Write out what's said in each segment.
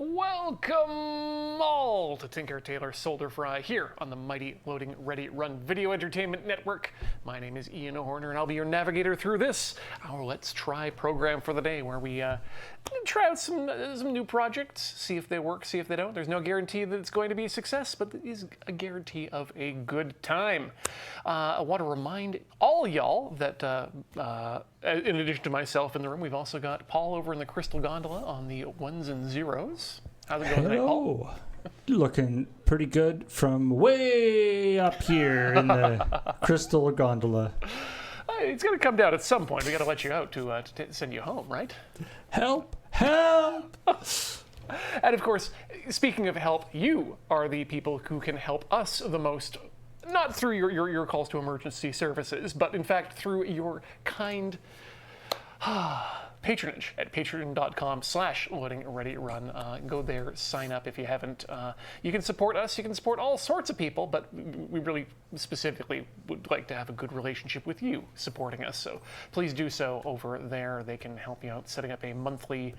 Welcome all to Tinker, Tailor, Solder, Fry here on the mighty Loading Ready Run Video Entertainment Network. My name is Ian Horner and I'll be your navigator through this, our Let's Try program for the day, where we try out some new projects, see if they work, see if they don't. There's no guarantee that it's going to be a success, but it is a guarantee of a good time. I want to remind all y'all that in addition to myself in the room, we've also got Paul over in the Crystal Gondola on the ones and zeros. How's it going tonight, Paul? Looking pretty good from way up here in the Crystal Gondola. It's going to come down at some point. We got to let you out to send you home, right? Help! Help! And of course, speaking of help, you are the people who can help us the most. Not through your calls to emergency services, but in fact through your kind patronage at patreon.com/loadingreadyrun. Go there, sign up if you haven't. You can support us, you can support all sorts of people, but we really specifically would like to have a good relationship with you supporting us. So please do so over there. They can help you out setting up a monthly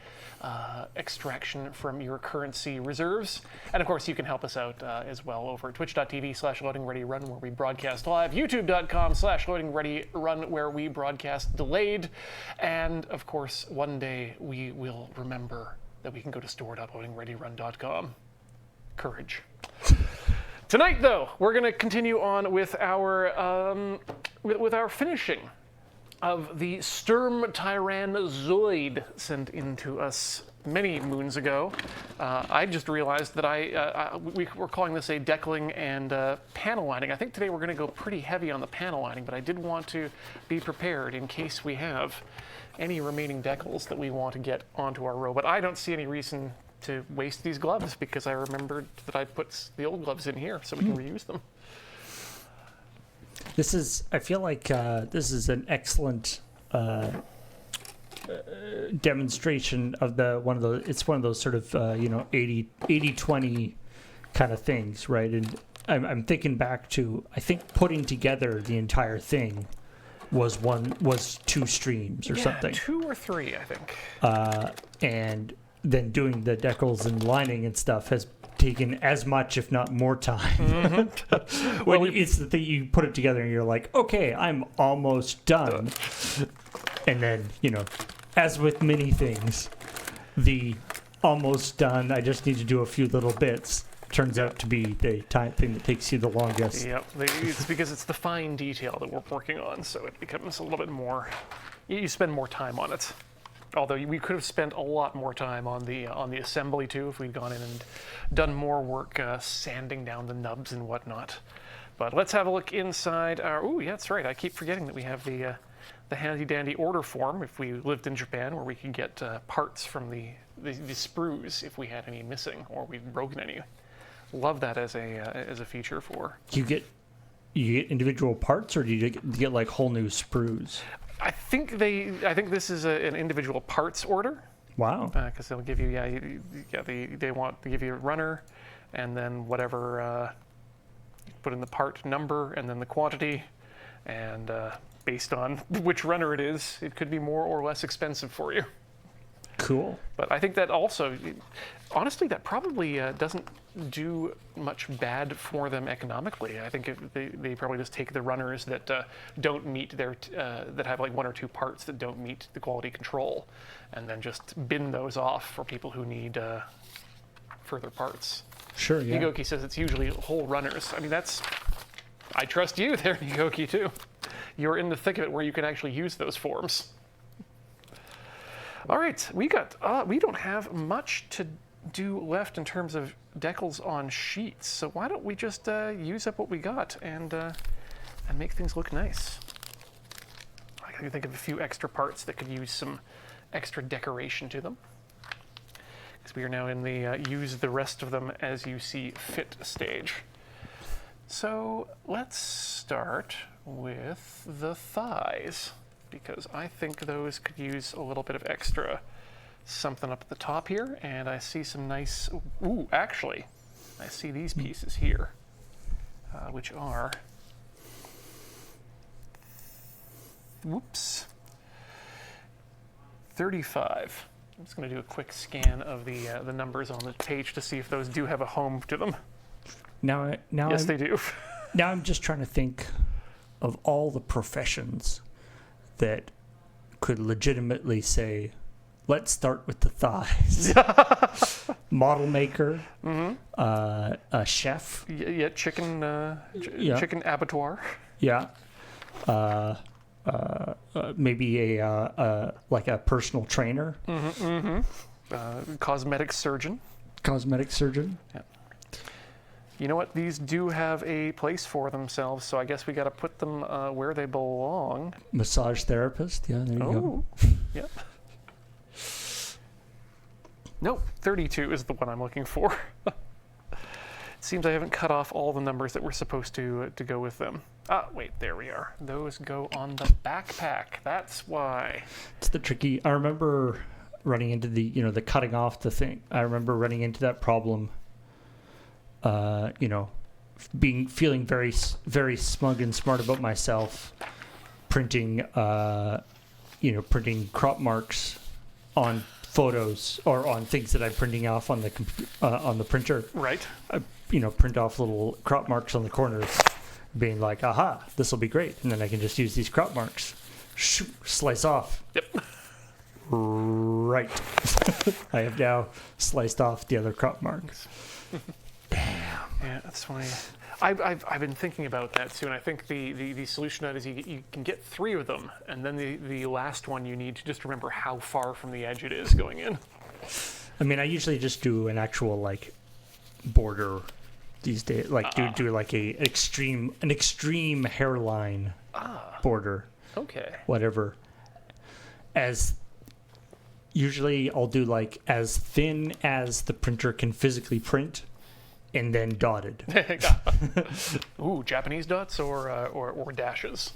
extraction from your currency reserves. And of course, you can help us out as well over at twitch.tv/loadingreadyrun, where we broadcast live, youtube.com/loadingreadyrun, where we broadcast delayed. And of course, one day we will remember that we can go to store.loadingreadyrun.com. Courage. Tonight, though, we're going to continue on with our finishing of the Sturm Tyrann Zoid sent in to us many moons ago. I just realized that we were calling this a decaling and panel lining. I think today we're going to go pretty heavy on the panel lining, but I did want to be prepared in case we have any remaining decals that we want to get onto our robot. I don't see any reason to waste these gloves because I remembered that I put the old gloves in here so we can reuse them. I feel like this is an excellent demonstration of it's one of those sort of 80-20 kind of things, right? And I'm thinking back to, I think putting together the entire thing was two streams or something. 2 or 3, I think. And then doing the decals and lining and stuff has taken as much, if not more time. Mm-hmm. It's the thing, you put it together and you're like, okay, I'm almost done. And then, as with many things, the almost done, I just need to do a few little bits, turns out to be the thing that takes you the longest. Yep, it's because it's the fine detail that we're working on, so it becomes a little bit more, you spend more time on it. Although we could have spent a lot more time on the assembly too if we'd gone in and done more work sanding down the nubs and whatnot. But let's have a look inside our, yeah, that's right, I keep forgetting that we have the handy dandy order form if we lived in Japan, where we could get parts from the sprues if we had any missing or we'd broken any. Love that as a feature for. You get individual parts, or do you get like whole new sprues? I think this is an individual parts order. Wow. Because they'll give you they want to give you a runner, and then whatever put in the part number and then the quantity, and based on which runner it is, it could be more or less expensive for you. Cool. But I think that also, honestly, that probably doesn't do much bad for them economically. I think they probably just take the runners that don't meet that have like 1 or 2 parts that don't meet the quality control, and then just bin those off for people who need further parts. Sure, yeah. Nigoki says it's usually whole runners. I mean, I trust you there, Nigoki, too. You're in the thick of it where you can actually use those forms. All right, we don't have much to do left in terms of decals on sheets, so why don't we just use up what we got and make things look nice. I can think of a few extra parts that could use some extra decoration to them, because we are now in the use the rest of them as you see fit stage. So let's start with the thighs, because I think those could use a little bit of extra something up at the top here, and I see some nice, actually, I see these pieces here, which are, 35 I'm just going to do a quick scan of the numbers on the page to see if those do have a home to them. Now, Yes, they do. now I'm just trying to think of all the professions that could legitimately say, let's start with the thighs. Model maker, a chef. Yeah, chicken abattoir. Yeah. Maybe like a personal trainer. Cosmetic surgeon. Cosmetic surgeon. Yeah. You know what? These do have a place for themselves, so I guess we got to put them where they belong. Massage therapist. Yeah, there you go. Yep. No, 32 is the one I'm looking for. It seems I haven't cut off all the numbers that were supposed to go with them. Ah, wait, there we are. Those go on the backpack. That's why. It's the tricky. I remember running into the cutting off the thing. I remember running into that problem. Feeling very, very smug and smart about myself, printing crop marks on photos or on things that I'm printing off on the printer. Right. Print off little crop marks on the corners, being like, aha, this will be great. And then I can just use these crop marks. Slice off. Yep. Right. I have now sliced off the other crop marks. Damn. Yeah, that's funny. I've been thinking about that too, and I think the solution to that is you can get 3 of them, and then the last one you need to just remember how far from the edge it is going in. I mean, I usually just do an actual border these days, do like an extreme hairline border. Okay. Whatever. As usually I'll do as thin as the printer can physically print, and then dotted. Ooh, Japanese dots or dashes.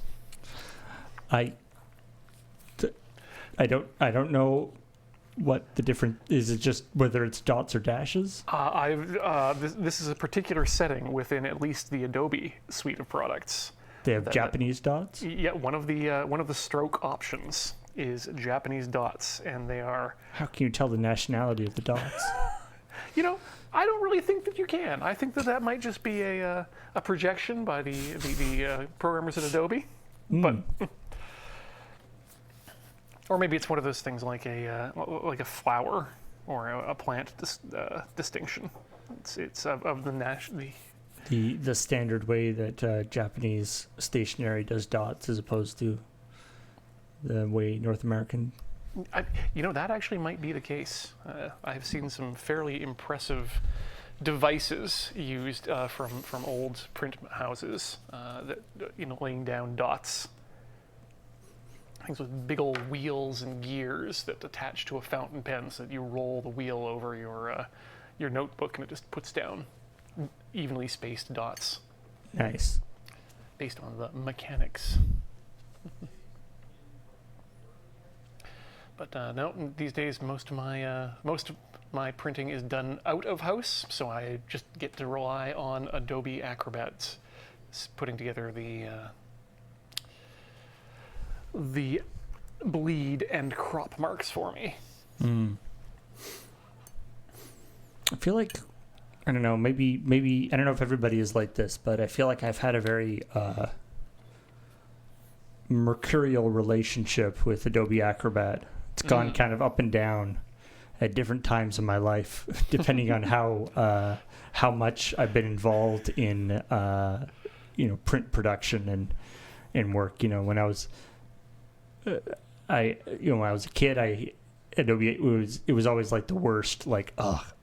I don't know what the difference is. It just whether it's dots or dashes? This is a particular setting within at least the Adobe suite of products. They have Japanese dots? Yeah, one of the stroke options is Japanese dots, and they are... How can you tell the nationality of the dots? I don't really think that you can. I think that might just be a projection by the programmers at Adobe. But or maybe it's one of those things like a flower or a plant distinction. It's of the standard way that Japanese stationery does dots as opposed to the way North American. That actually might be the case. I've seen some fairly impressive devices used from old print houses that laying down dots. Things with big old wheels and gears that attach to a fountain pen, so that you roll the wheel over your notebook and it just puts down evenly spaced dots. Nice. Based on the mechanics. But no, these days most of my printing is done out of house, so I just get to rely on Adobe Acrobat putting together the bleed and crop marks for me. I feel like, I don't know, maybe I don't know if everybody is like this, but I feel like I've had a very mercurial relationship with Adobe Acrobat. It's gone kind of up and down at different times in my life, depending on how much I've been involved in print production and work. When I was when I was a kid, Adobe it was always like the worst.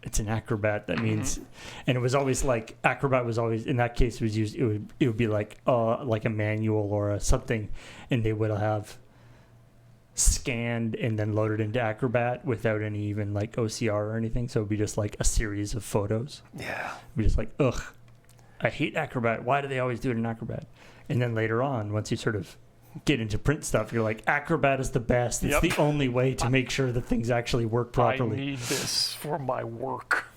It's an Acrobat. That means, and it was always like Acrobat was always, in that case, it was used. It would be like a manual or something, and they would have scanned and then loaded into Acrobat without any even OCR or anything. So it'd be just like a series of photos. Yeah. It'd be just like, ugh, I hate Acrobat. Why do they always do it in Acrobat? And then later on, once you sort of get into print stuff, you're like, Acrobat is the best. It's the only way to make sure that things actually work properly. I need this for my work.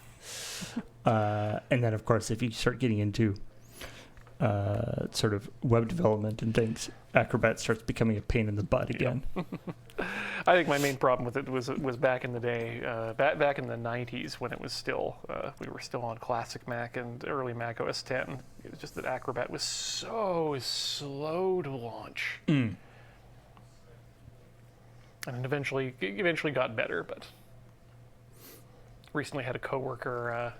And then, of course, if you start getting into sort of web development and things, Acrobat starts becoming a pain in the butt again. I think my main problem with it was back in the day, back in the 90s when it was still, we were still on classic Mac and early Mac OS 10. It was just that Acrobat was so slow to launch. And it eventually got better, but recently had a coworker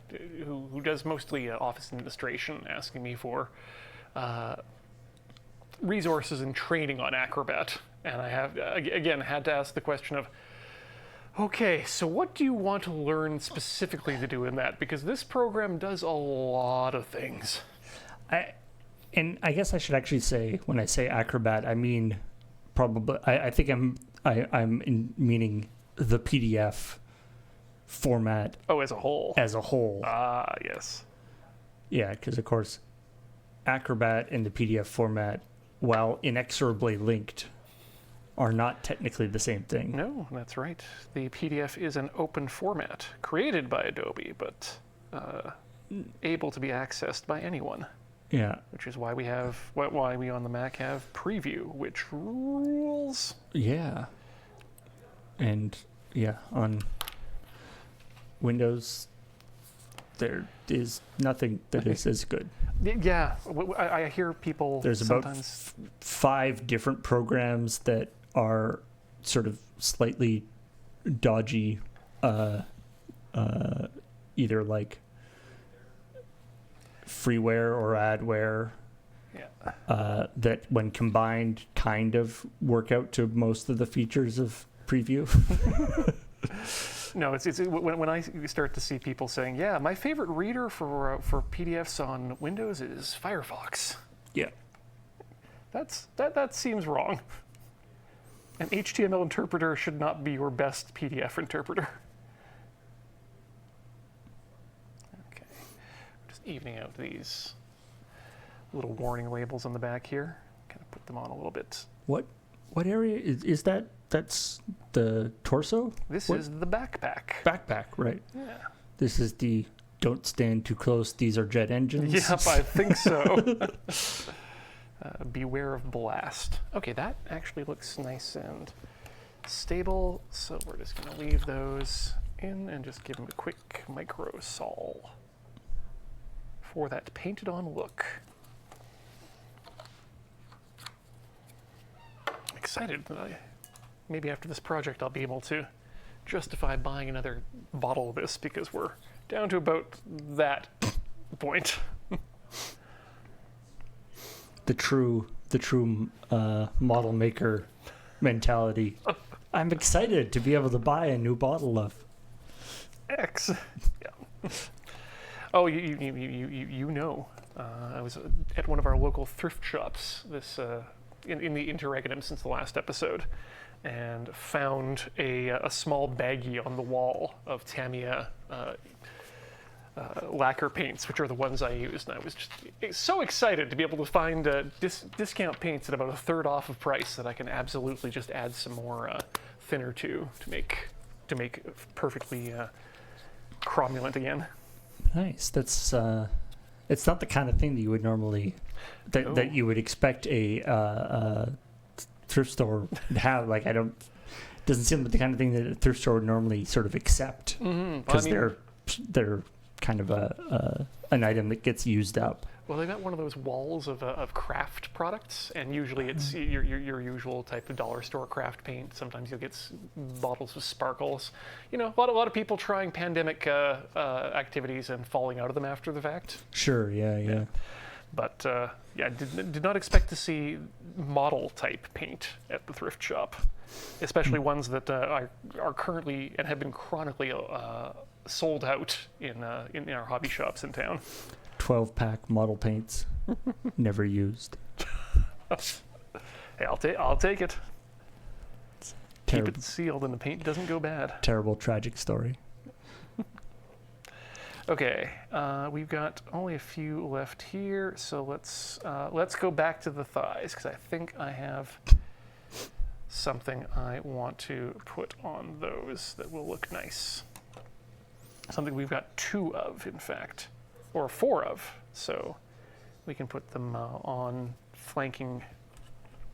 who does mostly office administration asking me for resources and training on Acrobat. And I have, again, had to ask the question of, okay, so what do you want to learn specifically to do in that? Because this program does a lot of things. I guess I should actually say, when I say Acrobat, I mean probably, I think I'm meaning the PDF format. Oh, as a whole. As a whole. Ah, yes. Yeah, because of course, Acrobat and the PDF format, while inexorably linked, are not technically the same thing. No, that's right. The PDF is an open format created by Adobe, but able to be accessed by anyone. Yeah. Which is why we on the Mac have Preview, which rules. Yeah. And yeah, on Windows, there is nothing that is as good. Yeah, I hear people. There's sometimes about 5 different programs that are sort of slightly dodgy, either like freeware or adware. Yeah. That when combined kind of work out to most of the features of Preview. No, it's when I start to see people saying, "Yeah, my favorite reader for PDFs on Windows is Firefox." Yeah, that seems wrong. An HTML interpreter should not be your best PDF interpreter. Okay, just evening out these little warning labels on the back here. Kind of put them on a little bit. What area is that? That's the torso? This is the backpack. Backpack, right. Yeah. This is the don't stand too close, these are jet engines. Yep, I think so. Beware of blast. Okay, that actually looks nice and stable, so we're just going to leave those in and just give them a quick micro sol for that painted on look. I'm excited that maybe after this project I'll be able to justify buying another bottle of this, because we're down to about that point. The true model maker mentality. I'm excited to be able to buy a new bottle of X. Yeah. Oh, you know, I was at one of our local thrift shops this in the interregnum since the last episode, and found a small baggie on the wall of Tamiya lacquer paints, which are the ones I used, and I was just so excited to be able to find discount paints at about a third off of price that I can absolutely just add some more thinner to make perfectly cromulent again. Nice. That's it's not the kind of thing that you would normally that you would expect a thrift store to have. Like, doesn't seem like the kind of thing that a thrift store would normally sort of accept, because they're kind of an item that gets used up. Well, they've got one of those walls of craft products, and usually it's your usual type of dollar store craft paint. Sometimes you'll get bottles of sparkles. You know, a lot of people trying pandemic activities and falling out of them after the fact. Sure, yeah. But did not expect to see model type paint at the thrift shop, especially ones that are currently and have been chronically sold out in our hobby shops in town. 12-pack model paints, never used. Hey, I'll take it. Keep it sealed, and the paint doesn't go bad. Terrible, tragic story. Okay, we've got only a few left here, so let's go back to the thighs, because I think I have something I want to put on those that will look nice. Something we've got 2 of, in fact, or 4 of. So We can put them on flanking,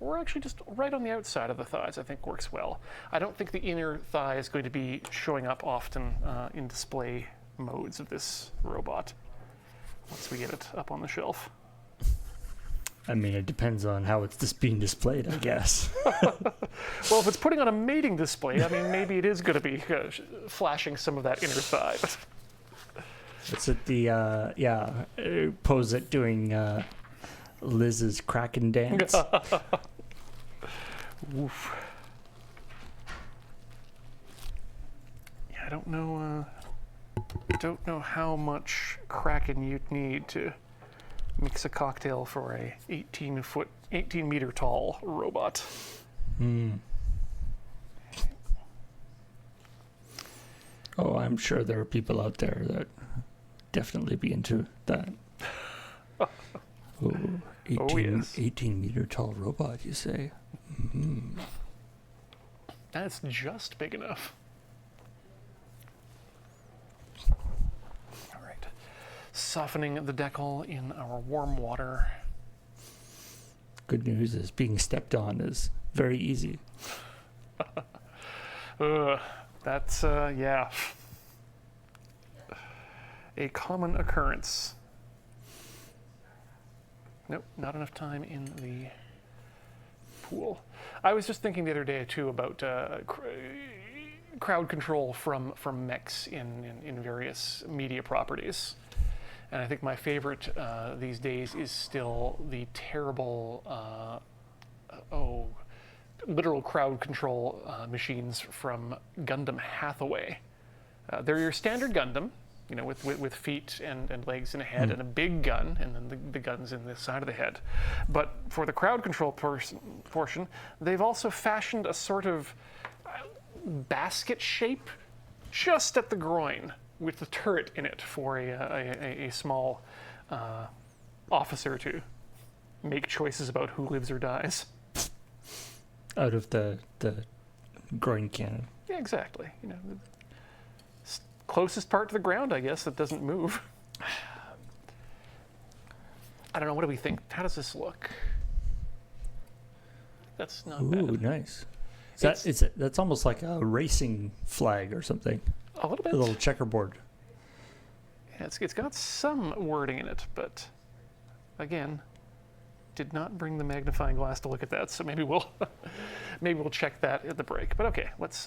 or actually just right on the outside of the thighs. I think works well. I don't think the inner thigh is going to be showing up often in display modes of this robot once we get it up on the shelf. I mean, it depends on how it's just being displayed, I guess. Well, if it's putting on a mating display, I mean, maybe it is going to be flashing some of that inner thigh. But It's at the, pose it doing Liz's Kraken dance. Oof. Yeah, I don't know how much Kraken you'd need to mix a cocktail for a 18 meter tall robot. Oh, I'm sure there are people out there that definitely be into that. Oh, 18 meter tall robot, you say? Mm-hmm. That's just big enough. All right. Softening the decal in our warm water. Good news is being stepped on is very easy. That's, yeah. A common occurrence. Nope, not enough time in the pool. I was just thinking the other day, too, about crowd control from mechs in various media properties. And I think my favorite these days is still the terrible, literal crowd control machines from Gundam Hathaway. They're your standard Gundam, you know, with feet and legs and a head and a big gun, and then the guns in the side of the head. But for the crowd control portion, they've also fashioned a sort of basket shape just at the groin with the turret in it for a small officer to make choices about who lives or dies. Out of the groin cannon. Yeah, exactly. You know, the closest part to the ground, I guess, that doesn't move. I don't know. What do we think? How does this look? That's not bad. Ooh, nice. That's almost like a racing flag or something. A little bit. A little checkerboard. Yeah, it's got some wording in it, but again, did not bring the magnifying glass to look at that. So maybe we'll check that at the break. But okay, let's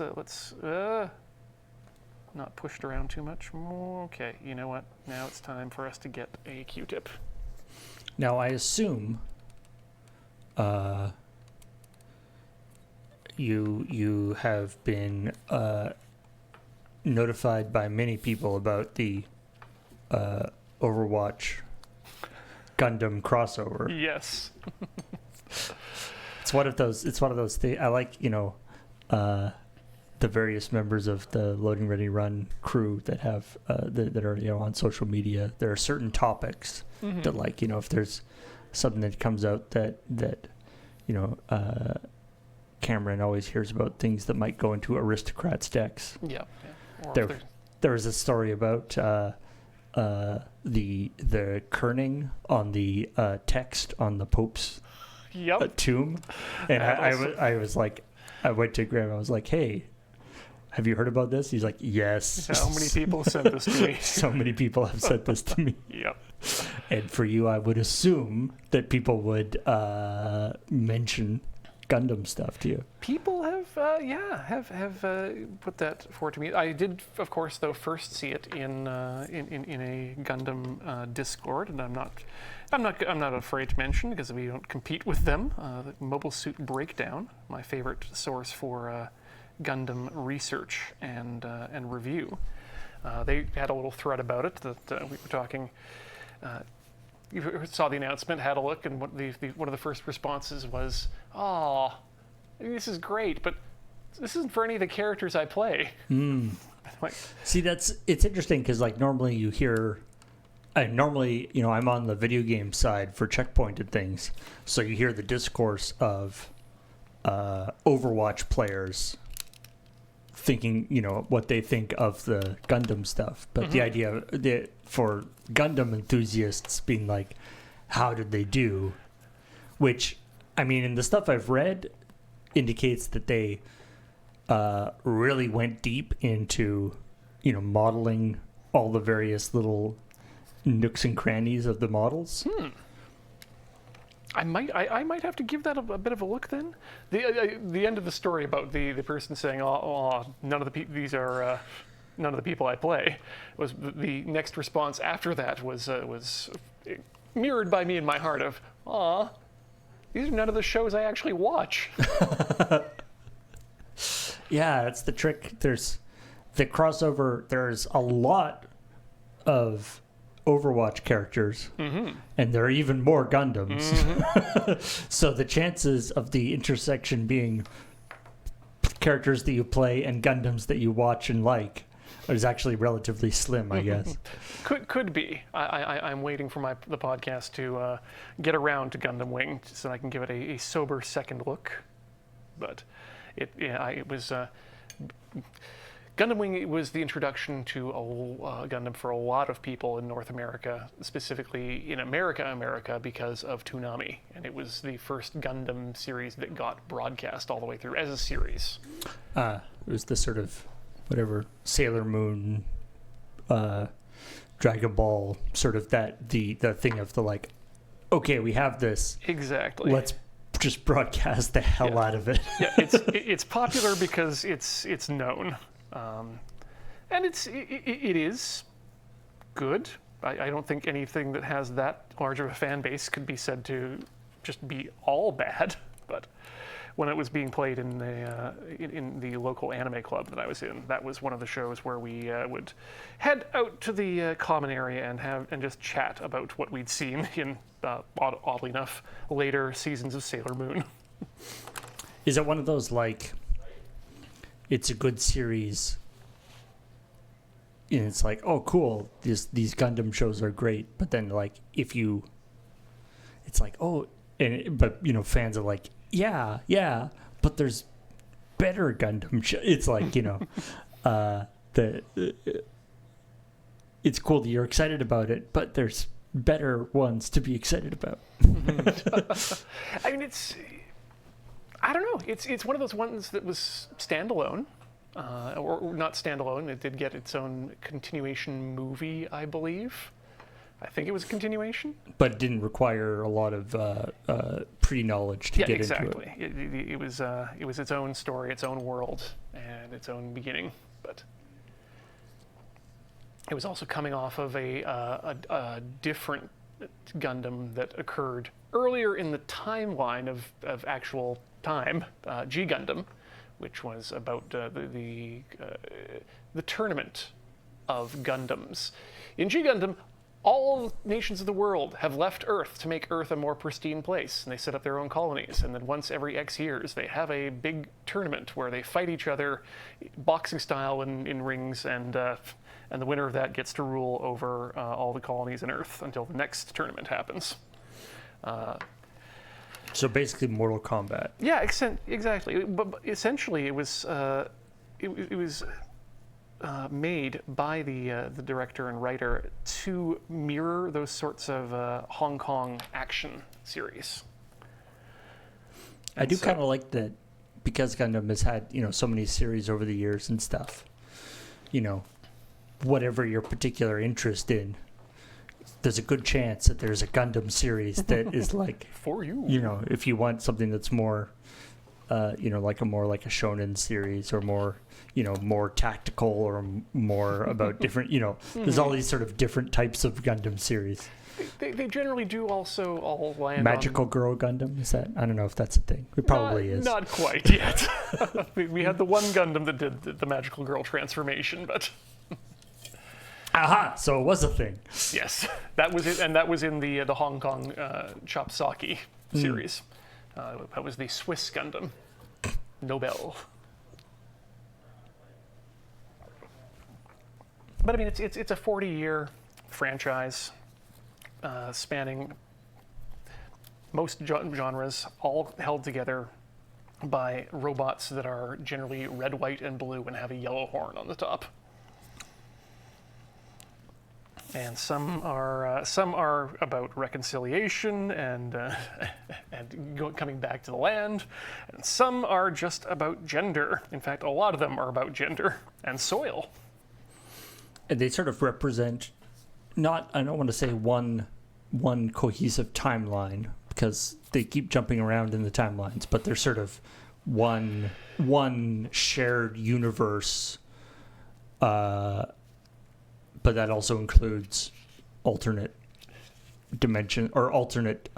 not pushed around too much. Okay, you know what? Now it's time for us to get a Q-tip. Now I assume you have been notified by many people about the Overwatch Gundam crossover. Yes. It's one of those things. I like, the various members of the Loading Ready Run crew that have that are on social media. There are certain topics that, like, if there's something that comes out that Cameron always hears about things that might go into aristocrats decks. Yeah. There was a story about the kerning on the text on the Pope's tomb, and I was like, I went to Graham. I was like, hey, have you heard about this? He's like, yes. How many people sent this to me? So many people have sent this to me. Yep. And for you, I would assume that people would mention Gundam stuff to you. People have put that forward to me. I did, of course, though, first see it in a Gundam Discord, and I'm not afraid to mention, because we don't compete with them. The Mobile Suit Breakdown, my favorite source for Gundam research and review. They had a little thread about it that we were talking. You saw the announcement, had a look, and one of the first responses was, "Oh, this is great, but this isn't for any of the characters I play." Like, see, it's interesting because, like, normally you hear. I'm on the video game side for Checkpoint and things, so you hear the discourse of Overwatch players thinking, what they think of the Gundam stuff. But the idea for Gundam enthusiasts being like, how did they do? Which, I mean, in the stuff I've read, indicates that they really went deep into, modeling all the various little nooks and crannies of the models. I might have to give that a bit of a look then. The end of the story about the person saying, none of the people I play, was the next response after that was mirrored by me in my heart of, these are none of the shows I actually watch. Yeah, that's the trick. There's the crossover. There's a lot of Overwatch characters, and there are even more Gundams. So the chances of the intersection being characters that you play and Gundams that you watch and like is actually relatively slim, I guess. Could be. I'm waiting for the podcast to get around to Gundam Wing so I can give it a sober second look. But it was Gundam Wing. It was the introduction to Gundam for a lot of people in North America, specifically in America, because of Toonami, and it was the first Gundam series that got broadcast all the way through as a series. It was the sort of whatever Sailor Moon, Dragon Ball, sort of the thing of the like, okay, we have this. Exactly. Let's just broadcast the hell out of it. Yeah, it's popular because it's known, and it is good. I don't think anything that has that large of a fan base could be said to just be all bad. But when it was being played in the local anime club that I was in, that was one of the shows where we would head out to the common area and just chat about what we'd seen in oddly enough later seasons of Sailor Moon. Is it one of those like it's a good series and it's like, oh cool, these Gundam shows are great, but then like it's like, oh, but fans are like, yeah, but there's better Gundam it's like, it's cool that you're excited about it, but there's better ones to be excited about. I mean, I don't know. It's one of those ones that was standalone, or not standalone. It did get its own continuation movie, I believe. I think it was a continuation, but it didn't require a lot of pre-knowledge to get exactly. into it. It was its own story, its own world, and its own beginning. But it was also coming off of a different Gundam that occurred earlier in the timeline of actual time, G Gundam, which was about the tournament of Gundams. In G Gundam, all nations of the world have left Earth to make Earth a more pristine place, and they set up their own colonies. And then once every X years, they have a big tournament where they fight each other, boxing style in rings, and the winner of that gets to rule over all the colonies in Earth until the next tournament happens. So basically, Mortal Kombat. Yeah, exactly. But essentially, it was made by the director and writer to mirror those sorts of Hong Kong action series. I do kind of like that because Gundam has had so many series over the years and stuff. Whatever your particular interest in, there's a good chance that there's a Gundam series that is like for you. If you want something that's more, like a shonen series or more, more tactical or more about different, there's all these sort of different types of Gundam series. They generally do also all land Magical Girl Gundam, is that? I don't know if that's a thing. It probably is. Not quite yet. We had the one Gundam that did the Magical Girl transformation, but... Aha! So it was a thing. Yes, that was it, and that was in the Hong Kong Chop Socky series. That was the Swiss Gundam, Nobel. But I mean, it's a 40-year franchise spanning most genres, all held together by robots that are generally red, white, and blue, and have a yellow horn on the top. And some are about reconciliation and coming back to the land, and some are just about gender. In fact, a lot of them are about gender and soil. And they sort of represent not, I don't want to say one cohesive timeline, because they keep jumping around in the timelines, but they're sort of one shared universe. But that also includes alternate dimension or alternate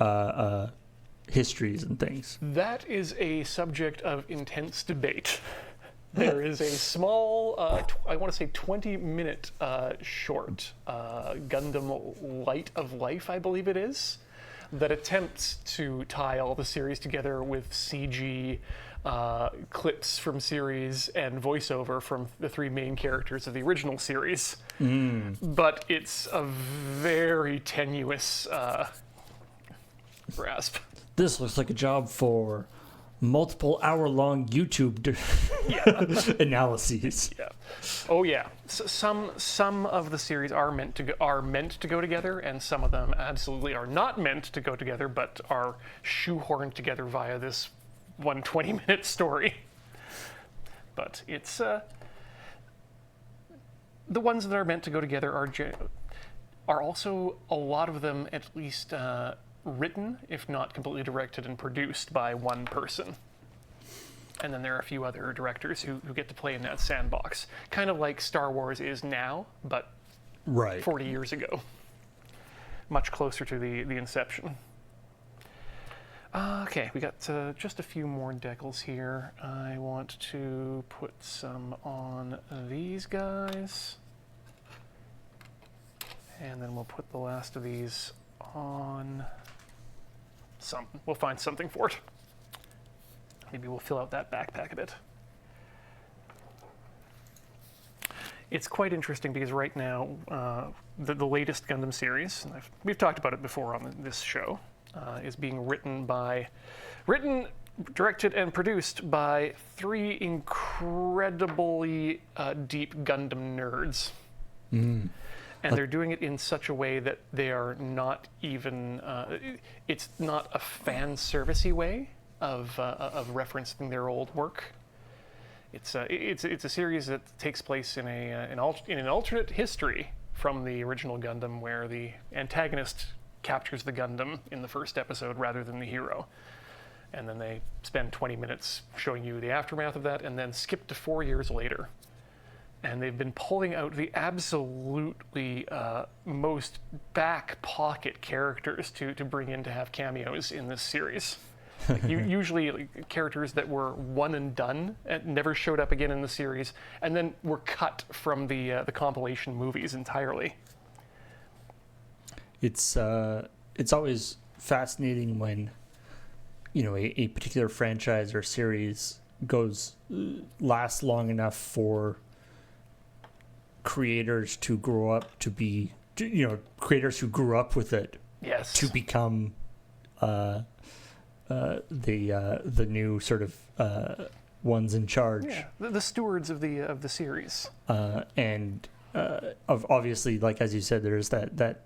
histories and things. That is a subject of intense debate. There is a small, I want to say 20-minute short, Gundam Light of Life, I believe it is, that attempts to tie all the series together with CG clips from series and voiceover from the three main characters of the original series. But it's a very tenuous grasp. This looks like a job for multiple hour-long YouTube analyses. Yeah. Oh yeah. Some of the series are meant to go together, and some of them absolutely are not meant to go together, but are shoehorned together via this 120-minute story. But it's the ones that are meant to go together are also, a lot of them at least, written, if not completely directed and produced by one person. And then there are a few other directors who get to play in that sandbox. Kind of like Star Wars is now, but 40 years ago. Much closer to the inception. Okay, we got just a few more decals here. I want to put some on these guys. And then we'll put the last of these on something. We'll find something for it. Maybe we'll fill out that backpack a bit. It's quite interesting because right now, the latest Gundam series, and we've talked about it before on this show, is being written, directed, and produced by three incredibly deep Gundam nerds. And they're doing it in such a way that they are not even, it's not a fan servicey way of referencing their old work. It's a series that takes place in an alternate history from the original Gundam, where the antagonist captures the Gundam in the first episode rather than the hero. And then they spend 20 minutes showing you the aftermath of that, and then skip to 4 years later. And they've been pulling out the absolutely most back pocket characters to bring in to have cameos in this series. Usually characters that were one and done and never showed up again in the series, and then were cut from the compilation movies entirely. It's always fascinating when, you know, a particular franchise or series lasts long enough for creators to grow up to be, you know, creators who grew up with it, yes, to become the new sort of ones in charge. Yeah, the stewards of the series. And obviously, like as you said, there's that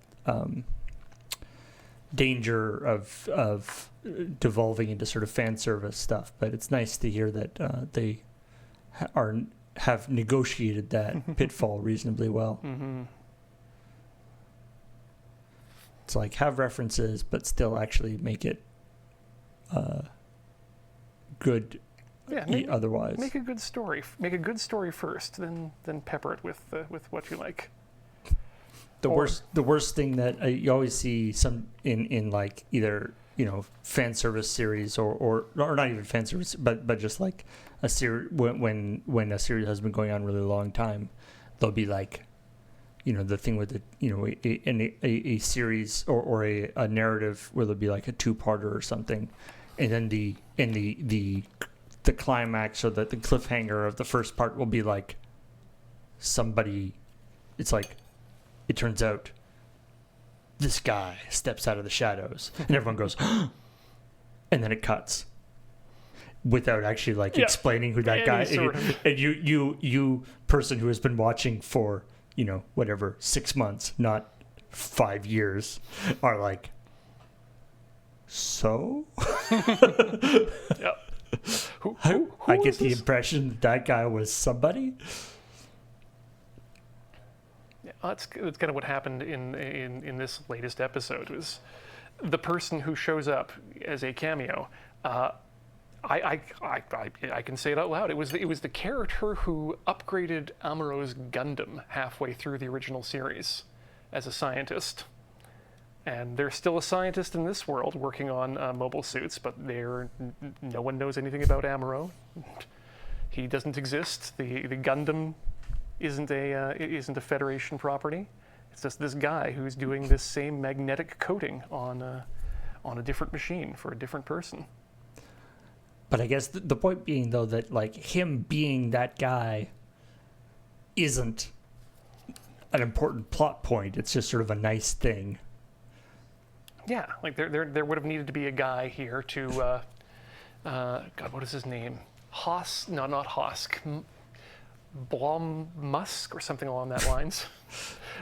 danger of devolving into sort of fan service stuff. But it's nice to hear that they have negotiated that pitfall reasonably well. Mm-hmm. It's like have references, but still actually make it good. Yeah, otherwise, make a good story. Make a good story first, then pepper it with what you like. The worst thing that you always see some in like either, you know, fan service series or not even fan service, but just like a series when a series has been going on a really long time, there'll be like, you know, the thing with the, you know, a series or a narrative where there'll be like a two-parter or something, and then the climax or the cliffhanger of the first part will be like somebody, it's like, it turns out this guy steps out of the shadows and everyone goes, and then it cuts without actually like explaining who that guy is. And you person who has been watching for, you know, whatever, 6 months, not 5 years are like, so? Yep. Who I is get the this? impression that guy was somebody. Yeah, that's kind of what happened in this latest episode. Was the person who shows up as a cameo? I can say it out loud. It was the character who upgraded Amuro's Gundam halfway through the original series as a scientist. And there's still a scientist in this world working on mobile suits, but no one knows anything about Amuro. He doesn't exist. The Gundam isn't a Federation property. It's just this guy who's doing this same magnetic coating on a different machine for a different person. But I guess the point being, though, that like him being that guy isn't an important plot point. It's just sort of a nice thing. Yeah, like there would have needed to be a guy here to, God, what is his name? Hosk? No, not Hosk. Blom Musk or something along that lines.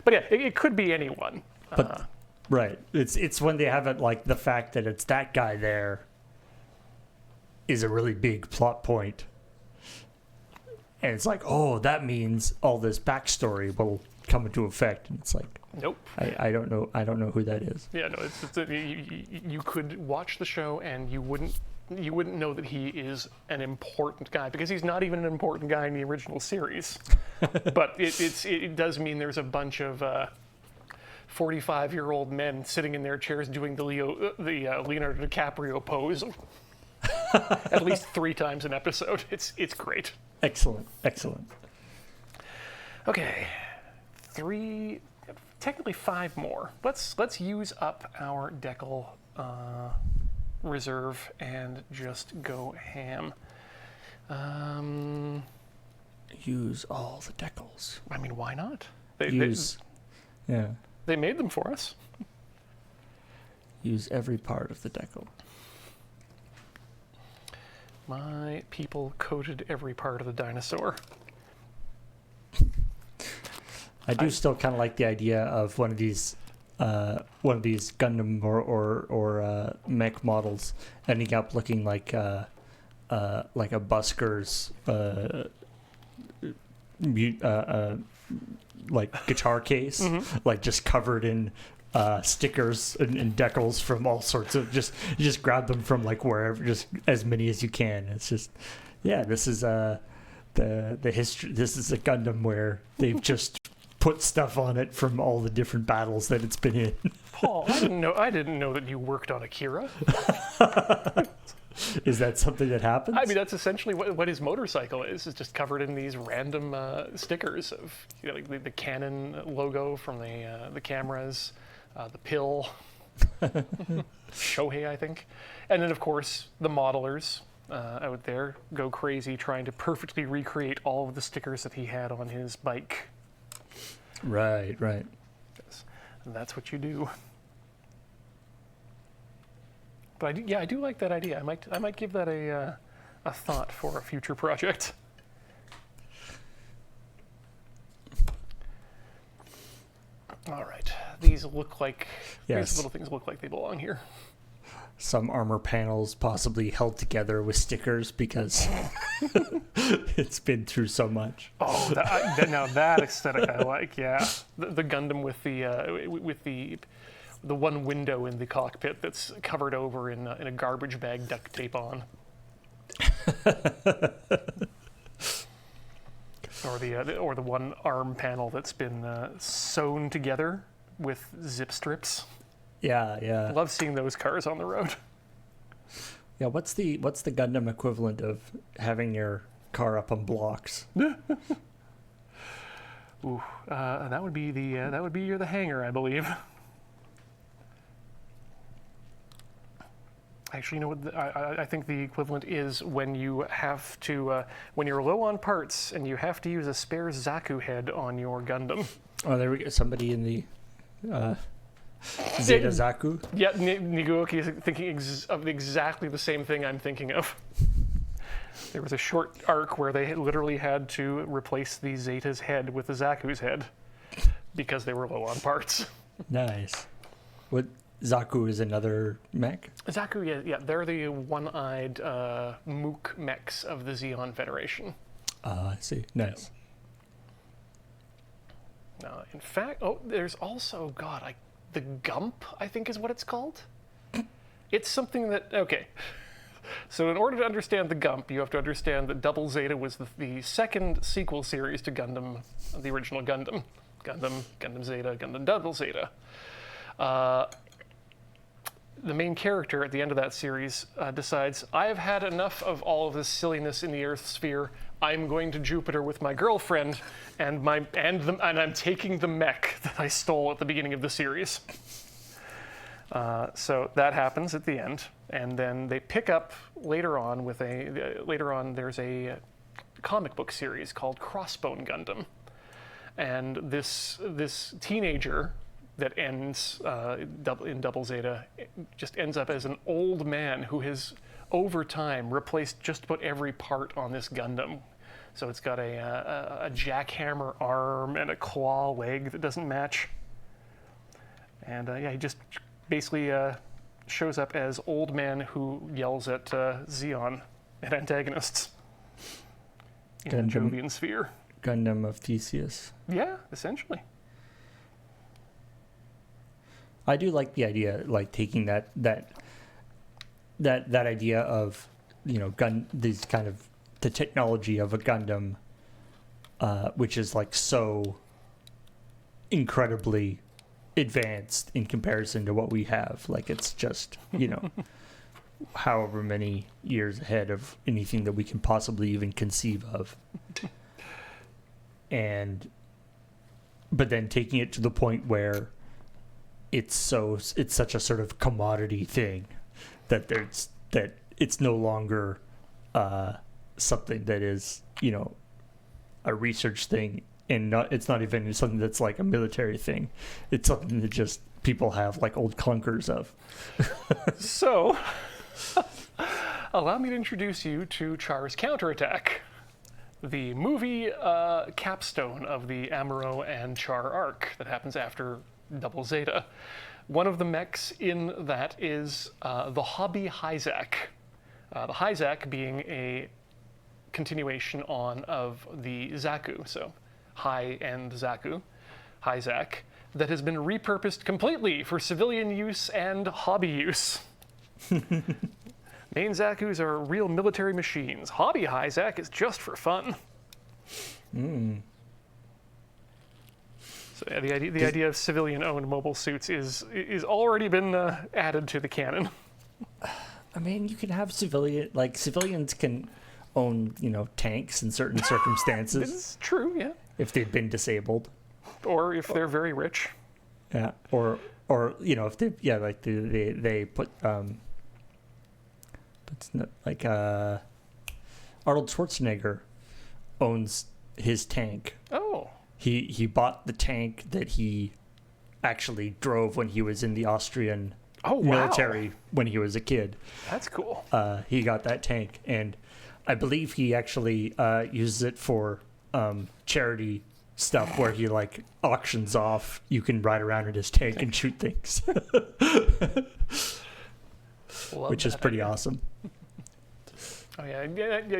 But yeah, it could be anyone. But right, it's when they have it like the fact that it's that guy there is a really big plot point, and it's like, oh, that means all this backstory will come into effect, and it's like, Nope. I don't know who that is. Yeah, no, you could watch the show and you wouldn't know that he is an important guy, because he's not even an important guy in the original series. But it does mean there's a bunch of 45-year-old men sitting in their chairs doing the Leonardo DiCaprio pose at least 3 times an episode. It's great. Excellent. Okay, technically 5 more. Let's use up our Decal reserve and just go ham. Use all the decals. I mean, why not? Yeah. They made them for us. Use every part of the decal. My people coated every part of the dinosaur. I do still kind of like the idea of one of these Gundam or mech models ending up looking like a busker's like guitar case, like just covered in stickers and decals from all sorts of you just grab them from like wherever, just as many as you can. It's just, yeah, this is the history. This is a Gundam where they've just put stuff on it from all the different battles that it's been in. Paul, I didn't know that you worked on Akira. Is that something that happens? I mean, that's essentially what his motorcycle is. It's just covered in these random stickers of, like the Canon logo from the cameras, the pill, Shohei, I think. And then, of course, the modelers out there go crazy trying to perfectly recreate all of the stickers that he had on his bike. Right. And that's what you do. But I do like that idea. I might give that a thought for a future project. All right, these little things look like they belong here. Some armor panels possibly held together with stickers because it's been through so much. Oh, now that aesthetic I like. Yeah, the Gundam with the one window in the cockpit that's covered over in a garbage bag duct tape on. Or the one arm panel that's been sewn together with zip strips. Yeah. I love seeing those cars on the road. Yeah, what's the Gundam equivalent of having your car up on blocks? Ooh, that would be the hangar, I believe. Actually, you know what? I think the equivalent is when you have to, when you're low on parts and you have to use a spare Zaku head on your Gundam. Oh, there we go. Somebody in the Zeta Zaku. Yeah, Niguoki is thinking of exactly the same thing I'm thinking of. There was a short arc where they literally had to replace the Zeta's head with the Zaku's head because they were low on parts. Nice. What Zaku is another mech? Zaku, yeah, they're the one-eyed mook mechs of the Zeon Federation. I see. Nice. In fact, there's also, the Gump, I think is what it's called. It's something that, okay. So in order to understand the Gump, you have to understand that Double Zeta was the second sequel series to Gundam, the original Gundam. Gundam Zeta, Gundam Double Zeta. The main character at the end of that series decides, I have had enough of all of this silliness in the Earth sphere. I'm going to Jupiter with my girlfriend, and I'm taking the mech that I stole at the beginning of the series. So that happens at the end, and then they pick up later on there's a comic book series called Crossbone Gundam, and this teenager that ends in Double Zeta just ends up as an old man who has, over time, replaced just about every part on this Gundam. So it's got a jackhammer arm and a claw leg that doesn't match. And he just basically shows up as old man who yells at Zeon and antagonists in the Jovian sphere. Gundam of Theseus. Yeah, essentially. I do like the idea, like taking that idea of, these kind of the technology of a Gundam, which is like so incredibly advanced in comparison to what we have. Like it's just, however many years ahead of anything that we can possibly even conceive of. But then taking it to the point where it's such a sort of commodity thing that it's no longer something that is, a research thing, and it's not even something that's like a military thing. It's something that just people have like old clunkers of. So, allow me to introduce you to Char's Counterattack, the movie capstone of the Amuro and Char arc that happens after Double Zeta. One of the mechs in that is the Hobby Hyzak. The Hyzak being a continuation of the Zaku, so High and Zaku, Hyzak, that has been repurposed completely for civilian use and hobby use. Main Zakus are real military machines. Hobby Hyzak is just for fun. So the idea of civilian-owned mobile suits is already been added to the canon. I mean, you can have civilians can own, tanks in certain circumstances. It's true, yeah. If they've been disabled. Or if they're very rich. Yeah, or if they put it's not like Arnold Schwarzenegger owns his tank. Oh. He bought the tank that he actually drove when he was in the Austrian military when he was a kid. That's cool. He got that tank, and I believe he actually uses it for charity stuff where he like auctions off. You can ride around in his tank and shoot things, which is pretty awesome. Oh yeah,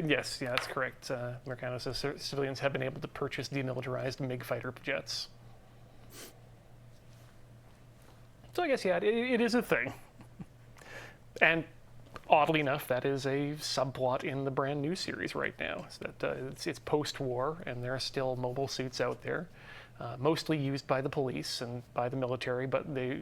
yes, that's correct. Mercano says civilians have been able to purchase demilitarized MiG fighter jets. So I guess it is a thing. And oddly enough, that is a subplot in the brand new series right now. Is that it's post-war, and there are still mobile suits out there, mostly used by the police and by the military, but they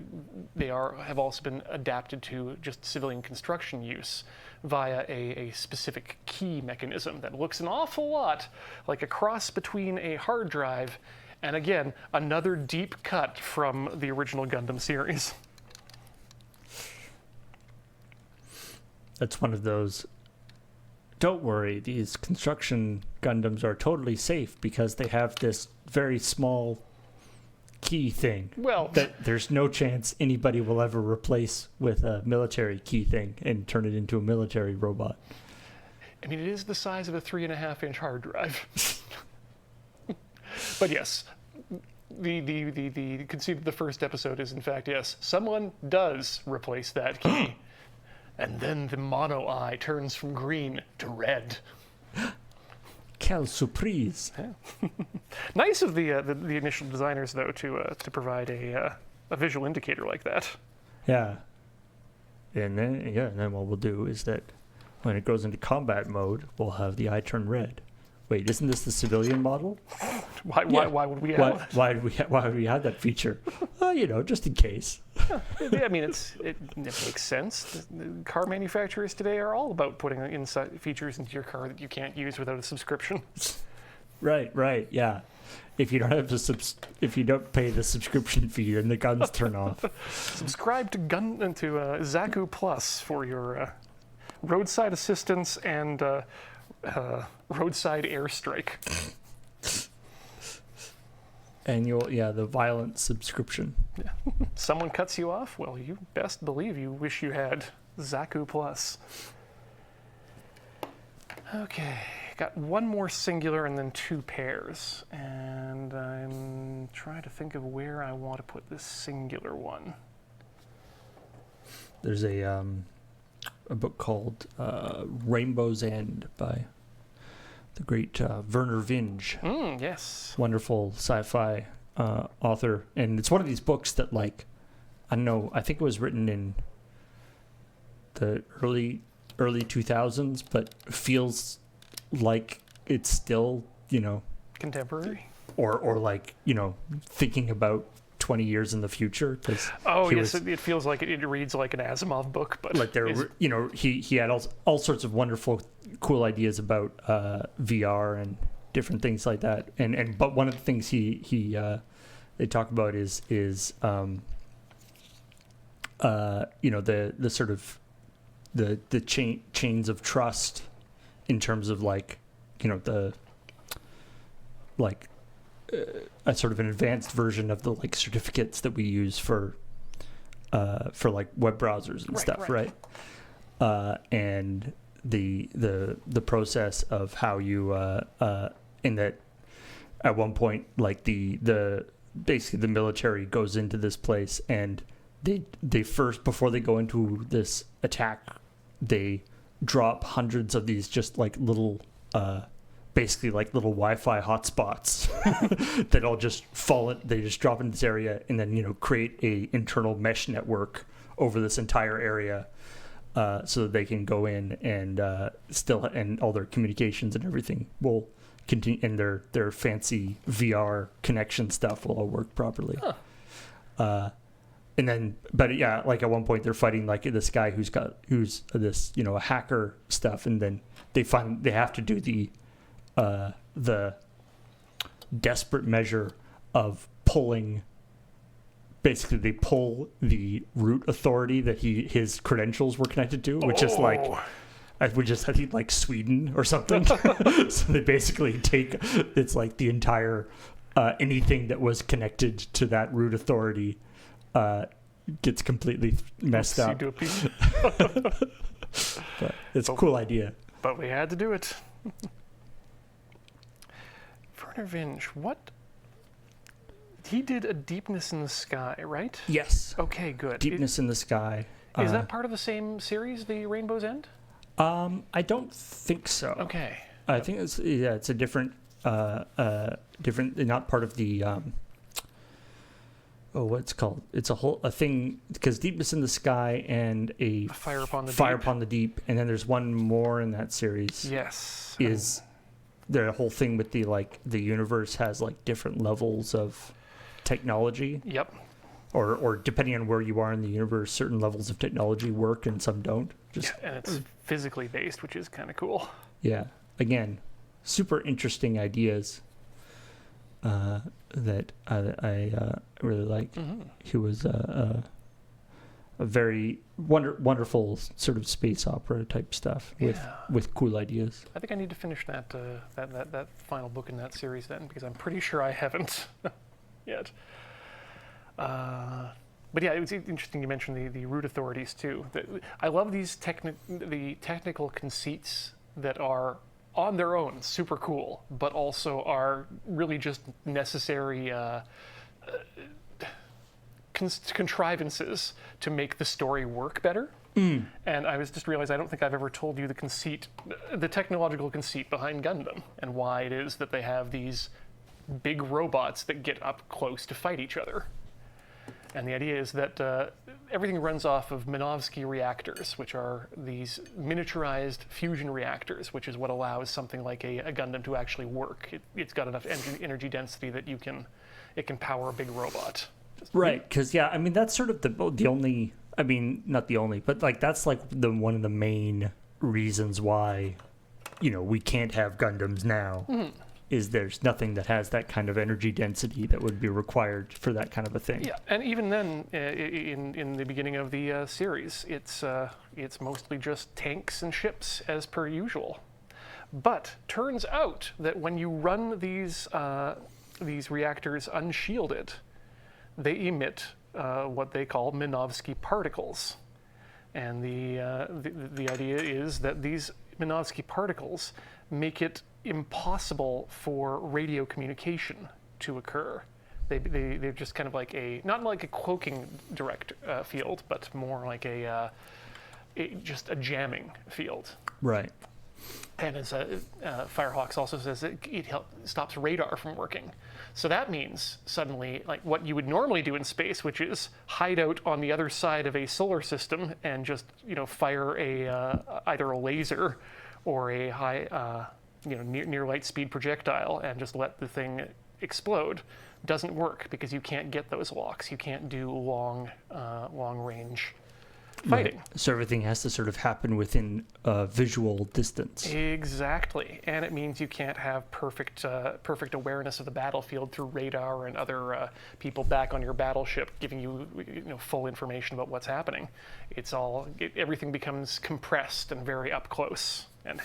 have also been adapted to just civilian construction use via a specific key mechanism that looks an awful lot like a cross between a hard drive and, again, another deep cut from the original Gundam series. That's one of those, don't worry, these construction Gundams are totally safe because they have this very small key thing that there's no chance anybody will ever replace with a military key thing and turn it into a military robot. I mean, it is the size of a 3.5-inch hard drive. But yes, the conceit of the first episode is, in fact, yes, someone does replace that key, and then the mono eye turns from green to red. Quelle surprise! Yeah. Nice of the initial designers, though, to provide a visual indicator like that. Yeah. And then what we'll do is that when it goes into combat mode, we'll have the eye turn red. Wait, isn't this the civilian model? Why would we have that? Why would we have that feature? Just in case. I mean, it makes sense. The car manufacturers today are all about putting inside features into your car that you can't use without a subscription. Right, yeah. If you don't have if you don't pay the subscription fee, then the guns turn off. Subscribe to Zaku Plus for your roadside assistance and roadside airstrike. Annual, the violent subscription. Yeah. Someone cuts you off? Well, you best believe you wish you had Zaku Plus. Okay, got one more singular and then two pairs. And I'm trying to think of where I want to put this singular one. There's a book called Rainbow's End by the great Werner Vinge. Yes. Wonderful sci-fi author. And it's one of these books that, like, I don't know, I think it was written in the early 2000s, but feels like it's still, Contemporary? Or like, thinking about 20 years in the future. Oh, yes, it feels like it reads like an Asimov book, but like he had all sorts of wonderful, cool ideas about VR and different things like that. But one of the things they talk about is the sort of the chains of trust in terms of a sort of an advanced version of the certificates that we use for like web browsers and stuff, right? And the process of how you in that at one point, like the basically the military goes into this place and they first, before they go into this attack, they drop hundreds of these just like little basically like little Wi-Fi hotspots that all just they just drop in this area and then create a internal mesh network over this entire area, so that they can go in and and all their communications and everything will continue, and their fancy VR connection stuff will all work properly. And then, but yeah, like at one point they're fighting like this guy who's this a hacker stuff, and then they have to do the desperate measure of pulling. Basically, they pull the root authority that his credentials were connected to, which is like, I think like Sweden or something. So they basically take, it's like the entire anything that was connected to that root authority gets completely messed up. But it's a cool idea. But we had to do it. Werner Vinge, what? He did A Deepness in the Sky, right? Yes. Okay, good. Deepness in the Sky. Is that part of the same series, The Rainbow's End? I don't think so. Okay. I think it's a different, not part of the, what's it called? It's a thing, because Deepness in the Sky and a Fire Upon the Deep, and then there's one more in that series. Yes. Is the whole thing with the universe has like different levels of technology. Yep. Or depending on where you are in the universe, certain levels of technology work and some don't. And it's physically based, which is kind of cool. Yeah. Again, super interesting ideas that I really like. Mm-hmm. He was a very wonderful sort of space opera type stuff with cool ideas. I think I need to finish that final book in that series then, because I'm pretty sure I haven't yet. But yeah, it was interesting you mentioned the root authorities too. I love these the technical conceits that are on their own super cool, but also are really just necessary contrivances to make the story work better. And I was just realized I don't think I've ever told you the technological conceit behind Gundam, and why it is that they have these big robots that get up close to fight each other. And the idea is that everything runs off of Minovsky reactors, which are these miniaturized fusion reactors, which is what allows something like a Gundam to actually work. It's got enough energy density that it can power a big robot. Right, because I mean that's sort of the only. I mean, not the only, but like that's like one of the main reasons why, we can't have Gundams now. Is there's nothing that has that kind of energy density that would be required for that kind of a thing. Yeah, and even then, in the beginning of the series, it's mostly just tanks and ships as per usual. But turns out that when you run these reactors unshielded, they emit what they call Minovsky particles, and the idea is that these Minovsky particles make it impossible for radio communication to occur. They're just kind of like not like a cloaking direct field, but more like just a jamming field. Right. And as Firehawks also says, it stops radar from working. So that means suddenly, like what you would normally do in space, which is hide out on the other side of a solar system and just fire either a laser or a high near light speed projectile and just let the thing explode, doesn't work because you can't get those locks. You can't do long range fighting. Right. So everything has to sort of happen within a visual distance. Exactly, and it means you can't have perfect awareness of the battlefield through radar and other people back on your battleship giving you full information about what's happening. Everything becomes compressed and very up close and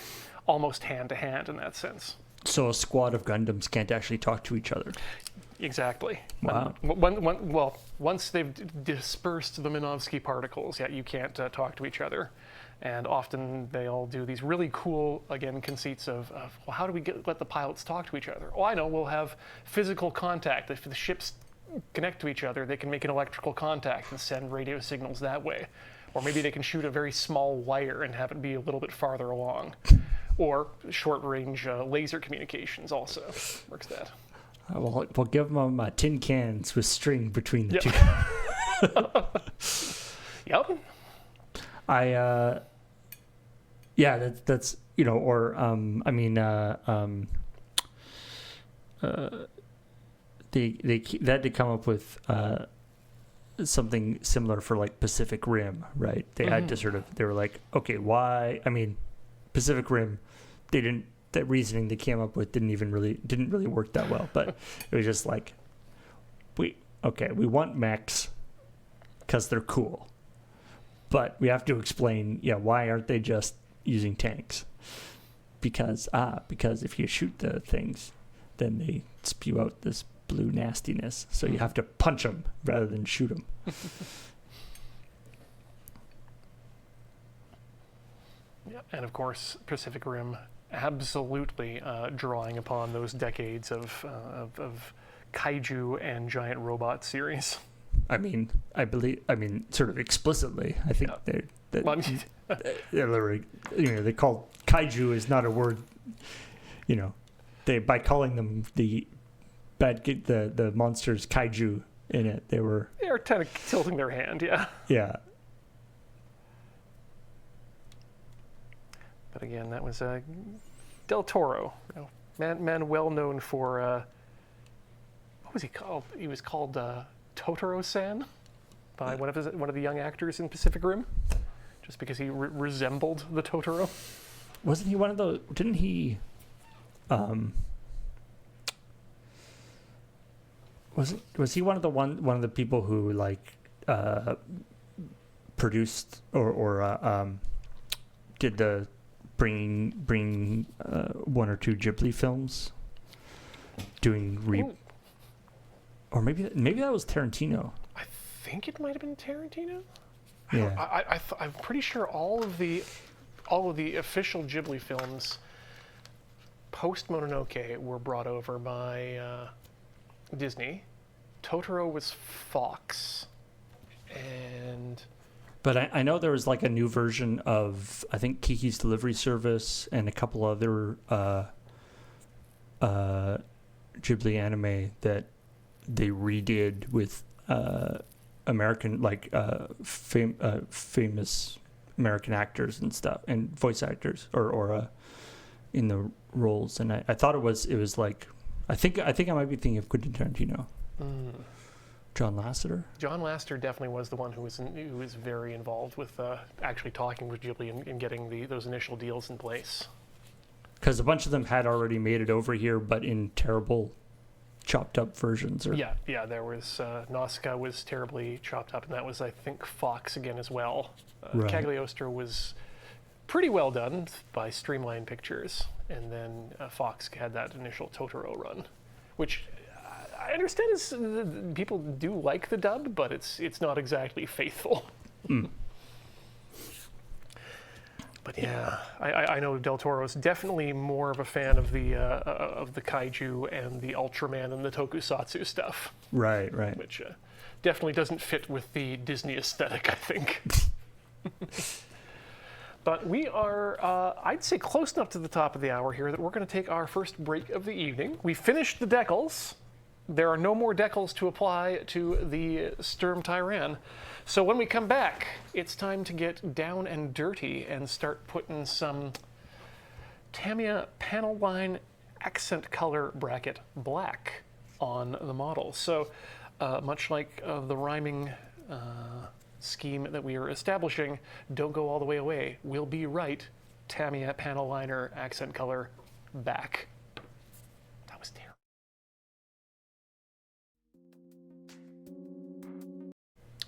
almost hand to hand in that sense. So a squad of Gundams can't actually talk to each other. Exactly. Wow. Once they've dispersed the Minovsky particles, you can't talk to each other. And often they'll do these really cool, again, conceits of well, how do we let the pilots talk to each other? Oh, I know, we'll have physical contact. If the ships connect to each other, they can make an electrical contact and send radio signals that way. Or maybe they can shoot a very small wire and have it be a little bit farther along. Or short-range laser communications also works that. We'll give them tin cans with string between the two. Yep. That's or I mean they had to come up with something similar for like Pacific Rim, right? They had to they were like, okay, why? I mean, Pacific Rim, that reasoning they came up with didn't really work that well, but it was just like, we want mechs because they're cool, but we have to explain, why aren't they just using tanks? Because if you shoot the things, then they spew out this blue nastiness, so you have to punch them rather than shoot them. Yeah, and of course, Pacific Rim absolutely drawing upon those decades of kaiju and giant robot series. I mean, sort of explicitly. I think they call kaiju is not a word. They by calling them the monsters kaiju in it, they were kind of tilting their hand, yeah. Yeah. But again, that was Del Toro, man well known for what was he called? He was called Totoro-san by one of the young actors in Pacific Rim, just because he resembled the Totoro. Wasn't he one of those? Didn't he? Was he one of the people who like produced or did the bring one or two Ghibli films, or maybe that was Tarantino. I think it might have been Tarantino. Yeah. I'm pretty sure all of the official Ghibli films post Mononoke were brought over by Disney. Totoro was Fox, And But I know there was like a new version of, I think, Kiki's Delivery Service and a couple other Ghibli anime that they redid with American, like famous American actors and stuff, and voice actors, or in the roles. And I thought it was like, I think I might be thinking of Quentin Tarantino. John Lasseter? John Lasseter definitely was the one who was very involved with actually talking with Ghibli and getting those initial deals in place. Because a bunch of them had already made it over here, but in terrible, chopped up versions. Yeah. There was Nausicaa was terribly chopped up, and that was, I think, Fox again as well. Right. Cagliostro was pretty well done by Streamline Pictures, and then Fox had that initial Totoro run, which I understand is people do like the dub, but it's not exactly faithful. But yeah, I know Del Toro's definitely more of a fan of the kaiju and the Ultraman and the tokusatsu stuff. Right. Which definitely doesn't fit with the Disney aesthetic, I think. But we are, I'd say, close enough to the top of the hour here that we're going to take our first break of the evening. We finished the decals. There are no more decals to apply to the Sturm Tyrann. So when we come back, it's time to get down and dirty and start putting some Tamiya panel line accent color bracket black on the model. So much like the rhyming scheme that we are establishing, don't go all the way away. We'll be right. Tamiya panel liner accent color back. That was terrible.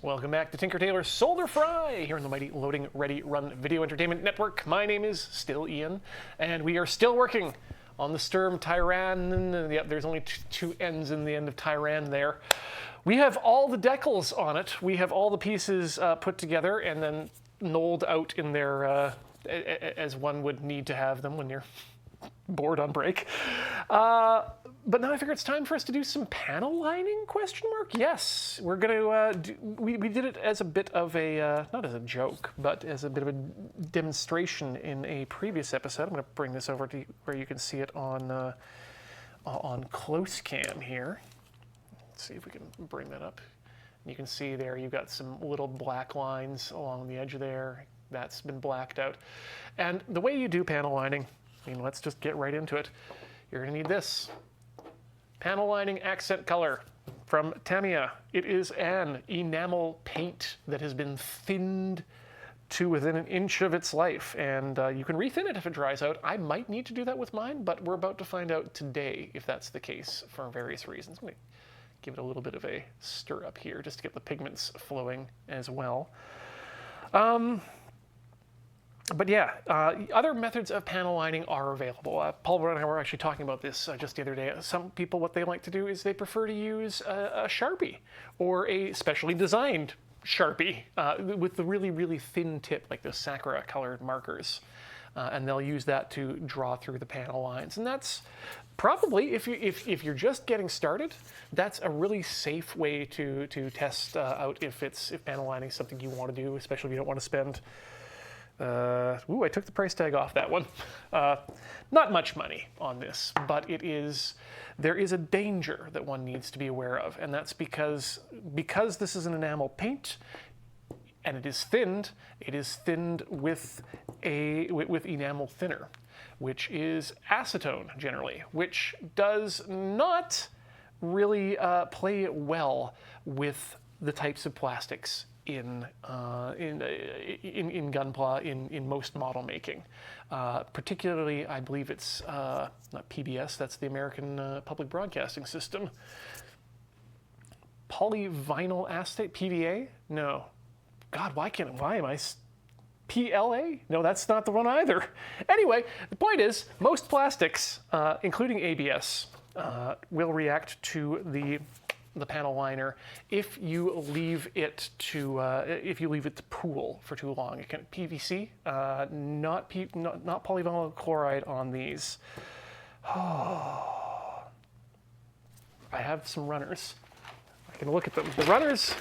Welcome back to Tinker Tailor Solder Fry here on the mighty Loading Ready Run Video Entertainment Network. My name is still Ian, and we are still working on the Sturm Tyrann. Yep, there's only two N's in the end of Tyrann there. We have all the decals on it. We have all the pieces put together and then knolled out in there as one would need to have them when you're bored on break. But now I figure it's time for us to do some panel lining, ? Yes, we're going to, we did it as a bit of a, not as a joke, but as a bit of a demonstration in a previous episode. I'm going to bring this over to where you can see it on close cam here. Let's see if we can bring that up. You can see there you've got some little black lines along the edge there. That's been blacked out. And the way you do panel lining, I mean, let's just get right into it. You're going to need this. Panel lining accent color from Tamiya. It is an enamel paint that has been thinned to within an inch of its life. And you can rethin it if it dries out. I might need to do that with mine, but we're about to find out today if that's the case for various reasons. I'm going to give it a little bit of a stir up here just to get the pigments flowing as well. But yeah, other methods of panel lining are available. Paul and I were actually talking about this just the other day. Some people, what they like to do is they prefer to use a Sharpie or a specially designed Sharpie with the really, really thin tip, like the Sakura colored markers. And they'll use that to draw through the panel lines. And that's probably, if you're just getting started, that's a really safe way to test out if panel lining is something you want to do, especially if you don't want to spend ooh, I took the price tag off that one. Not much money on this, but there is a danger that one needs to be aware of, and that's because this is an enamel paint, and it is thinned with enamel thinner, which is acetone generally, which does not really play well with the types of plastics in Gunpla in most model making, particularly I believe it's not PBS, that's the American Public Broadcasting System. Polyvinyl acetate, PVA? No. God, why am I? PLA? No, that's not the one either. Anyway, the point is, most plastics, including ABS, will react to the panel liner if you leave it to pool for too long. It can PVC, not polyvinyl chloride on these. Oh, I have some runners. I can look at them. The runners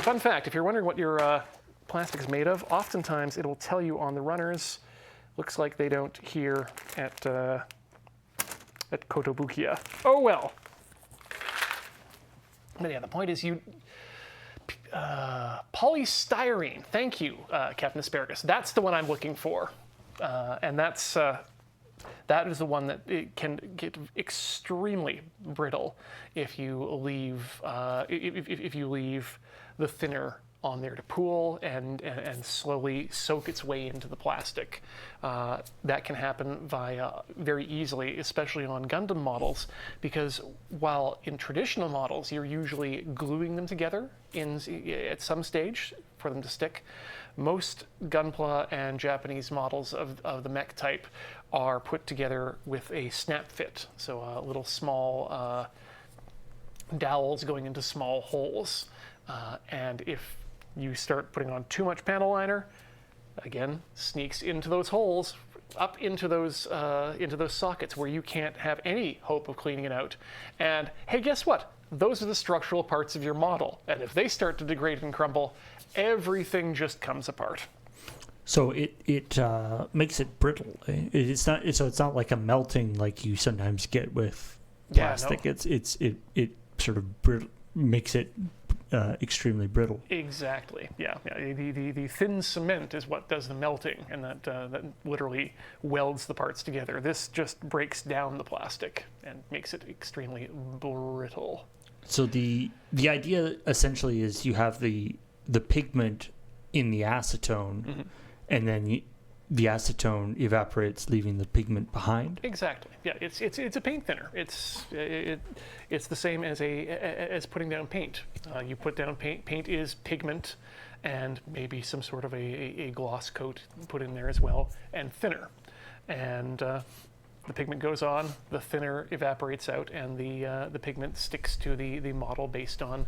Fun fact, if you're wondering what your plastic is made of, oftentimes it'll tell you on the runners. Looks like they don't here at Kotobukiya. Oh well. But yeah, the point is polystyrene. Thank you, Captain Asparagus. That's the one I'm looking for, and that is the one that it can get extremely brittle if you leave if you leave the thinner on there to pool and slowly soak its way into the plastic. That can happen very easily, especially on Gundam models, because while in traditional models you're usually gluing them together at some stage for them to stick, most Gunpla and Japanese models of the mech type are put together with a snap fit, so little small dowels going into small holes, and if you start putting on too much panel liner, again, sneaks into those holes, up into those sockets where you can't have any hope of cleaning it out. And hey, guess what? Those are the structural parts of your model. And if they start to degrade and crumble, everything just comes apart. So it makes it brittle. It's not like a melting like you sometimes get with plastic. Yeah, no. It sort of makes it extremely brittle. Exactly. Yeah. The thin cement is what does the melting, and that literally welds the parts together. This just breaks down the plastic and makes it extremely brittle. So the idea essentially is you have the pigment in the acetone, mm-hmm. and then the acetone evaporates, leaving the pigment behind. Exactly. Yeah, it's a paint thinner. It's the same as putting down paint. You put down paint. Paint is pigment, and maybe some sort of a gloss coat put in there as well, and thinner. And the pigment goes on, the thinner evaporates out, and the pigment sticks to the model based on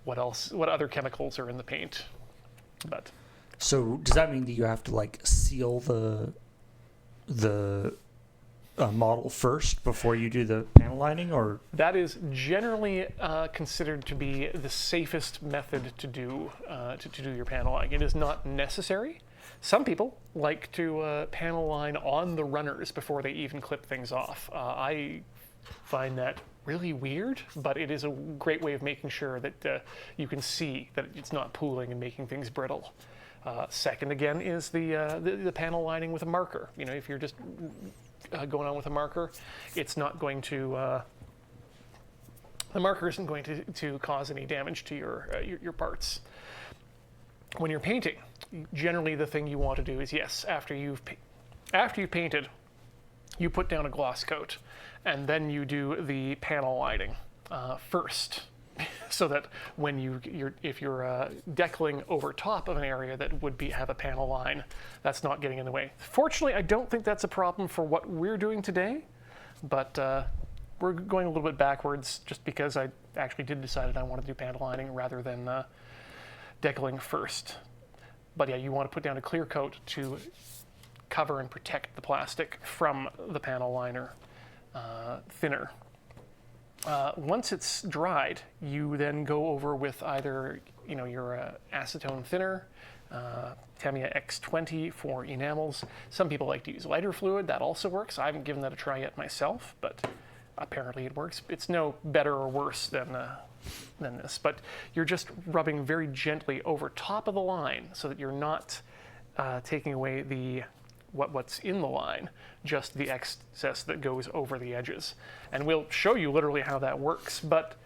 what other chemicals are in the paint. But. So does that mean that you have to like seal the model first before you do the panel lining, or? That is generally considered to be the safest method to do your panel lining. It is not necessary. Some people like to panel line on the runners before they even clip things off. I find that really weird, but it is a great way of making sure that you can see that it's not pooling and making things brittle. Second, again, is the panel lining with a marker. You know, if you're just going on with a marker, it's not going to. The marker isn't going to cause any damage to your parts. When you're painting, generally the thing you want to do is, yes, after you've painted, you put down a gloss coat, and then you do the panel lining first. So that when if you're decaling over top of an area that would have a panel line, that's not getting in the way. Fortunately, I don't think that's a problem for what we're doing today, but we're going a little bit backwards just because I actually did decide I want to do panel lining rather than decaling first. But yeah, you want to put down a clear coat to cover and protect the plastic from the panel liner thinner. Once it's dried, you then go over with either your acetone thinner, Tamiya X20 for enamels. Some people like to use lighter fluid. That also works. I haven't given that a try yet myself, but apparently it works. It's no better or worse than this, but you're just rubbing very gently over top of the line so that you're not taking away what's in the line, just the excess that goes over the edges. And we'll show you literally how that works, but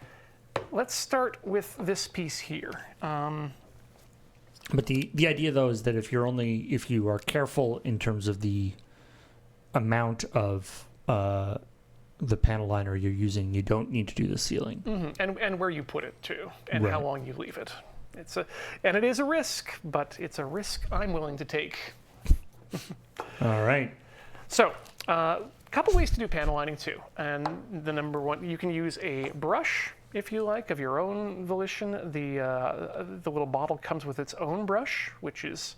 let's start with this piece here. But the idea though is that if you are careful in terms of the amount of the panel liner you're using, you don't need to do the sealing. Mm-hmm. And where you put it too, and right. how long you leave it. And it is a risk, but it's a risk I'm willing to take. All right. So, a couple ways to do panel lining too. And the number one, you can use a brush if you like, of your own volition. The little bottle comes with its own brush, which is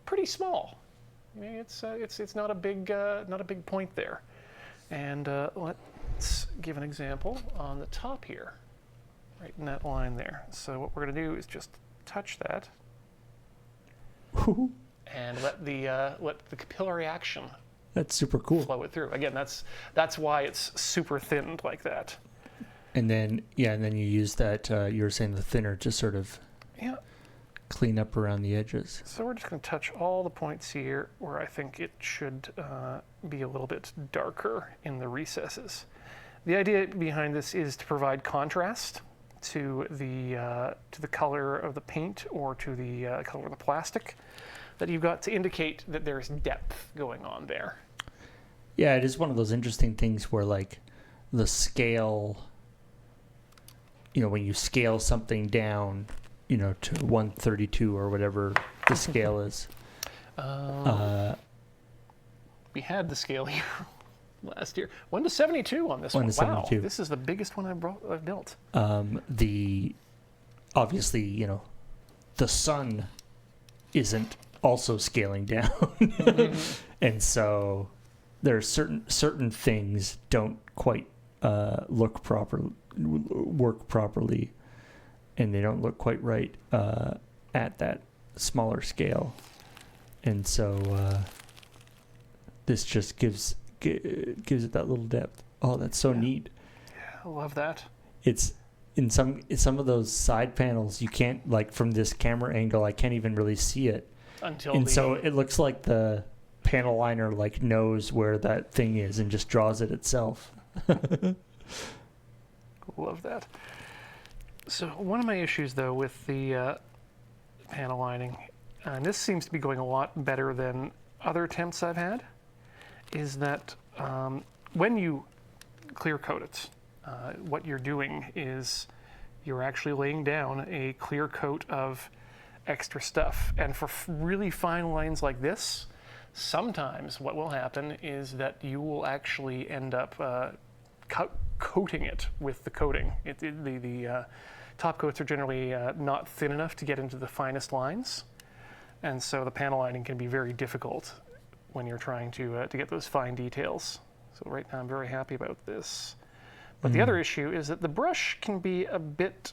pretty small. I mean, it's not a big point there. And let's give an example on the top here. right in that line there. So what we're going to do is just touch that and let the capillary action That's super cool. flow it through. Again, that's why it's super thinned like that. And then you use that, you were saying the thinner to sort of Yeah. clean up around the edges. So we're just going to touch all the points here where I think it should be a little bit darker in the recesses. The idea behind this is to provide contrast to the color of the paint or to the color of the plastic that you've got, to indicate that there's depth going on there. Yeah, it is one of those interesting things where, like, the scale, when you scale something down, to 132 or whatever the scale is. We had the scale here last year. 1 to 72 on this 1 one. to 72. Wow, this is the biggest one I've built. Obviously, the sun isn't also scaling down. And so there are certain things don't quite work properly, and they don't look quite right at that smaller scale. And so this just gives it that little depth. Oh, that's so neat. Yeah, I love that. It's in some of those side panels, you can't, like, from this camera angle, I can't even really see it. So it looks like the panel liner, like, knows where that thing is and just draws it itself. Love that. So one of my issues, though, with the panel lining, and this seems to be going a lot better than other attempts I've had, is that when you clear coat it, what you're doing is you're actually laying down a clear coat of extra stuff. And for really fine lines like this, sometimes what will happen is that you will actually end up coating it with the coating. The top coats are generally not thin enough to get into the finest lines, and so the panel lining can be very difficult when you're trying to get those fine details. So right now I'm very happy about this. But the other issue is that the brush can be a bit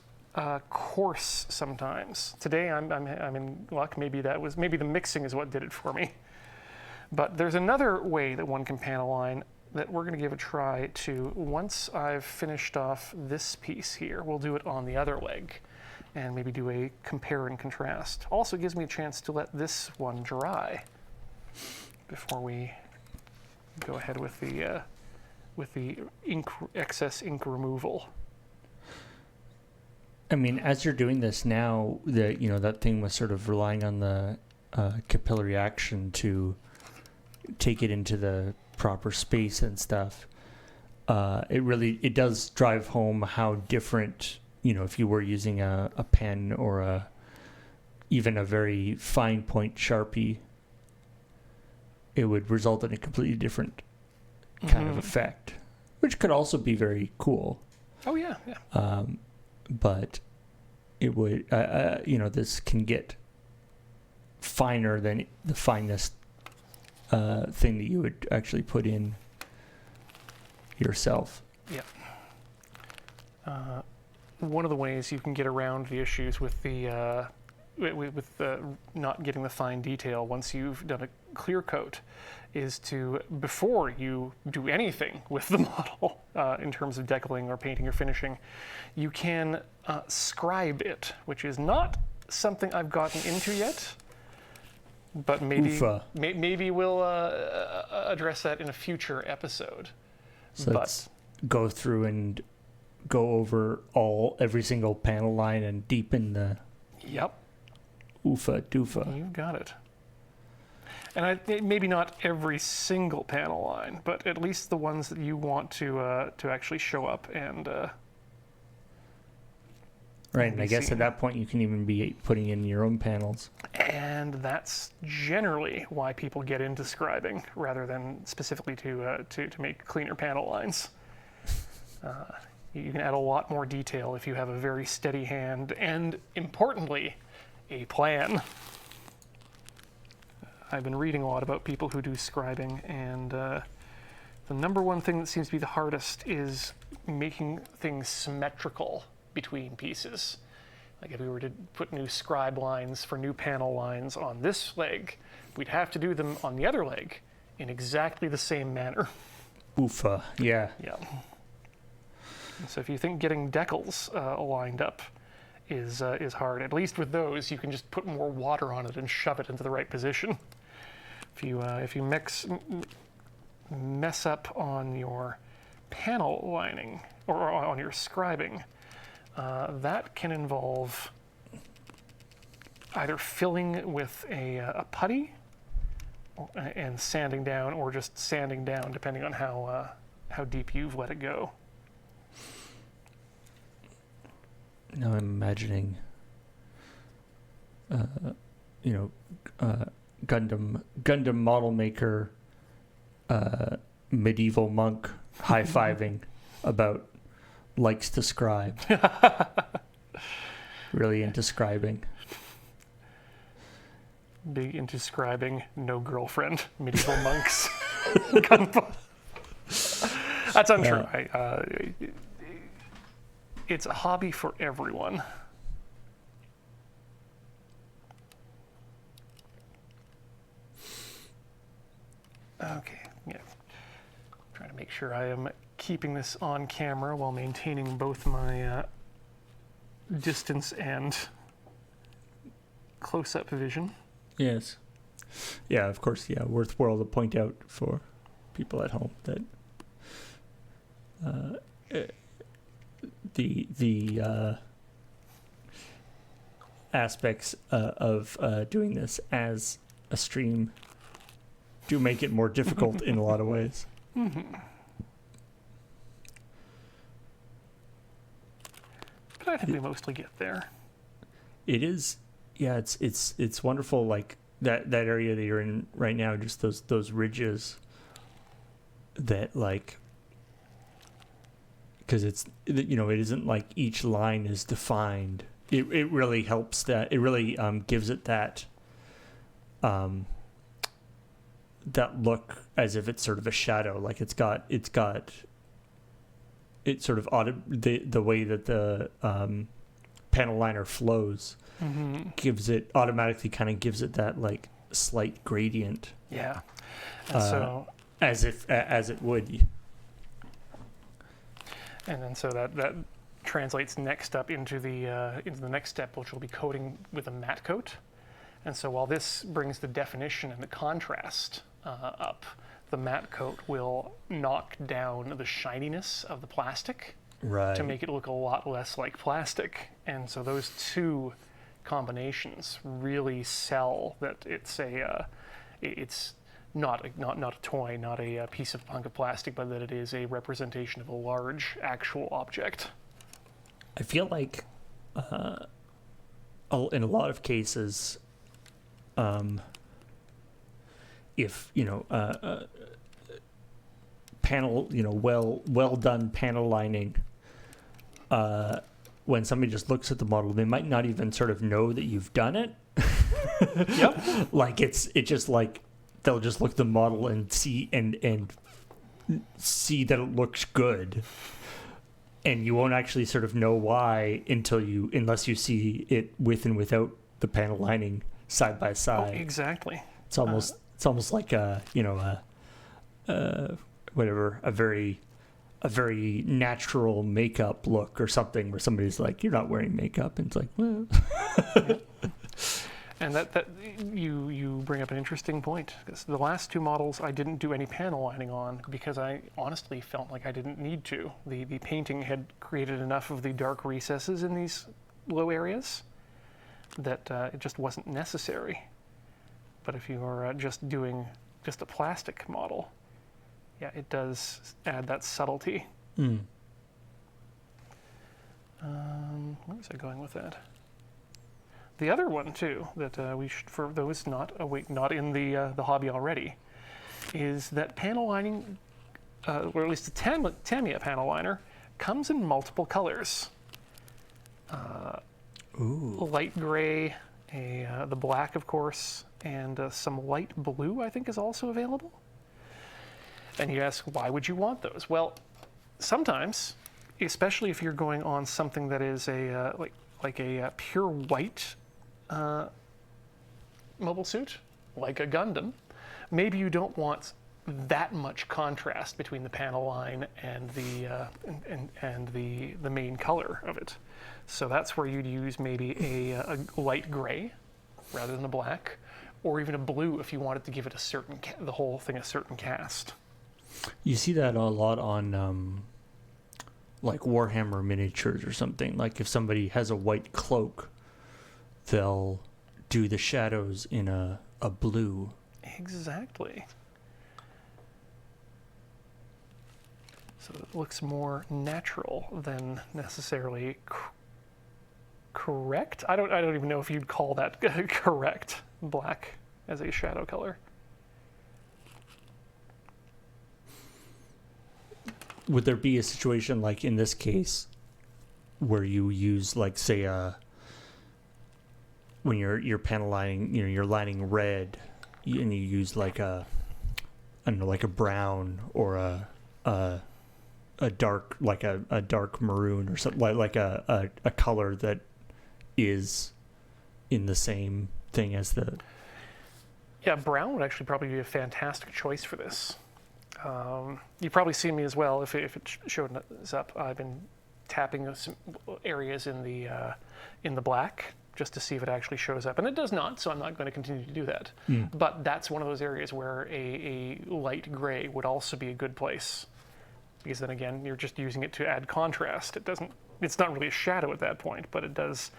coarse sometimes. Today I'm in luck. Maybe the mixing is what did it for me. But there's another way that one can panel line that we're going to give a try to. Once I've finished off this piece here, we'll do it on the other leg and maybe do a compare and contrast. Also gives me a chance to let this one dry before we go ahead with the excess ink removal. I mean, as you're doing this now, that thing was sort of relying on the capillary action to take it into the proper space and stuff. It does drive home how different, if you were using a pen or even a very fine point Sharpie, it would result in a completely different kind of effect, which could also be very cool. Oh yeah. But it would, this can get finer than the finest thing that you would actually put in yourself. Yeah. One of the ways you can get around the issues with the not getting the fine detail once you've done a clear coat is to, before you do anything with the model in terms of decaling or painting or finishing, you can scribe it, which is not something I've gotten into yet, but maybe we'll address that in a future episode. So let's go through and go over every single panel line and deepen the oofa doofa. You got it. And maybe not every single panel line, but at least the ones that you want to actually show up and right. And I guess at that point you can even be putting in your own panels. And that's generally why people get into scribing rather than specifically to make cleaner panel lines. You can add a lot more detail if you have a very steady hand and, importantly, a plan. I've been reading a lot about people who do scribing, and the number one thing that seems to be the hardest is making things symmetrical between pieces. Like if we were to put new scribe lines for new panel lines on this leg, we'd have to do them on the other leg in exactly the same manner. Oofa, yeah. Yeah. So if you think getting decals lined up is hard, at least with those, you can just put more water on it and shove it into the right position. If you mess up on your panel lining or on your scribing, that can involve either filling with a putty and sanding down, or just sanding down, depending on how deep you've let it go. Now I'm imagining, Gundam model maker, medieval monk high-fiving about likes to scribe. Really into scribing. Big into scribing, no girlfriend, medieval monks. That's untrue. It's a hobby for everyone. Okay, yeah. Trying to make sure I am keeping this on camera while maintaining both my distance and close-up vision. Yes. Yeah, of course, yeah, worthwhile to point out for people at home that the aspects of doing this as a stream do make it more difficult in a lot of ways. Mm-hmm. But I think we mostly get there. It is, yeah. It's wonderful. Like that area that you're in right now, just those ridges. That like, because it isn't like each line is defined. It really helps that. It really gives it that. That look as if it's sort of a shadow, like it's got sort of the way that the panel liner flows gives it that like slight gradient. Yeah, and so as it would. And then so that translates next up into the next step, which will be coating with a matte coat. And so while this brings the definition and the contrast up, the matte coat will knock down the shininess of the plastic to make it look a lot less like plastic. And so those two combinations really sell that it's not a toy, not a piece of hunk of plastic, but that it is a representation of a large actual object. I feel like in a lot of cases, if panel, well done panel lining, when somebody just looks at the model, they might not even sort of know that you've done it. Yep. Like it's just like they'll just look at the model and see and see that it looks good, and you won't actually sort of know why unless you see it with and without the panel lining side by side. Oh, exactly. It's almost like a very natural makeup look or something, where somebody's like, "You're not wearing makeup," and it's like, well. Yep. And that you bring up an interesting point, because the last two models I didn't do any panel lining on because I honestly felt like I didn't need to. The painting had created enough of the dark recesses in these low areas that it just wasn't necessary. But if you are just doing just a plastic model, yeah, it does add that subtlety. Mm. Where was I going with that? The other one too that we should, for those not in the hobby already, is that panel lining, or at least the Tamiya panel liner, comes in multiple colors. Light gray, the black, of course, and some light blue, I think, is also available. And you ask, why would you want those? Well, sometimes especially if you're going on something that is a like a pure white mobile suit, like a Gundam, maybe you don't want that much contrast between the panel line and the main color of it. So that's where you'd use maybe a light gray rather than a black, or even a blue if you wanted to give it a certain the whole thing a certain cast. You see that a lot on like Warhammer miniatures or something. Like if somebody has a white cloak, they'll do the shadows in a blue. Exactly. So it looks more natural than necessarily correct. I don't even know if you'd call that correct, black as a shadow color. Would there be a situation like in this case where you use, like, say, when you're panel lining, you're lining red, and you use like I don't know, like a brown or a dark, like a dark maroon or something, like a color that is in the same thing as the... Yeah, brown would actually probably be a fantastic choice for this. You probably see me as well if it showed up. I've been tapping some areas in the black just to see if it actually shows up, and it does not. So I'm not going to continue to do that. But that's one of those areas where a light gray would also be a good place, because then again, you're just using it to add contrast. It's not really a shadow at that point, but it does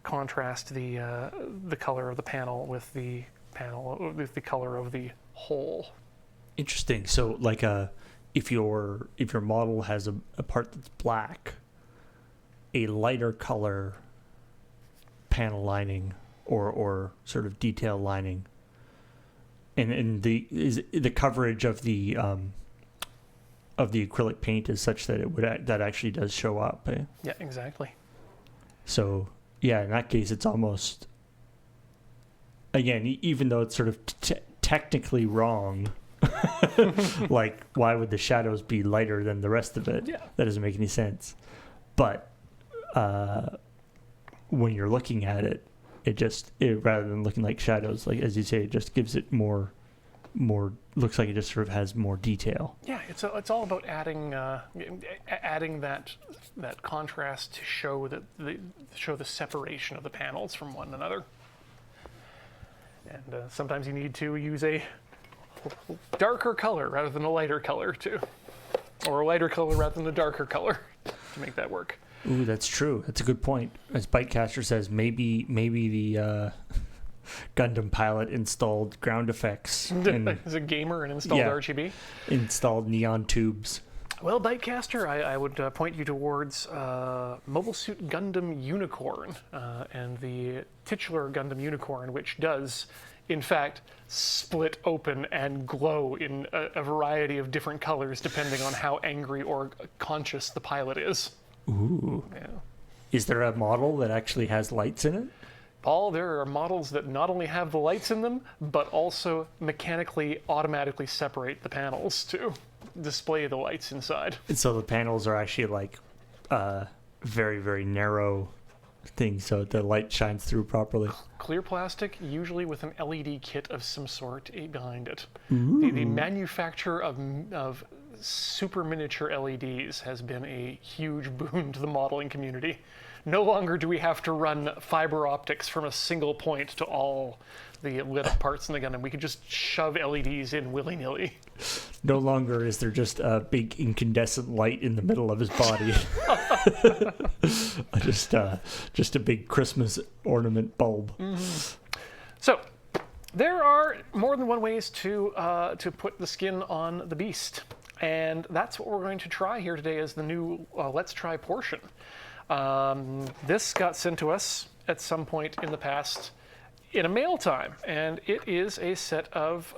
contrast the color of the panel with the color of the whole. Interesting. So, like, if your model has a part that's black, a lighter color panel lining or sort of detail lining, and the coverage of the acrylic paint is such that that actually does show up. Eh? Yeah, exactly. So, yeah, in that case, it's almost, again, even though it's sort of technically wrong. Like, why would the shadows be lighter than the rest of it? Yeah. That doesn't make any sense. But when you're looking at it, it rather than looking like shadows, like as you say, it just gives it more looks like it just sort of has more detail. Yeah, it's all about adding that contrast to show the separation of the panels from one another. And sometimes you need to use a darker color rather than a lighter color too, or a lighter color rather than a darker color to make that work. Ooh, that's true. That's a good point. As Bytecaster says, maybe the Gundam pilot installed ground effects. As a gamer and installed RGB. Installed neon tubes. Well, Bytecaster, I would point you towards Mobile Suit Gundam Unicorn and the titular Gundam Unicorn, which does, in fact, split open and glow in a variety of different colors depending on how angry or conscious the pilot is. Ooh. Yeah. Is there a model that actually has lights in it? Paul, there are models that not only have the lights in them, but also mechanically, automatically separate the panels to display the lights inside. And so the panels are actually like very, very narrow things, so the light shines through properly. Clear plastic, usually with an LED kit of some sort behind it. The manufacture of super miniature LEDs has been a huge boon to the modeling community. No longer do we have to run fiber optics from a single point to all the lit up parts in the Gundam. We could just shove LEDs in willy-nilly. No longer is there just a big incandescent light in the middle of his body. Just a big Christmas ornament bulb. So, there are more than one ways to put the skin on the beast. And that's what we're going to try here today as the new Let's Try portion. This got sent to us at some point in the past in a mail time, and it is a set of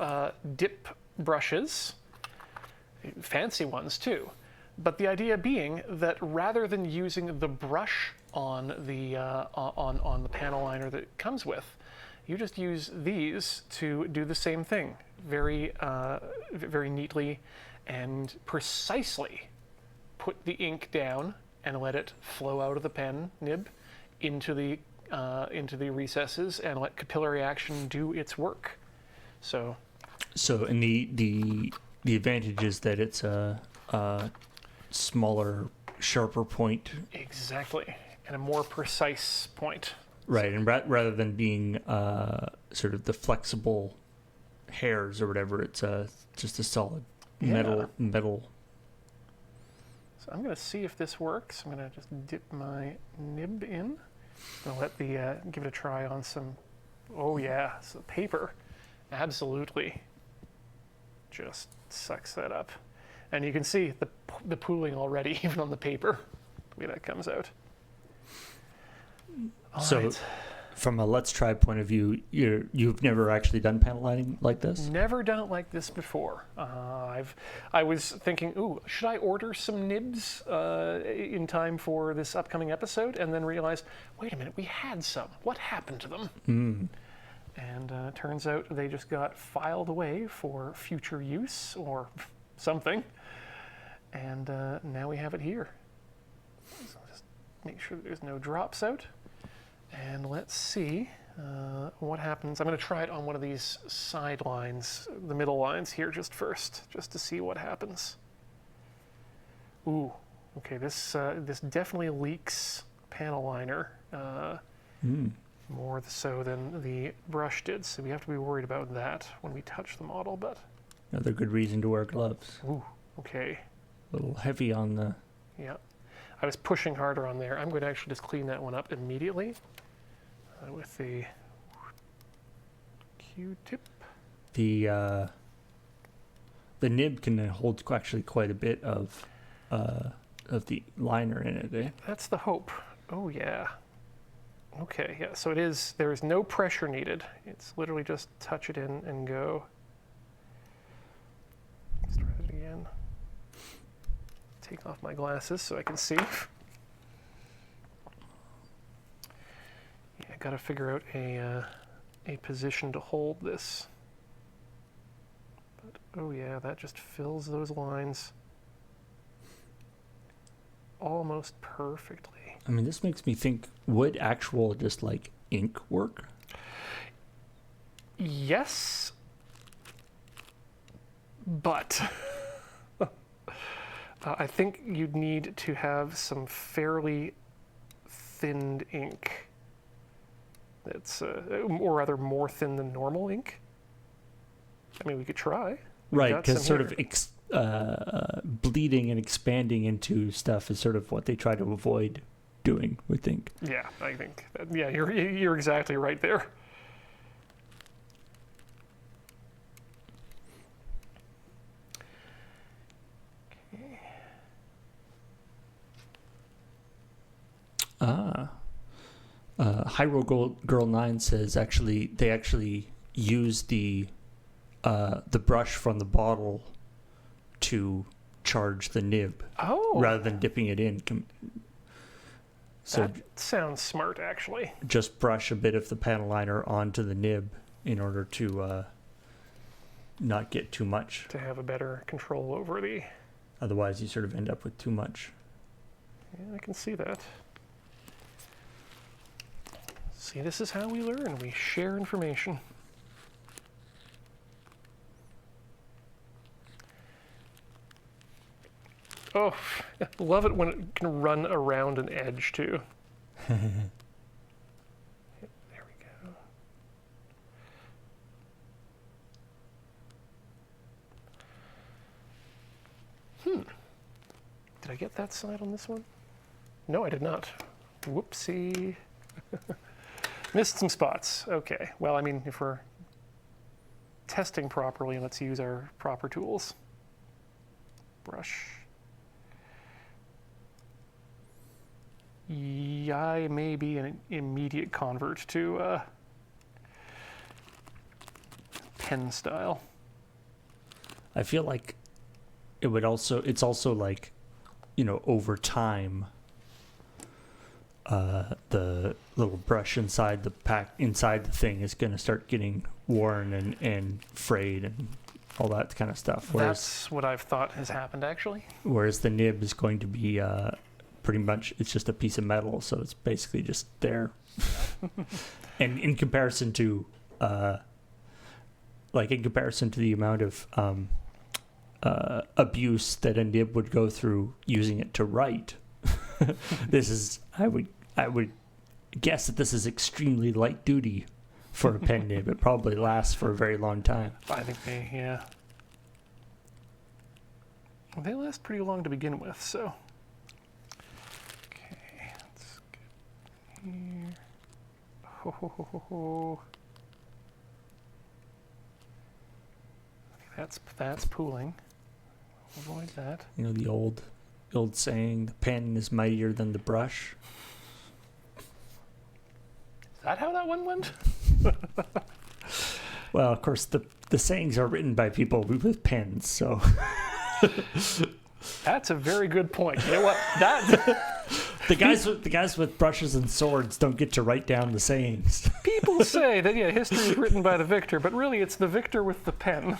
dip brushes, fancy ones too. But the idea being that rather than using the brush on the on the panel liner that it comes with, you just use these to do the same thing very very neatly and precisely put the ink down and let it flow out of the pen nib into the recesses and let capillary action do its work. So and the advantage is that it's a smaller, sharper point. Exactly, and a more precise point. Right, and rather than being sort of the flexible hairs or whatever, it's just a solid metal. So I'm going to see if this works. I'm going to just dip my nib in. I'll let give it a try on some. Oh yeah, so paper, absolutely. Just sucks that up, and you can see the pooling already, even on the paper. The way that comes out. All so, right. From a Let's Try point of view, you've never actually done panel lighting like this? Never done it like this before. I was thinking, ooh, should I order some nibs in time for this upcoming episode? And then realized, wait a minute, we had some. What happened to them? And turns out they just got filed away for future use or something. And now we have it here. So just make sure that there's no drops out. And let's see what happens. I'm going to try it on one of these side lines, the middle lines here just first, just to see what happens. Ooh, okay, this definitely leaks panel liner more so than the brush did, so we have to be worried about that when we touch the model, but... Another good reason to wear gloves. Ooh, okay. A little heavy on the... Yeah. I was pushing harder on there. I'm going to actually just clean that one up immediately with the Q-tip. The nib can hold actually quite a bit of the liner in it, eh? That's the hope. Oh yeah. Okay, yeah. So there is no pressure needed. It's literally just touch it in and go. Let's try it again. Take off my glasses so I can see. Yeah, I gotta figure out a position to hold this. But oh yeah, that just fills those lines almost perfectly. I mean, this makes me think, would actual just like ink work? Yes, but I think you'd need to have some fairly thinned ink. That's, or rather, more thin than normal ink. I mean, we could try. Right, because sort of bleeding and expanding into stuff is sort of what they try to avoid doing with ink. Yeah, I think. Yeah, you're exactly right there. Hyrule Girl 9 says they actually use the brush from the bottle to charge the nib rather than dipping it in. So that sounds smart, actually. Just brush a bit of the panel liner onto the nib in order to not get too much. To have a better control over the... Otherwise, you sort of end up with too much. Yeah, I can see that. See, this is how we learn. We share information. Oh, I love it when it can run around an edge, too. There we go. Did I get that side on this one? No, I did not. Whoopsie. Missed some spots. Okay. Well, I mean, if we're testing properly, let's use our proper tools. Brush. Yeah, I may be an immediate convert to pen style. I feel like it's also like, over time, the little brush inside the thing is going to start getting worn and frayed and all that kind of stuff. That's what I've thought has happened, actually. Whereas the nib is going to be pretty much, it's just a piece of metal, so it's basically just there. And in comparison to the amount of abuse that a nib would go through using it to write, I would guess that this is extremely light duty for a pen nib. It probably lasts for a very long time. I think they last pretty long to begin with, so. Okay, let's get here. Ho, ho, ho, ho, ho. Okay, that's pooling. Avoid that. You know the old saying, the pen is mightier than the brush. Is that how that one went? Well, of course, the sayings are written by people with pens, so. That's a very good point. You know what? The guys with brushes and swords don't get to write down the sayings. People say that history is written by the victor, but really it's the victor with the pen.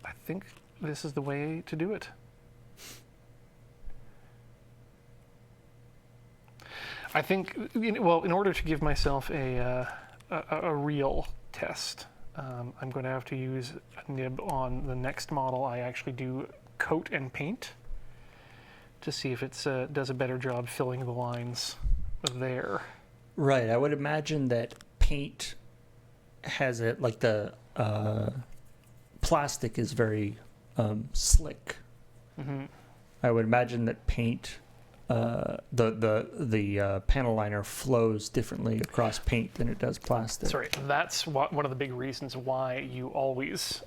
I think this is the way to do it. I think, in order to give myself a real test, I'm going to have to use a nib on the next model. I actually do coat and paint to see if it does a better job filling the lines there. Right. I would imagine that paint has it, like the plastic is very slick. Mm-hmm. I would imagine that paint, the panel liner flows differently across paint than it does plastic. Sorry, that's one of the big reasons why you always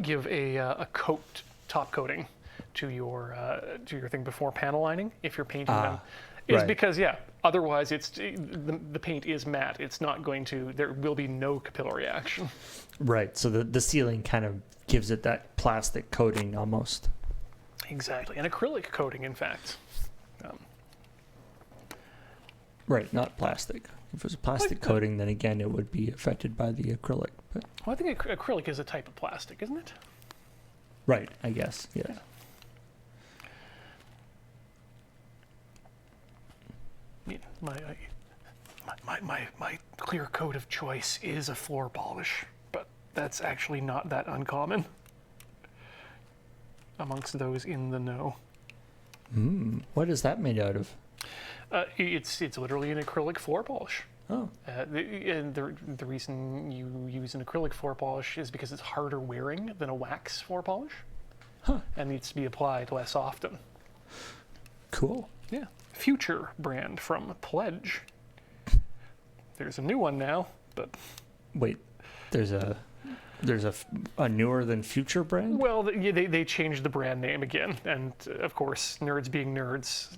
give a top coating to your thing before panel lining if you're painting them. Is right. Because otherwise it's the paint is matte. It's not going to. There will be no capillary action. Right. So the sealing kind of gives it that plastic coating almost. Exactly, an acrylic coating, in fact. Right, not plastic. If it was a plastic coating, then again it would be affected by the acrylic. But. Well, I think acrylic is a type of plastic, isn't it? Right. I guess. Yes. Yeah. My clear coat of choice is a floor polish, but that's actually not that uncommon amongst those in the know. What is that made out of? It's literally an acrylic floor polish. Oh. And the reason you use an acrylic floor polish is because it's harder wearing than a wax floor polish. Huh. And needs to be applied less often. Cool. Yeah. Future brand from Pledge. There's a new one now, but wait, there's a newer than Future brand? Well, they changed the brand name again, and of course, nerds being nerds,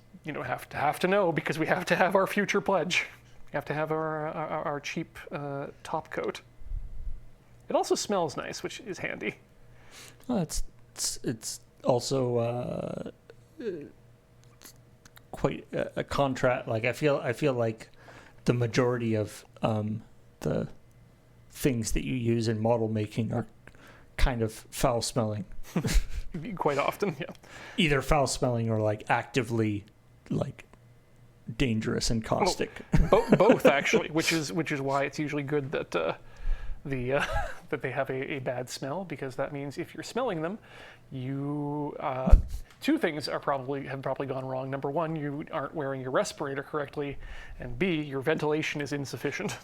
have to know because we have to have our Future Pledge. We have to have our cheap top coat. It also smells nice, which is handy. Well, it's also quite a contrast. Like I feel like the majority of the things that you use in model making are kind of foul smelling. Quite often, yeah. Either foul smelling or like actively like dangerous and caustic. Both actually, which is why it's usually good that that they have a bad smell, because that means if you're smelling them, you two things have probably gone wrong. Number one, you aren't wearing your respirator correctly, and B, your ventilation is insufficient.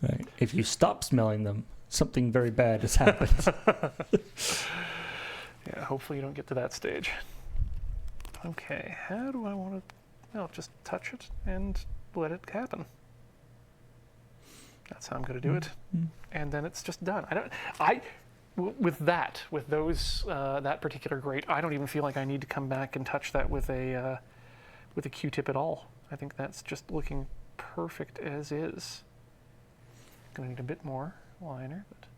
Right. If you stop smelling them, something very bad has happened. Yeah, hopefully you don't get to that stage. Okay, how do I want to... I'll just touch it and let it happen. That's how I'm going to do it. Mm-hmm. And then it's just done. With those that particular grate, I don't even feel like I need to come back and touch that with a Q-tip at all. I think that's just looking perfect as is. Gonna need a bit more liner, but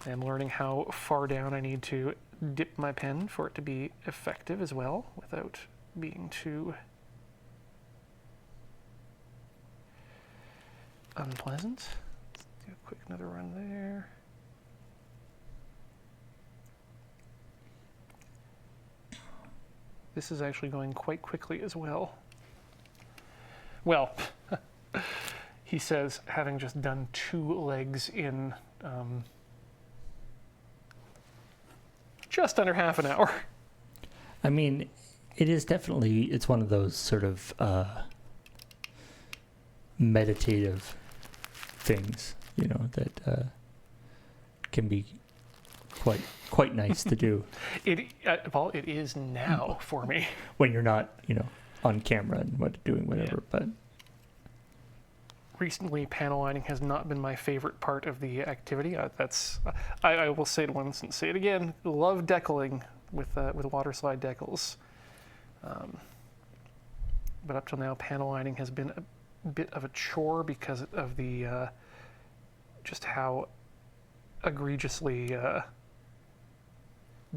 I am learning how far down I need to dip my pen for it to be effective as well, without being too unpleasant. Let's do a quick another run there. This is actually going quite quickly as well. Well, he says, having just done 2 legs in just under half an hour. I mean, it is definitely, it's one of those sort of meditative things, you know, that can be quite nice to do. Paul, it is now for me. When you're not, you know, on camera and doing whatever, Yeah. But Recently, panel lining has not been my favorite part of the activity. I will say it once and say it again. Love decaling with water slide decals. But up till now, panel lining has been a bit of a chore because of the just how egregiously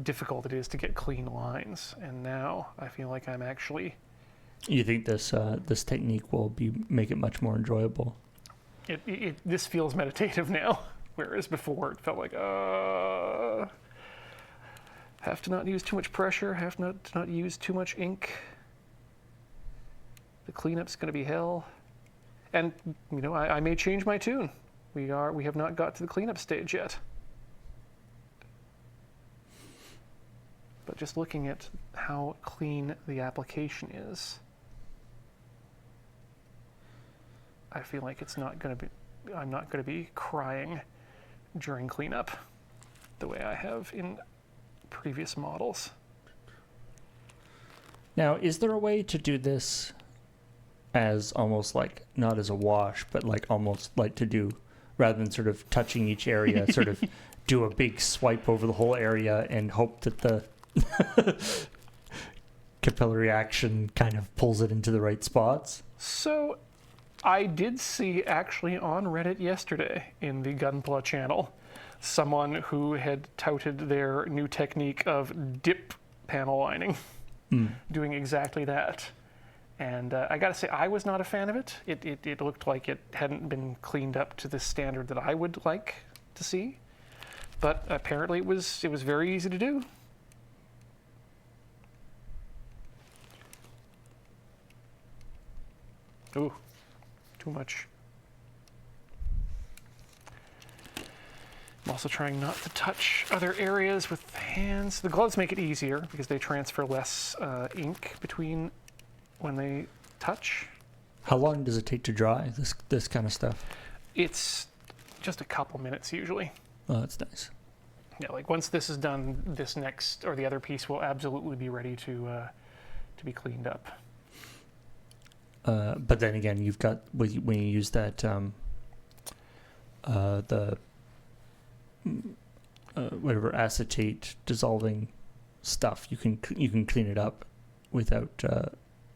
difficult it is to get clean lines. And now I feel like I'm actually... You think this technique will make it much more enjoyable? This feels meditative now, whereas before it felt like have to not use too much pressure, have to not use too much ink. The cleanup's going to be hell, and you know I may change my tune. We have not got to the cleanup stage yet. But just looking at how clean the application is, I feel like I'm not going to be crying during cleanup the way I have in previous models. Now, is there a way to do this as almost like, not as a wash, but like almost like to do, rather than sort of touching each area, sort of do a big swipe over the whole area and hope that the capillary action kind of pulls it into the right spots? So I did see actually on Reddit yesterday in the Gunpla channel someone who had touted their new technique of dip panel lining, doing exactly that. And I gotta say, I was not a fan of it. It looked like it hadn't been cleaned up to the standard that I would like to see. But apparently it was very easy to do. Ooh, too much. I'm also trying not to touch other areas with hands. The gloves make it easier because they transfer less ink between when they touch. How long does it take to dry this kind of stuff? It's just a couple minutes usually. Oh, that's nice. Yeah, like once this is done, this next or the other piece will absolutely be ready to be cleaned up. But then again, you've got when you use that the whatever acetate dissolving stuff, you can clean it up without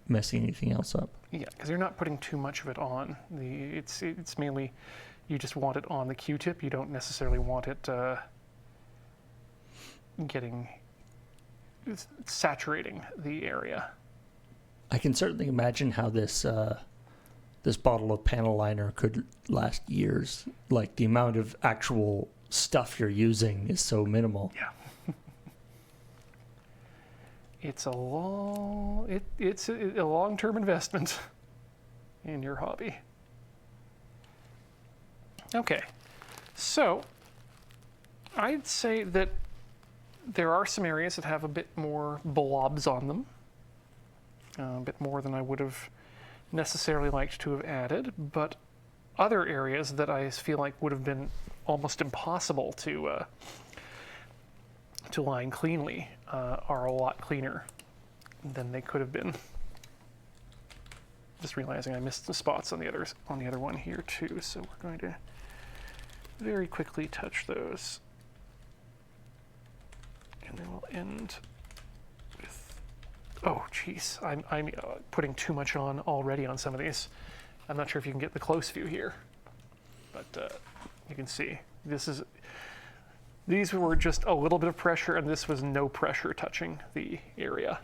messing anything else up. Yeah, because you're not putting too much of it on. It's mainly you just want it on the Q-tip. You don't necessarily want it saturating the area. I can certainly imagine how this bottle of panel liner could last years. Like the amount of actual stuff you're using is so minimal. Yeah. It's a long-term investment in your hobby. Okay, so I'd say that there are some areas that have a bit more blobs on them. A bit more than I would have necessarily liked to have added, but other areas that I feel like would have been almost impossible to line cleanly are a lot cleaner than they could have been. Just realizing I missed some spots on the other one here too, so we're going to very quickly touch those, and then we'll end. Oh, geez, I'm putting too much on already on some of these. I'm not sure if you can get the close view here, but you can see this is These were just a little bit of pressure, and this was no pressure touching the area.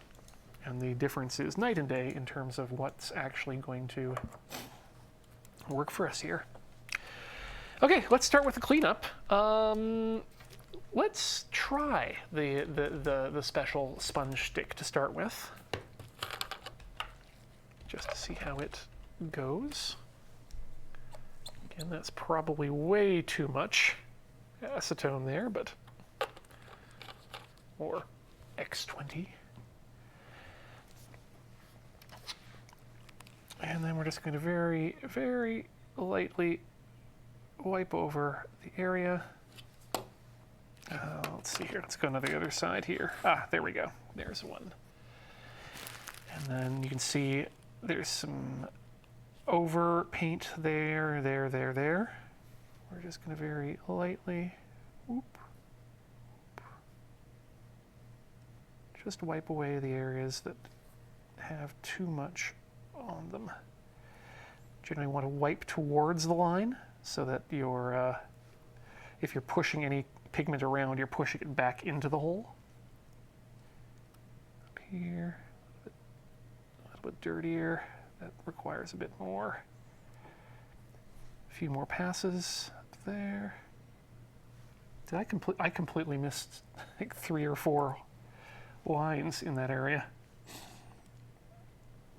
And the difference is night and day in terms of what's actually going to work for us here. Okay, let's start with the cleanup. Let's try the special sponge stick to start with, just to see how it goes. Again, that's probably way too much acetone there, but or X20. And then we're just going to very, very lightly wipe over the area. Let's see here. Let's go to the other side here. Ah, there we go. There's one. And then you can see there's some over paint there. We're just going to very lightly, just wipe away the areas that have too much on them. Generally want to wipe towards the line so that you're, if you're pushing any pigment around, you're pushing it back into the hole. Up here, a little bit dirtier. That requires a bit more. A few more passes up there. Did I completely missed like 3 or 4 lines in that area.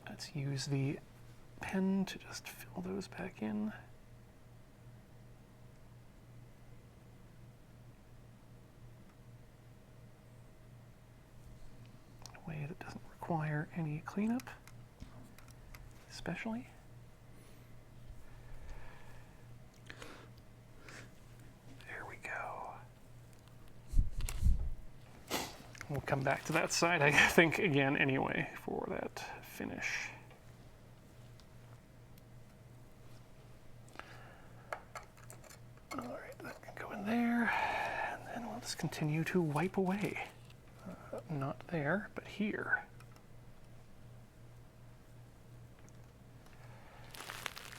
Let's use the pen to just fill those back in. In a way that doesn't require any cleanup, especially. There we go. We'll come back to that side, I think, again anyway, for that finish. All right, that can go in there, and then we'll just continue to wipe away. Not there, but here.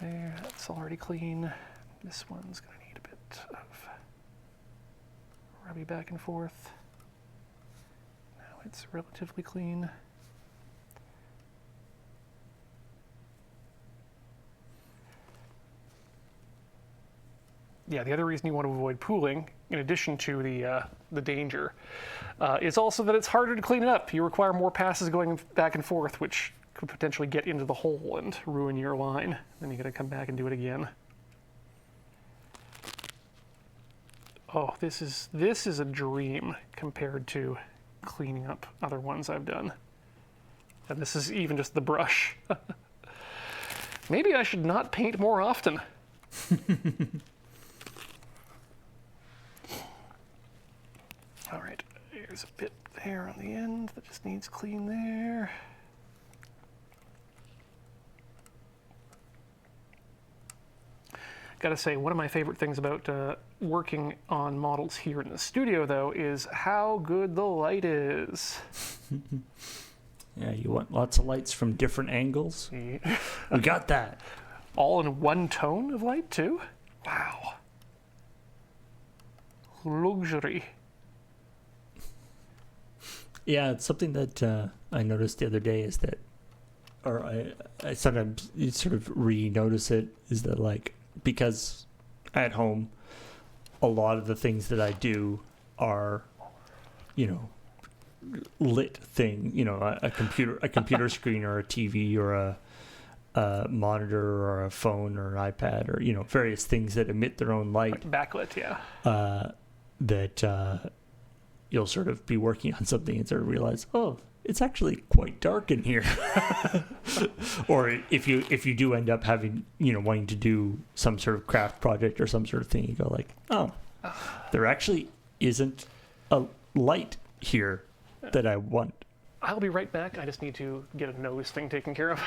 There, that's already clean. This one's going to need a bit of rubby back and forth. Now it's relatively clean. Yeah, the other reason you want to avoid pooling, in addition to the danger, is also that it's harder to clean it up. You require more passes going back and forth, which could potentially get into the hole and ruin your line. Then you got to come back and do it again. Oh, this is a dream compared to cleaning up other ones I've done. And this is even just the brush. Maybe I should not paint more often. All right, here's a bit there on the end that just needs clean there. Gotta say, one of my favorite things about working on models here in the studio, though, is how good the light is. Yeah, you want lots of lights from different angles? Yeah. We got that. All in one tone of light, too? Wow. Luxury. Yeah, it's something that I noticed the other day is that, or I sometimes you sort of re-notice it, is that like, because at home, a lot of the things that I do are, you know, lit thing, you know, a computer screen or a TV or a monitor or a phone or an iPad or, you know, various things that emit their own light. Like backlit, yeah. That you'll sort of be working on something and sort of realize, oh, it's actually quite dark in here. Or if you do end up having, you know, wanting to do some sort of craft project or some sort of thing, you go like, oh, there actually isn't a light here that I want. I'll be right back. I just need to get a nose thing taken care of.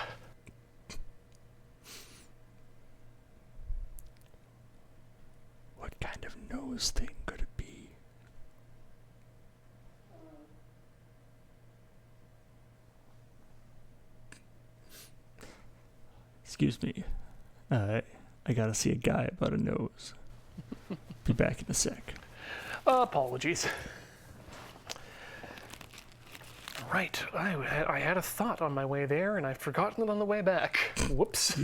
What kind of nose thing could it be? Excuse me. I gotta see a guy about a nose. Be back in a sec. Apologies. Right, I had a thought on my way there, and I've forgotten it on the way back. Whoops.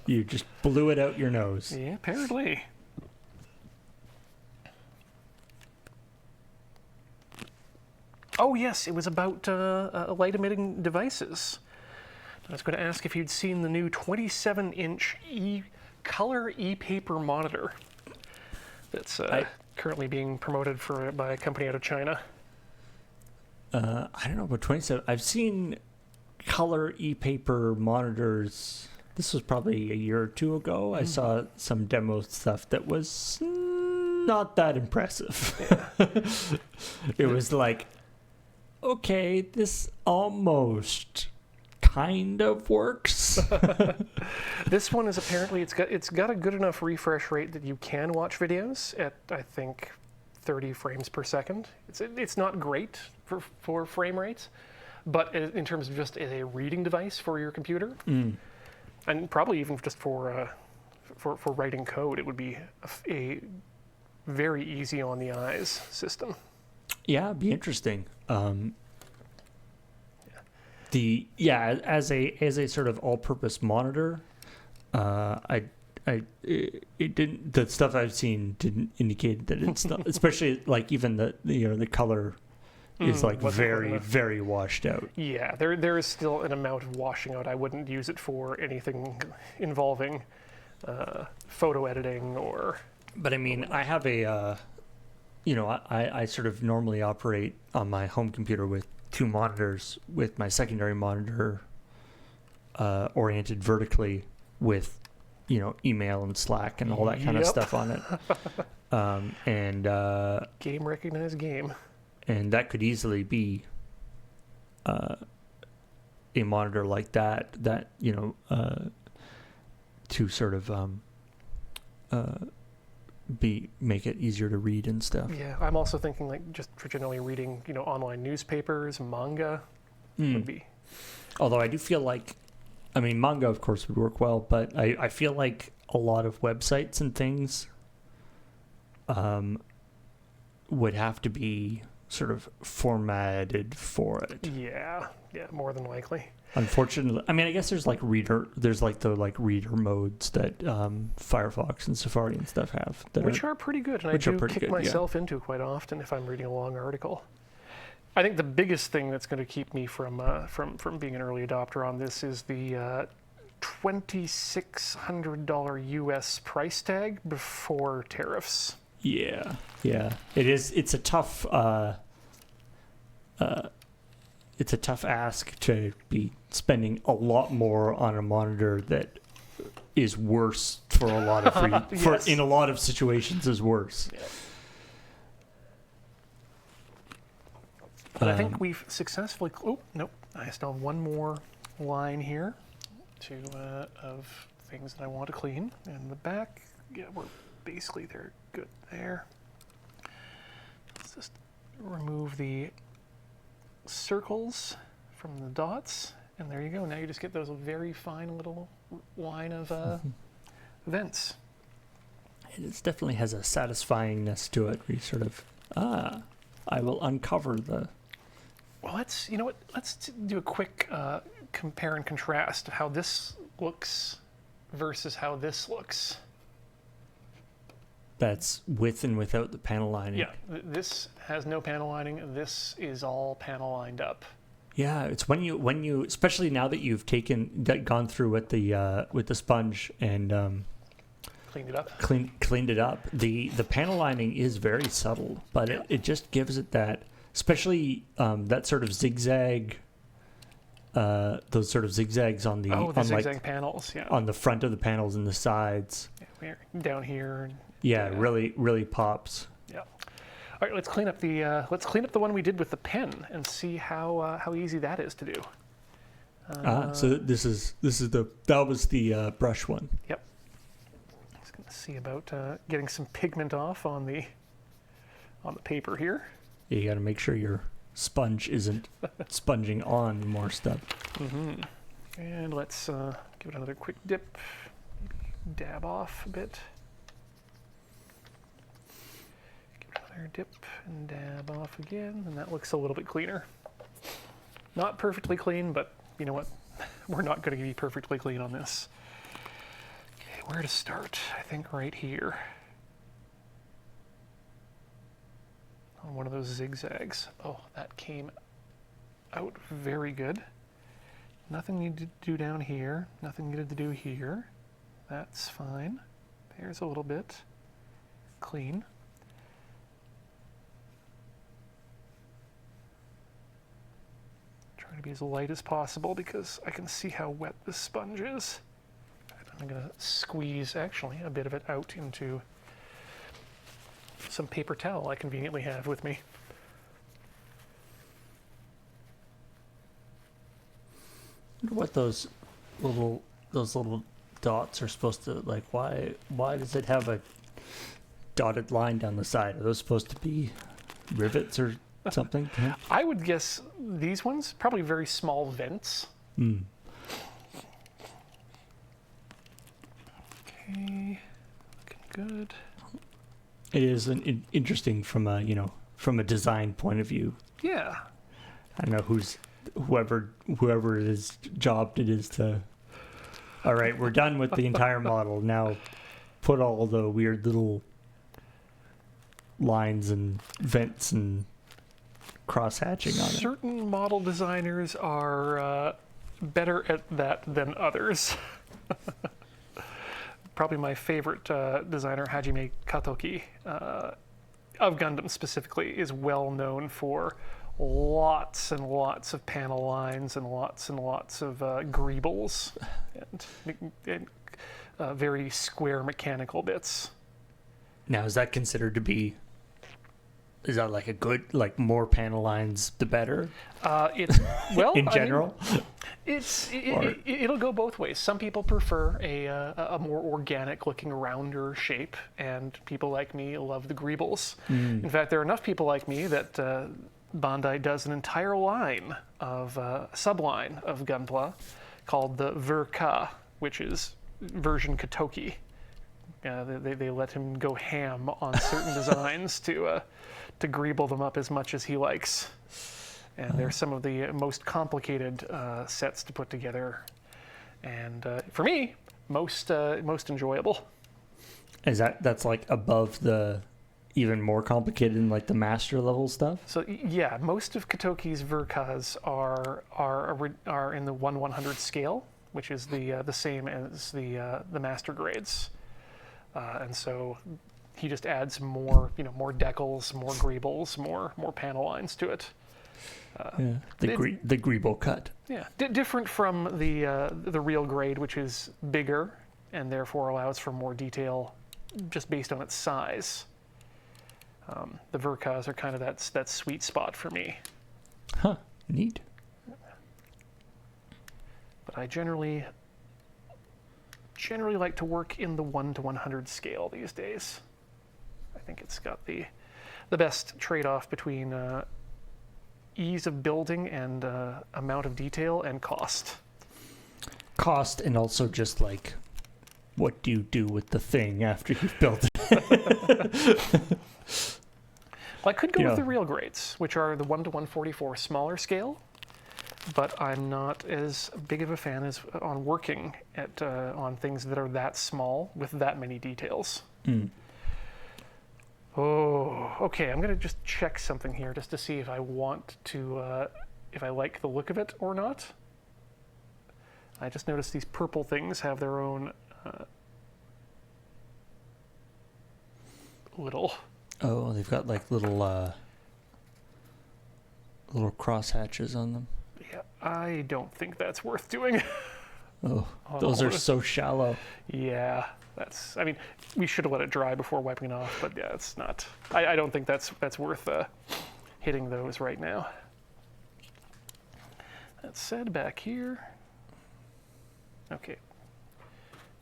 You just blew it out your nose. Yeah, apparently. Oh yes, it was about light-emitting devices. I was going to ask if you'd seen the new 27-inch color e-paper monitor that's currently being promoted by a company out of China. I don't know about 27. I've seen color e-paper monitors. This was probably a year or two ago. I saw some demo stuff that was not that impressive. Yeah. It was like, okay, this almost kind of works. This one is apparently it's got a good enough refresh rate that you can watch videos at, I think, 30 frames per second. It's not great for frame rates, but in terms of just a reading device for your computer, and probably even just for writing code, it would be a very easy on the eyes system. Yeah, it'd be interesting. As a sort of all-purpose monitor, it didn't. The stuff I've seen didn't indicate that it's not, especially like even the color is like very, very washed out. Yeah, there is still an amount of washing out. I wouldn't use it for anything involving photo editing or. But I mean, I have a, I sort of normally operate on my home computer with two monitors, with my secondary monitor oriented vertically with, email and Slack and all that kind of stuff on it. Game recognized game. And that could easily be a monitor like that, to sort of make it easier to read and stuff. Yeah, I'm also thinking like just for generally reading, online newspapers, manga would be. Although I do feel like, manga of course would work well, but I feel like a lot of websites and things would have to be sort of formatted for it. Yeah, more than likely. Unfortunately, I guess there's the reader modes that Firefox and Safari and stuff have, which are pretty good, and I do kick myself into quite often if I'm reading a long article. I think the biggest thing that's going to keep me from being an early adopter on this is the $2,600 US price tag before tariffs. Yeah. It is. It's a tough. It's a tough ask to be spending a lot more on a monitor that is worse for a lot of yes. in a lot of situations is worse. Yeah. But I think we've successfully. Oh nope! I still have one more line here of things that I want to clean. And the back, we're basically they're good there. Let's just remove the circles from the dots, and there you go. Now you just get those very fine little line of vents. It definitely has a satisfyingness to it. Where you sort of, I will uncover the. Well, let's do a quick compare and contrast of how this looks versus how this looks. That's with and without the panel lining. Yeah, this has no panel lining. This is all panel lined up. Yeah, it's when you especially now that you've gone through with the sponge and cleaned it up. Cleaned it up. The panel lining is very subtle, but it just gives it that, especially that sort of zigzag. Those sort of zigzags on the zigzag panels. Yeah, on the front of the panels and the sides. Yeah, down here. Yeah, really, really pops. Yeah. All right, let's clean up the one we did with the pen and see how easy that is to do. So this was the brush one. Yep. Just gonna see about getting some pigment off on the paper here. Yeah, you got to make sure your sponge isn't sponging on more stuff. Mm-hmm. And let's give it another quick dip. Maybe dab off a bit. Fire dip and dab off again, and that looks a little bit cleaner. Not perfectly clean, but you know what? We're not going to be perfectly clean on this. Okay, where to start? I think right here. On one of those zigzags. Oh, that came out very good. Nothing needed to do down here. Nothing needed to do here. That's fine. There's a little bit. Clean. Trying to be as light as possible because I can see how wet this sponge is. I'm going to squeeze, actually, a bit of it out into some paper towel I conveniently have with me. I wonder what those little dots are supposed to, like, why does it have a dotted line down the side? Are those supposed to be rivets or something? Yeah. I would guess these ones, probably very small vents. Mm. Okay, looking good. It is interesting from a design point of view. Yeah. I don't know whoever it is job it is to. All right, we're done with the entire model. Now, put all the weird little lines and vents and cross hatching on it. Certain model designers are better at that than others. Probably my favorite designer, Hajime Katoki, of Gundam specifically, is well known for lots and lots of panel lines and lots of greebles and very square mechanical bits. Now, is that considered to be? Is that like a good, like more panel lines the better? It's well in general. It'll go both ways. Some people prefer a more organic looking rounder shape, and people like me love the greebles. In fact, there are enough people like me that Bandai does an entire line of subline of Gunpla called the Ver-Ka, which is version Katoki. They let him go ham on certain designs to greeble them up as much as he likes. And they're some of the most complicated sets to put together, and for me, most enjoyable. Is that's like above the even more complicated than like the master level stuff? So yeah, most of Katoki's Ver-Kas are in the 1/100 scale, which is the same as the master grades, and so he just adds more decals, more greebles, more panel lines to it. The greeble cut. Yeah, different from the real grade, which is bigger and therefore allows for more detail, just based on its size. The Ver-Kas are kind of that sweet spot for me. Huh. Neat. But I generally like to work in the 1/100 scale these days. I think it's got the best trade-off between ease of building and amount of detail and cost. Cost, and also just like, what do you do with the thing after you've built it? Well, I could go with the real grades, which are the 1/144 smaller scale, but I'm not as big of a fan as on working on things that are that small with that many details. Oh, okay. I'm gonna just check something here just to see if I want to, if I like the look of it or not. I just noticed these purple things have their own little. Oh, they've got like little cross hatches on them. Yeah, I don't think that's worth doing. Oh, those are so shallow. Yeah. I mean, we should have let it dry before wiping it off, but yeah, it's not. I don't think that's worth hitting those right now. That said, back here. Okay.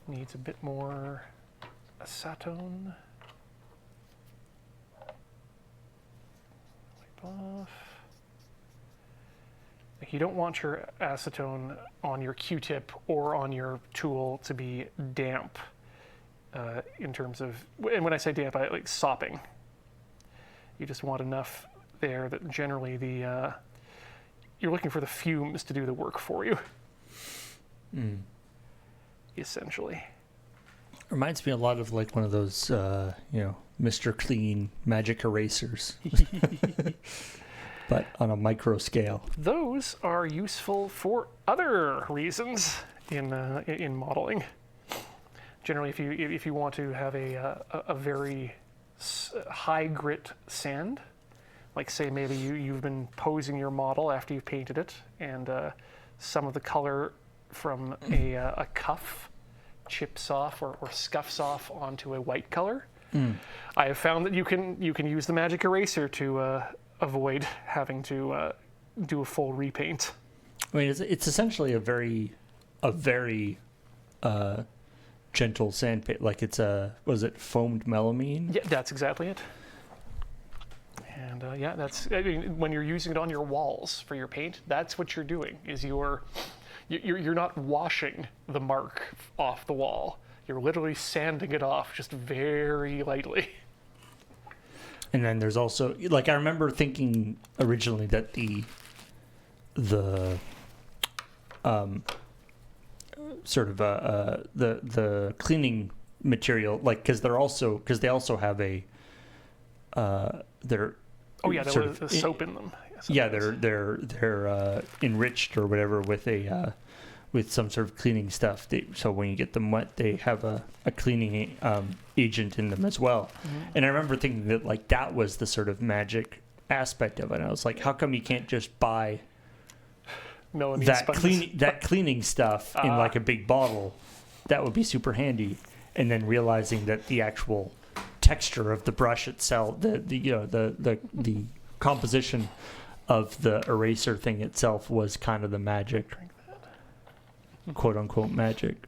Needs a bit more acetone. Wipe off. Like, you don't want your acetone on your Q-tip or on your tool to be damp. In terms of, and when I say damp, I like sopping. You just want enough there that generally you're looking for the fumes to do the work for you. Essentially. Reminds me a lot of like one of those, Mr. Clean magic erasers, but on a micro scale. Those are useful for other reasons in modeling. Generally, if you want to have a very high grit sand, like say maybe you've been posing your model after you've painted it, and some of the color from a cuff chips off or scuffs off onto a white color. I have found that you can use the magic eraser to avoid having to do a full repaint. I mean, it's essentially a very gentle sandpaper. Like it's was it foamed melamine? Yeah, that's exactly it. And when you're using it on your walls for your paint, that's what you're doing. Is you're not washing the mark off the wall. You're literally sanding it off just very lightly. And then there's also, like, I remember thinking originally that the cleaning material, like, because they also have a they're the soap in them. Yeah, they're enriched or whatever with some sort of cleaning stuff. So when you get them wet, they have a cleaning agent in them as well. And I remember thinking that like that was the sort of magic aspect of it. And I was like, how come you can't just buy that cleaning stuff in like a big bottle? That would be super handy. And then realizing that the actual texture of the brush itself, the composition of the eraser thing itself was kind of the magic, quote unquote magic.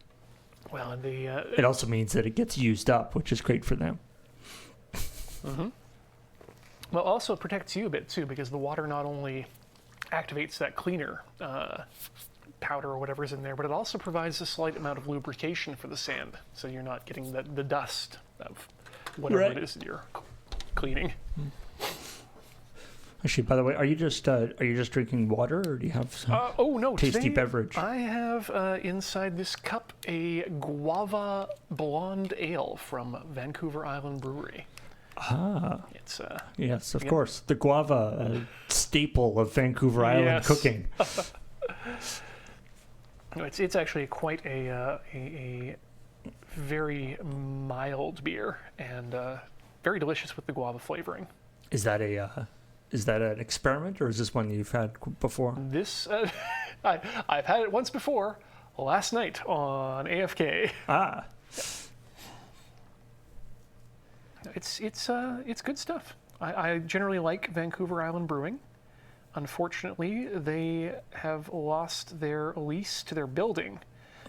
Well, and it also means that it gets used up, which is great for them. Well, also it protects you a bit too, because the water not only activates that cleaner powder or whatever's in there, but it also provides a slight amount of lubrication for the sand, so you're not getting the dust of whatever it is that you're cleaning. Actually, by the way, are you just drinking water, or do you have some tasty beverage? I have inside this cup a guava blonde ale from Vancouver Island Brewery. It's yes, of course, the guava staple of Vancouver Island cooking. It's actually quite a very mild beer and very delicious with the guava flavoring. Is that an experiment, or is this one you've had before? This, I've had it once before, last night on AFK. It's good stuff. I generally like Vancouver Island Brewing. Unfortunately, they have lost their lease to their building.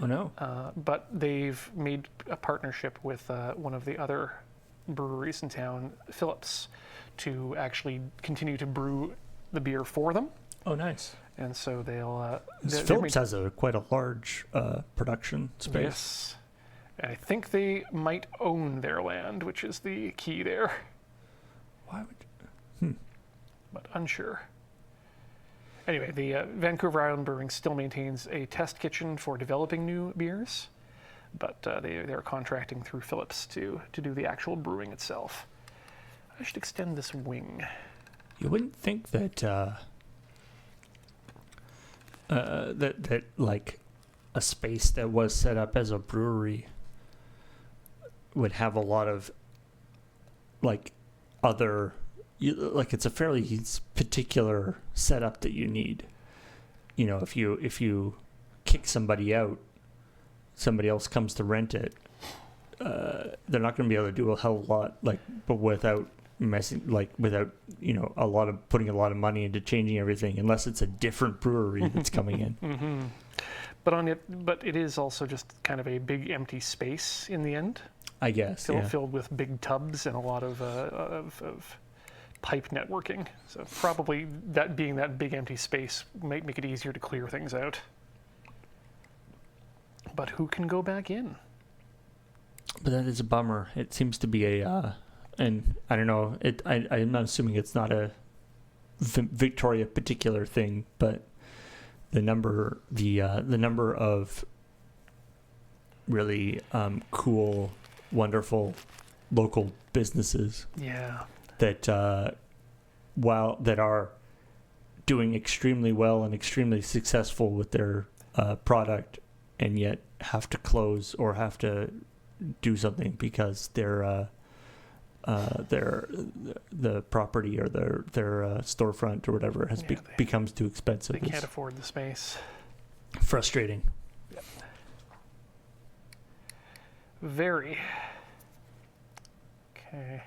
Oh no! But they've made a partnership with one of the other breweries in town, Phillips, to actually continue to brew the beer for them. Oh, nice. And so they'll... Phillips has quite a large production space. Yes. And I think they might own their land, which is the key there. Why would... But unsure. Anyway, the Vancouver Island Brewing still maintains a test kitchen for developing new beers, but they're contracting through Phillips to do the actual brewing itself. I should extend this wing. You wouldn't think that that like a space that was set up as a brewery would have a lot of like other, like it's a fairly particular setup that you need. You know, if you kick somebody out, somebody else comes to rent it. They're not going to be able to do a hell of a lot, but without putting a lot of money into changing everything, unless it's a different brewery that's coming in. But it is also just kind of a big empty space in the end. I guess, filled with big tubs and a lot of pipe networking. So probably that being that big empty space might make it easier to clear things out. But who can go back in? But that is a bummer. It seems to be a and I don't know. I'm not assuming it's not a Victoria particular thing, but the number of really cool, wonderful local businesses that that are doing extremely well and extremely successful with their product, and yet have to close or have to do something because the property or their storefront or whatever has becomes too expensive. They can't afford the space. Frustrating. Yep. Very. Okay.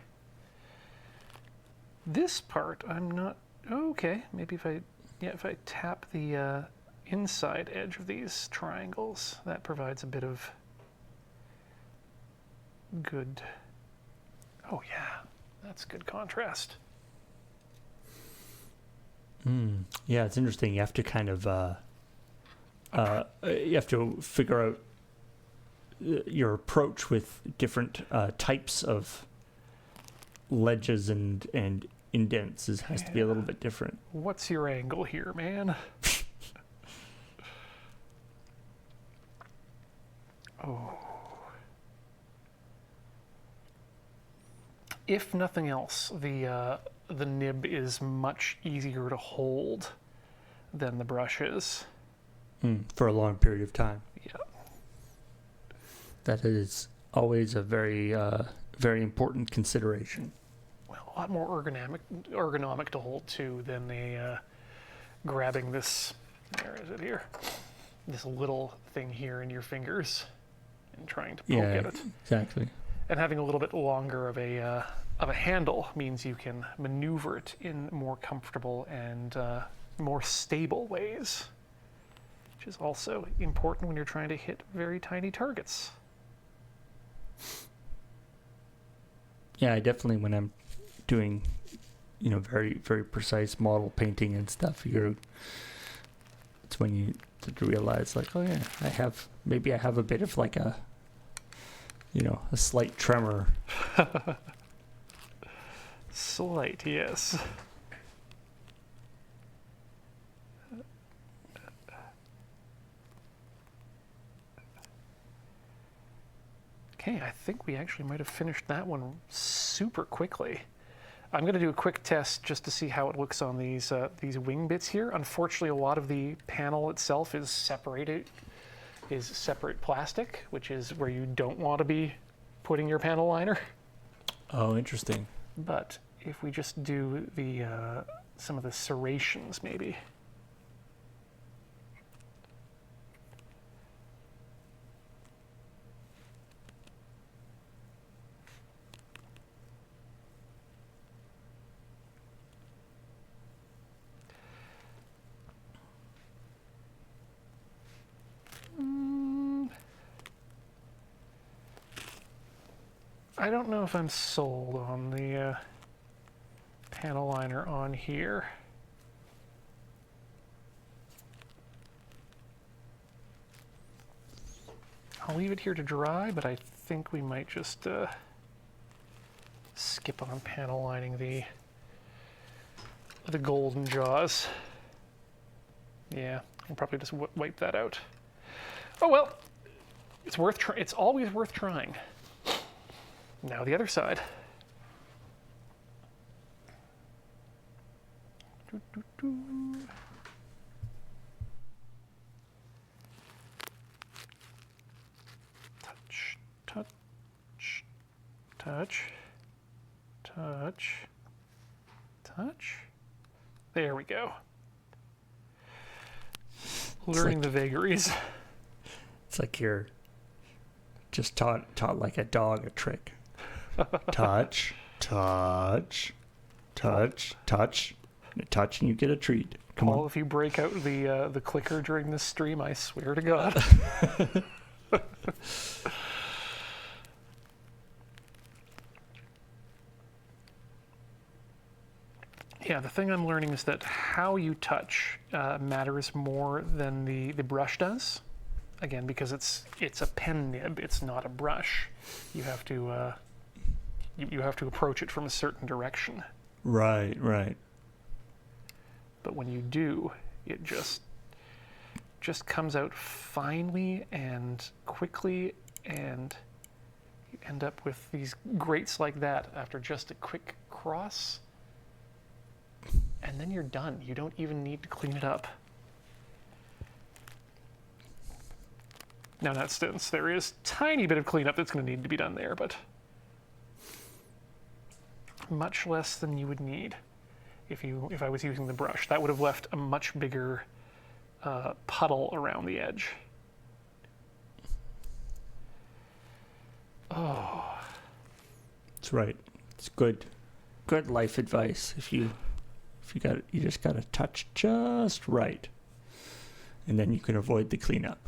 This part I'm not. Oh, okay, maybe if I tap the inside edge of these triangles, that provides a bit of good. Oh yeah, that's good contrast. Yeah, it's interesting. You have to kind of you have to figure out your approach with different types of ledges and indents has to be a little bit different. What's your angle here, man? Oh. If nothing else, the nib is much easier to hold than the brush is. For a long period of time. Yeah. That is always a very, very important consideration. Well, a lot more ergonomic to hold too than grabbing this. Where is it here? This little thing here in your fingers and trying to poke at it. Exactly. And having a little bit longer of a handle means you can maneuver it in more comfortable and more stable ways, which is also important when you're trying to hit very tiny targets. Yeah, I definitely, when I'm doing, very, very precise model painting and stuff, it's when you realize, like, oh yeah, I have a bit of like a slight tremor. Slight, yes. Okay, I think we actually might have finished that one super quickly. I'm going to do a quick test just to see how it looks on these wing bits here. Unfortunately, a lot of the panel itself is separate plastic, which is where you don't want to be putting your panel liner. Oh, interesting. But if we just do some of the serrations, maybe. I don't know if I'm sold on the panel liner on here. I'll leave it here to dry, but I think we might just skip on panel lining the golden jaws. Yeah, I'll probably just wipe that out. Oh well, it's always worth trying. Now the other side. Touch, touch, touch, touch, touch. There we go. Learning the vagaries. It's like you're just taught like a dog a trick. Touch, touch, touch, touch, touch, and you get a treat. Come on. If you break out the clicker during this stream, I swear to God. Yeah, the thing I'm learning is that how you touch matters more than the brush does. Again, because it's a pen nib, it's not a brush. You have to you have to approach it from a certain direction. Right. But when you do, it just comes out finely and quickly, and you end up with these grates like that after just a quick cross, and then you're done. You don't even need to clean it up. Now, in that sense, there is a tiny bit of cleanup that's going to need to be done there, but much less than you would need if I was using the brush. That would have left a much bigger puddle around the edge. Oh, That's right. It's good life advice. If you just got to touch just right, and then you can avoid the cleanup.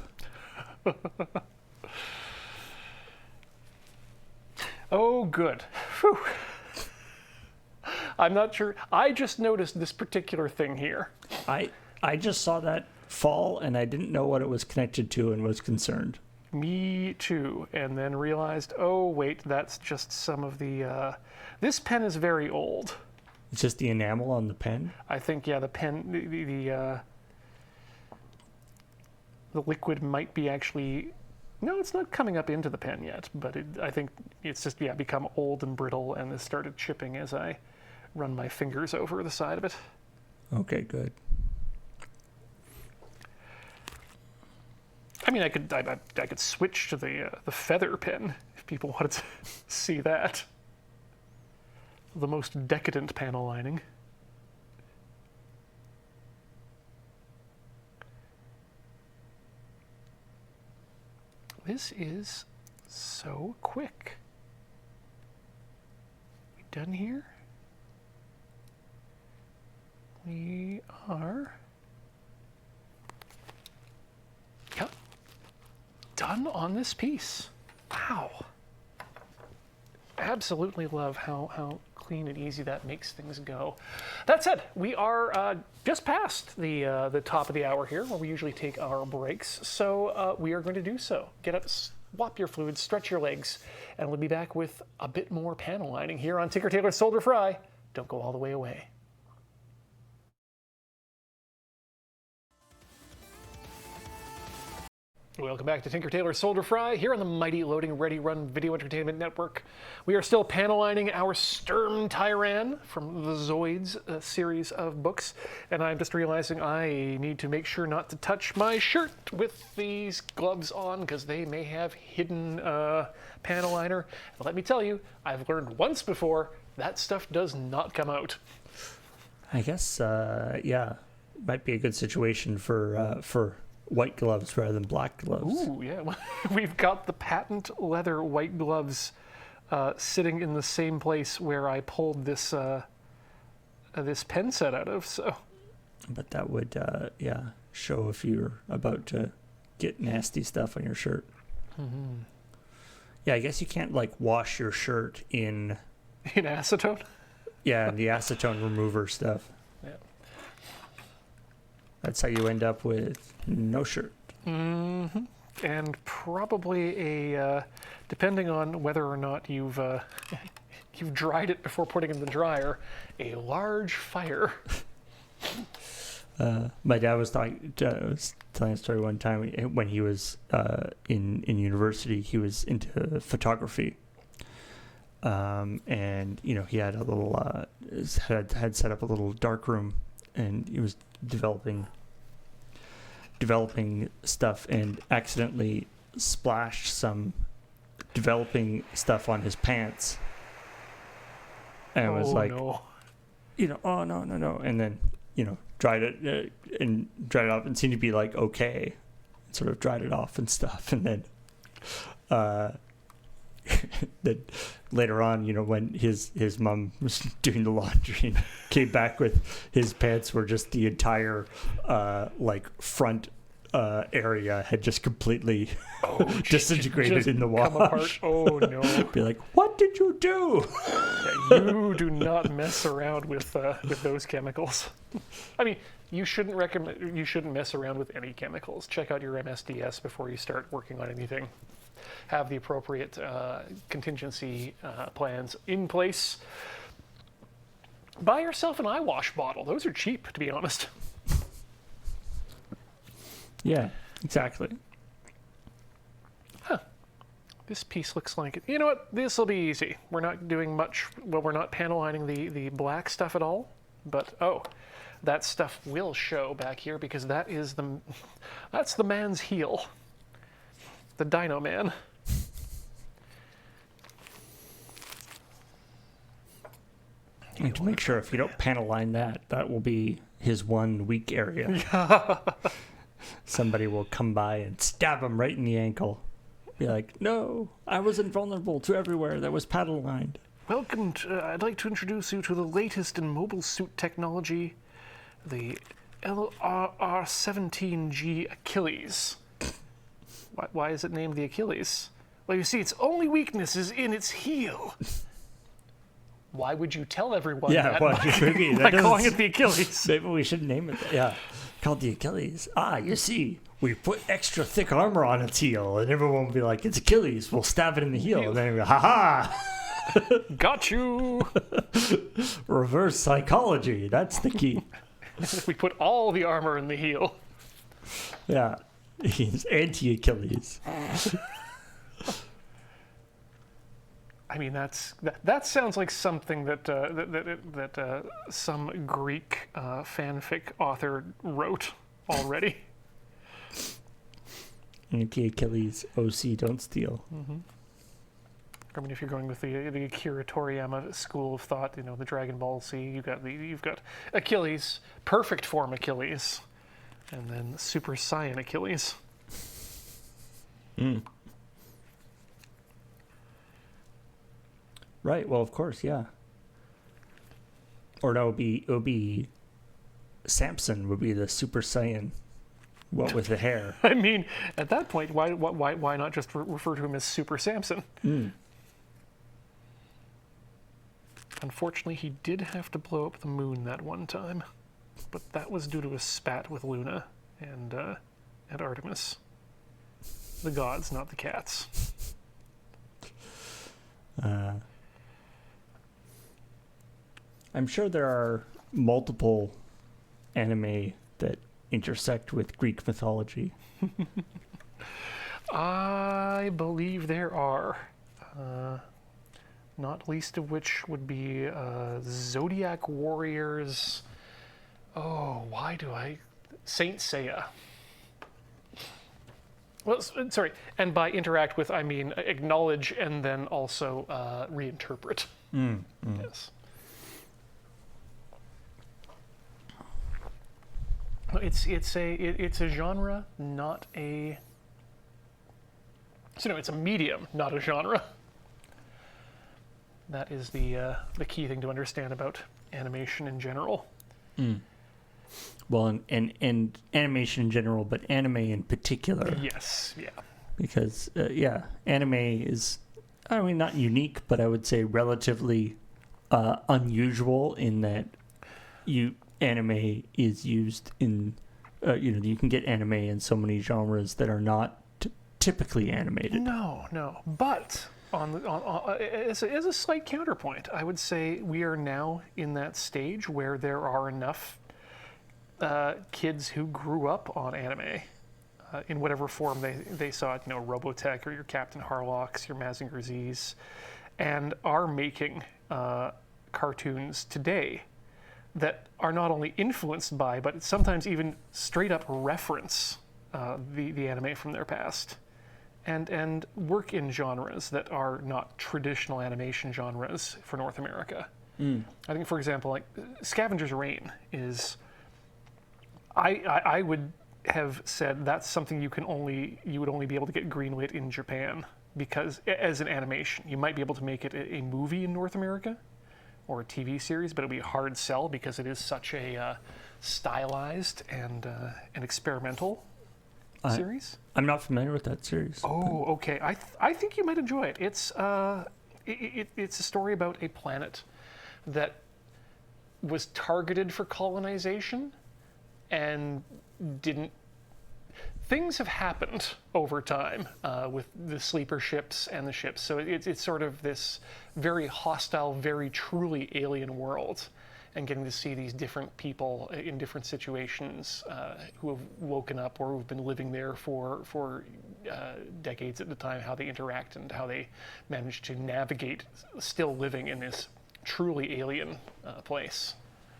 Oh, good. Whew. I'm not sure. I just noticed this particular thing here. I just saw that fall, and I didn't know what it was connected to and was concerned. Me too. And then realized, oh, wait, that's just some of the... this pen is very old. It's just the enamel on the pen? I think, yeah, the pen... The liquid might be actually... No, it's not coming up into the pen yet, but I think it's just, become old and brittle, and it started chipping as I run my fingers over the side of it. Okay, good. I mean, I could switch to the feather pen if people wanted to see that. The most decadent panel lining. This is so quick. We done here? We are... Yep. Done on this piece. Wow. Absolutely love how clean and easy that makes things go. That said, we are just past the top of the hour here, where we usually take our breaks. So we are going to do so. Get up, swap your fluids, stretch your legs, and we'll be back with a bit more panel lining here on Tinker Tailor Soldier Fry. Don't go all the way away. Welcome back to Tinker Tailor Soldier Fry here on the mighty Loading Ready Run Video Entertainment Network. We are still panel lining our Sturm Tyrann from the Zoids series of books, and I'm just realizing I need to make sure not to touch my shirt with these gloves on, because they may have hidden panel liner. And let me tell you, I've learned once before that stuff does not come out. I guess, might be a good situation for white gloves rather than black gloves. Ooh, yeah. We've got the patent leather white gloves sitting in the same place where I pulled this this pen set out of. So, but that would, show if you're about to get nasty stuff on your shirt. Mm-hmm. Yeah, I guess you can't wash your shirt in acetone. Yeah, the acetone remover stuff. Yeah. That's how you end up with no shirt. Mm-hmm. And probably a, depending on whether or not you've dried it before putting it in the dryer, a large fire. My dad was telling a story one time when he was in university. He was into photography, and he had a little had set up a little dark room, and he was developing stuff and accidentally splashed some developing stuff on his pants, and it was like, no. Oh no, and then dried it off and seemed to be okay, and sort of dried it off and stuff, and then then later on, when his mom was doing the laundry and came back with his pants were just the entire front area had just completely disintegrated just in the wash. Come apart. Oh no! Be like, what did you do? Yeah, you do not mess around with those chemicals. I mean, you shouldn't mess around with any chemicals. Check out your MSDS before you start working on anything. have the appropriate contingency plans in place. Buy yourself an eye wash bottle. Those are cheap, to be honest. Yeah, exactly. This piece looks like it. You know what? This will be easy. We're not doing much. Well, we're not panel lining the black stuff at all. But that stuff will show back here because that's the man's heel. The Dino Man. And to make sure if you don't panel line that, that will be his one weak area. Somebody will come by and stab him right in the ankle. Be like, no, I was invulnerable to everywhere that was panel lined. Welcome. I'd like to introduce you to the latest in mobile suit technology, the LRR-17G Achilles. Why is it named the Achilles? Well, you see, its only weakness is in its heel. Why would you tell everyone that by calling it the Achilles? Maybe we should name it that. Yeah, called the Achilles. You see, we put extra thick armor on its heel, and everyone will be like, it's Achilles. We'll stab it in the heel. And then we go, ha-ha! Got you! Reverse psychology. That's the key. We put all the armor in the heel. Yeah. He's anti-Achilles. I mean, that sounds like something that some Greek fanfic author wrote already. Anti-Achilles, OC, don't steal. Mm-hmm. I mean, if you're going with the Akira Toriyama school of thought, you know, the Dragon Ball Z, you've got Achilles, perfect form Achilles, and then Super Saiyan Achilles. Right. Well, of course, yeah. Or no, it would be Samson would be the Super Saiyan. What with the hair? I mean, at that point, why not just refer to him as Super Samson? Unfortunately, he did have to blow up the moon that one time, but that was due to a spat with Luna and Artemis. The gods, not the cats. I'm sure there are multiple anime that intersect with Greek mythology. I believe there are. Not least of which would be Zodiac Warriors. Oh, why do I... Saint Seiya. Well, sorry, and by interact with, I mean acknowledge and then also reinterpret. Yes. It's a genre, not a... So no, it's a medium, not a genre. That is the key thing to understand about animation in general. Well, and animation in general, but anime in particular. Yes, yeah. Because, anime is, I mean, not unique, but I would say relatively unusual in that anime is used in, you can get anime in so many genres that are not typically animated. No. But as a slight counterpoint, I would say we are now in that stage where there are enough kids who grew up on anime in whatever form they saw it, Robotech or your Captain Harlocks, your Mazinger Z's, and are making cartoons today that are not only influenced by, but sometimes even straight up reference the anime from their past, and work in genres that are not traditional animation genres for North America. I think, for example, like Scavenger's Reign is... I would have said that's something you would only be able to get greenlit in Japan, because as an animation, you might be able to make it a movie in North America or a TV series, but it'll be a hard sell because it is such a stylized and experimental series. I'm not familiar with that series. Oh, okay. I think you might enjoy it. It's a story about a planet that was targeted for colonization and didn't things have happened over time with the sleeper ships and the ships. So it's sort of this very hostile, very truly alien world, and getting to see these different people in different situations who have woken up or who've been living there for decades at a time, how they interact and how they manage to navigate still living in this truly alien place.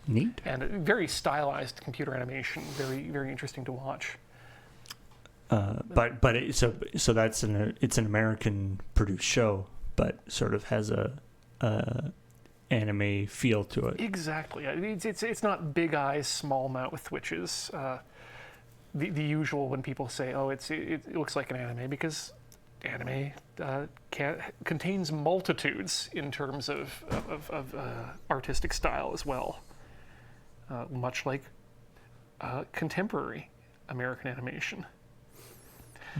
Neat. And very stylized computer animation, very, very interesting to watch. So that's it's an American produced show, but sort of has a anime feel to it. Exactly. It's not big eyes, small mouth, which is the usual when people say, "Oh, it looks like an anime," because anime contains multitudes in terms of artistic style as well, much like contemporary American animation.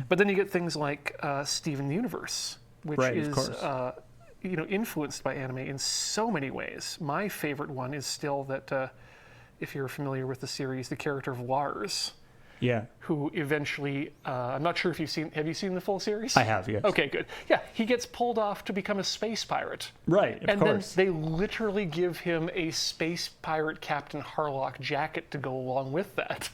But then you get things like Steven Universe, which is influenced by anime in so many ways. My favorite one is still that, if you're familiar with the series, the character of Lars. Yeah. Who eventually, I'm not sure if have you seen the full series? I have, yes. Okay, good. Yeah, he gets pulled off to become a space pirate. Right, of course. Then they literally give him a space pirate Captain Harlock jacket to go along with that.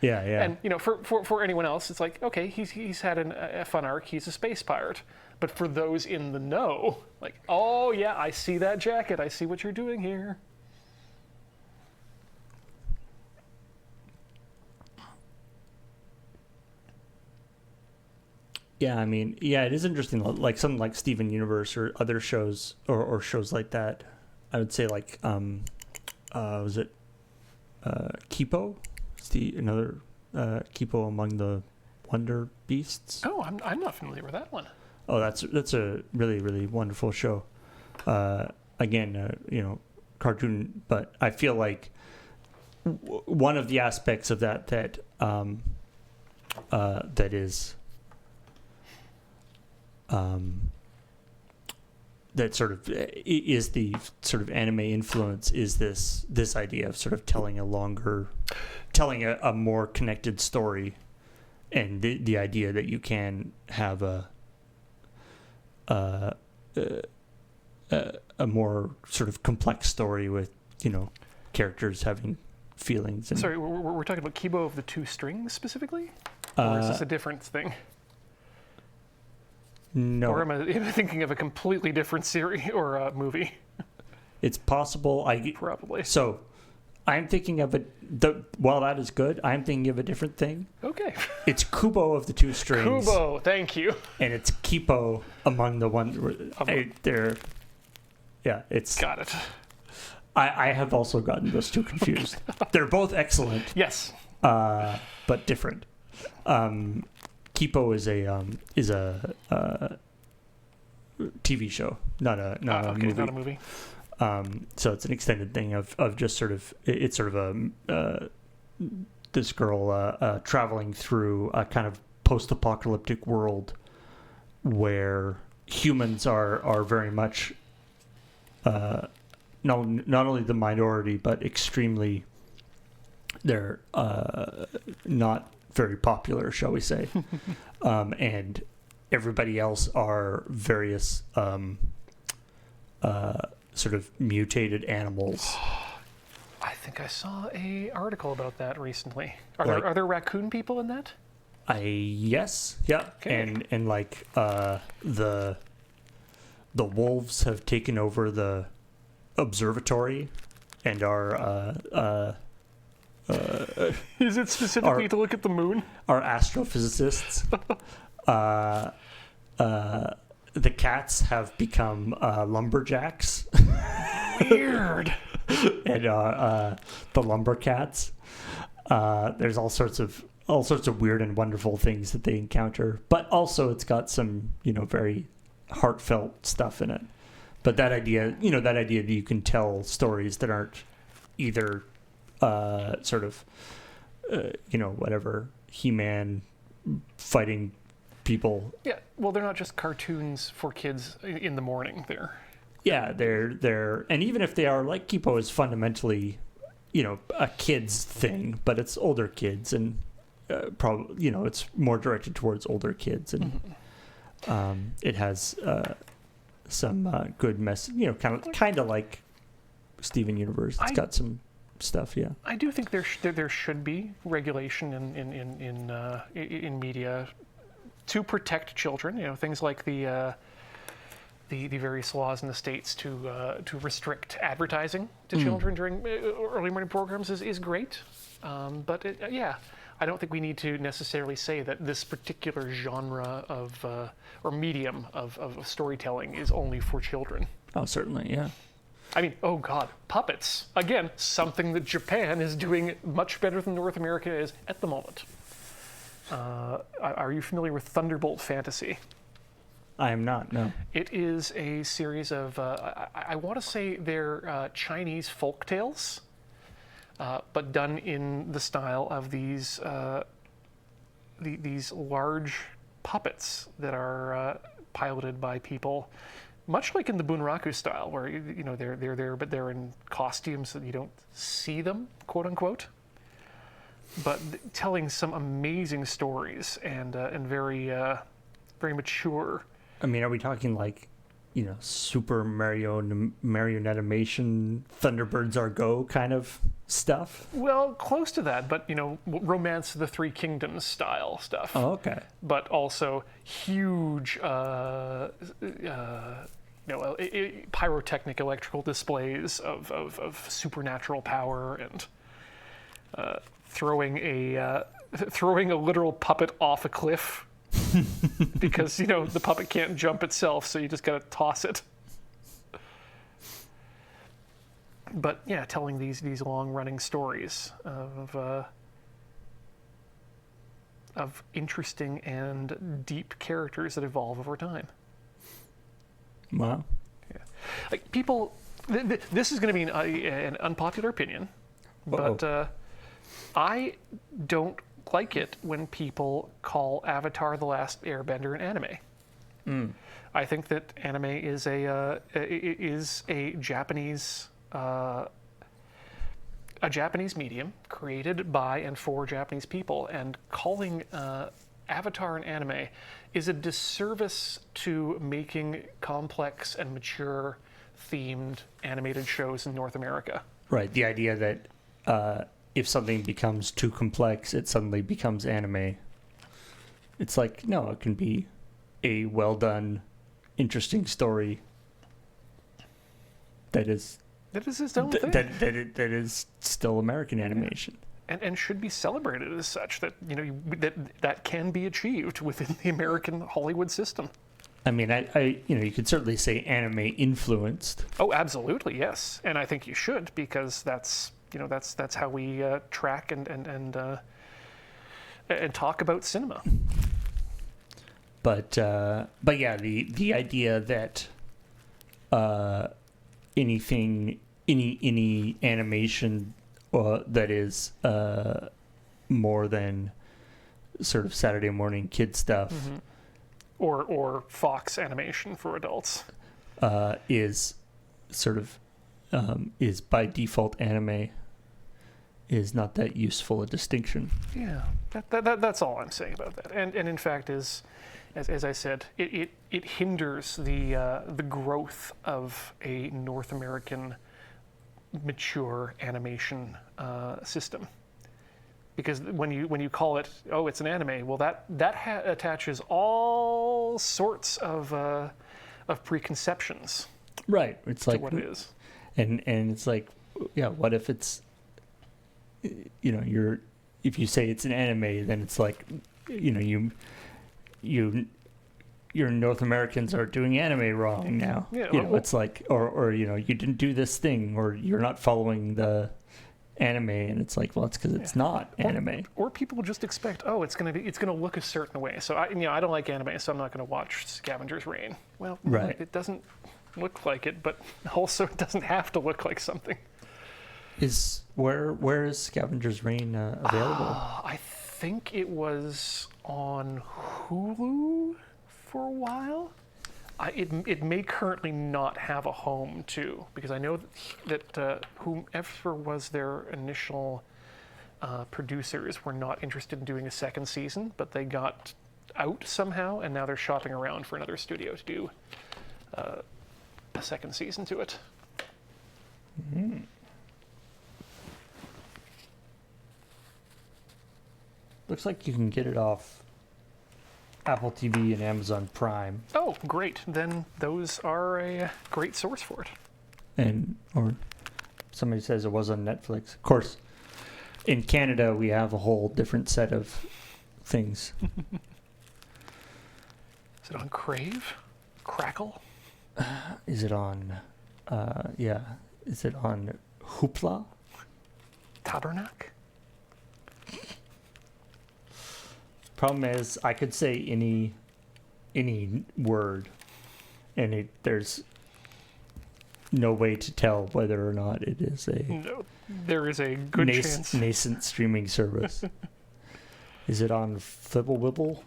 Yeah, yeah. And, for anyone else, it's like, okay, he's had a fun arc, he's a space pirate. But for those in the know, like, oh yeah, I see that jacket, I see what you're doing here. Yeah, I mean, it is interesting. Like something like Steven Universe or other shows or shows like that. I would say like, was it Kipo? It's another Kipo Among the Wonder Beasts. Oh, I'm not familiar with that one. Oh, that's a really, really wonderful show. Again, cartoon, but I feel like one of the aspects of that is. That sort of is the sort of anime influence is this idea of sort of telling a more connected story, and the idea that you can have a more sort of complex story with characters having feelings. And, sorry, we're talking about Kibo of the Two Strings specifically, or is this a different thing? No. Or am I thinking of a completely different series or a movie? It's possible. Probably. So, I'm thinking of it. While that is good, I'm thinking of a different thing. Okay. It's Kubo of the Two Strings. Kubo, thank you. And it's Kipo Among the One. It's. Got it. I have also gotten those two confused. They're both excellent. Yes. But different. Kipo is a TV show, not a movie. Not a movie. So it's an extended thing of just sort of it's sort of this girl traveling through a kind of post-apocalyptic world where humans are very much not only the minority but extremely they're not very popular, shall we say, and everybody else are various sort of mutated animals. I think I saw a article about that recently. Are there raccoon people in that? Yes, yeah, okay. and like the wolves have taken over the observatory and are. Is it specifically to look at the moon? Are astrophysicists. The cats have become lumberjacks. Weird. And the lumber cats. There's all sorts of weird and wonderful things that they encounter, but also it's got some very heartfelt stuff in it. But that idea that you can tell stories that aren't either whatever, He-Man fighting people. Yeah, well, they're not just cartoons for kids in the morning. They're and even if they are, like, Kipo is fundamentally, a kid's thing, but it's older kids, and probably it's more directed towards older kids, and it has some good message. Kind of like Steven Universe. It's got some stuff. Yeah, I do think there should be regulation in media to protect children. Things like the various laws in the states to restrict advertising to children during early morning programs is great. But I don't think we need to necessarily say that this particular genre of or medium of storytelling is only for children. Oh, certainly, yeah. I mean, oh God, puppets. Again, something that Japan is doing much better than North America is at the moment. Are you familiar with Thunderbolt Fantasy? I am not, no. It is a series of, I want to say they're Chinese folk tales, but done in the style of these large puppets that are piloted by people, much like in the Bunraku style, where they're there, but they're in costumes so that you don't see them, quote unquote. But telling some amazing stories and very very mature. I mean, are we talking like, Super Marionettimation, Thunderbirds Are Go kind of stuff? Well, close to that, but Romance of the Three Kingdoms style stuff. Oh, okay. But also huge, pyrotechnic electrical displays of supernatural power and throwing a literal puppet off a cliff. Because the puppet can't jump itself, so you just gotta toss it. But yeah, telling these long-running stories of interesting and deep characters that evolve over time. Wow. Yeah, like people. This is going to be an unpopular opinion, but I don't like it when people call Avatar: The Last Airbender an anime. I think that anime is a Japanese medium created by and for Japanese people, and calling Avatar an anime is a disservice to making complex and mature themed animated shows in North America. Right. The idea that if something becomes too complex, it suddenly becomes anime. It's like, no, it can be a well done, interesting story that is its own thing. That is still American animation. And should be celebrated as such, that that can be achieved within the American Hollywood system. I mean, I you could certainly say anime influenced. Oh, absolutely, yes. And I think you should, because that's how we track and talk about cinema. But yeah, the idea that any animation that is more than sort of Saturday morning kid stuff, or Fox animation for adults, is sort of is by default anime. Is not that useful a distinction. Yeah, that's all I'm saying about that. And in fact, as I said, it hinders the growth of a North American mature animation system. Because when you call it, oh, it's an anime, well, that attaches all sorts of preconceptions. Right. It's like what it is. And it's like, yeah, what if it's if you say it's an anime, then it's like, your North Americans are doing anime wrong now. Yeah, it's like, or you didn't do this thing, or you're not following the anime, and it's like, well, it's because it's not anime. Or people just expect, oh, it's gonna look a certain way. So I don't like anime, so I'm not gonna watch Scavenger's Reign. Well, right. It doesn't look like it, but also it doesn't have to look like something. Where is Scavenger's Reign available? I think it was on Hulu for a while. It may currently not have a home too, because I know that whomever was their initial producers were not interested in doing a second season, but they got out somehow, and now they're shopping around for another studio to do a second season to it. Mm. Looks like you can get it off Apple TV and Amazon Prime. Oh, great. Then those are a great source for it. Or somebody says it was on Netflix. Of course, in Canada, we have a whole different set of things. Is it on Crave? Crackle? Is it on, is it on Hoopla? Tabernacle? Problem is, I could say any word, and there's no way to tell whether or not it is a No, there is a good chance. Nascent streaming service. Is it on Flibble Wibble?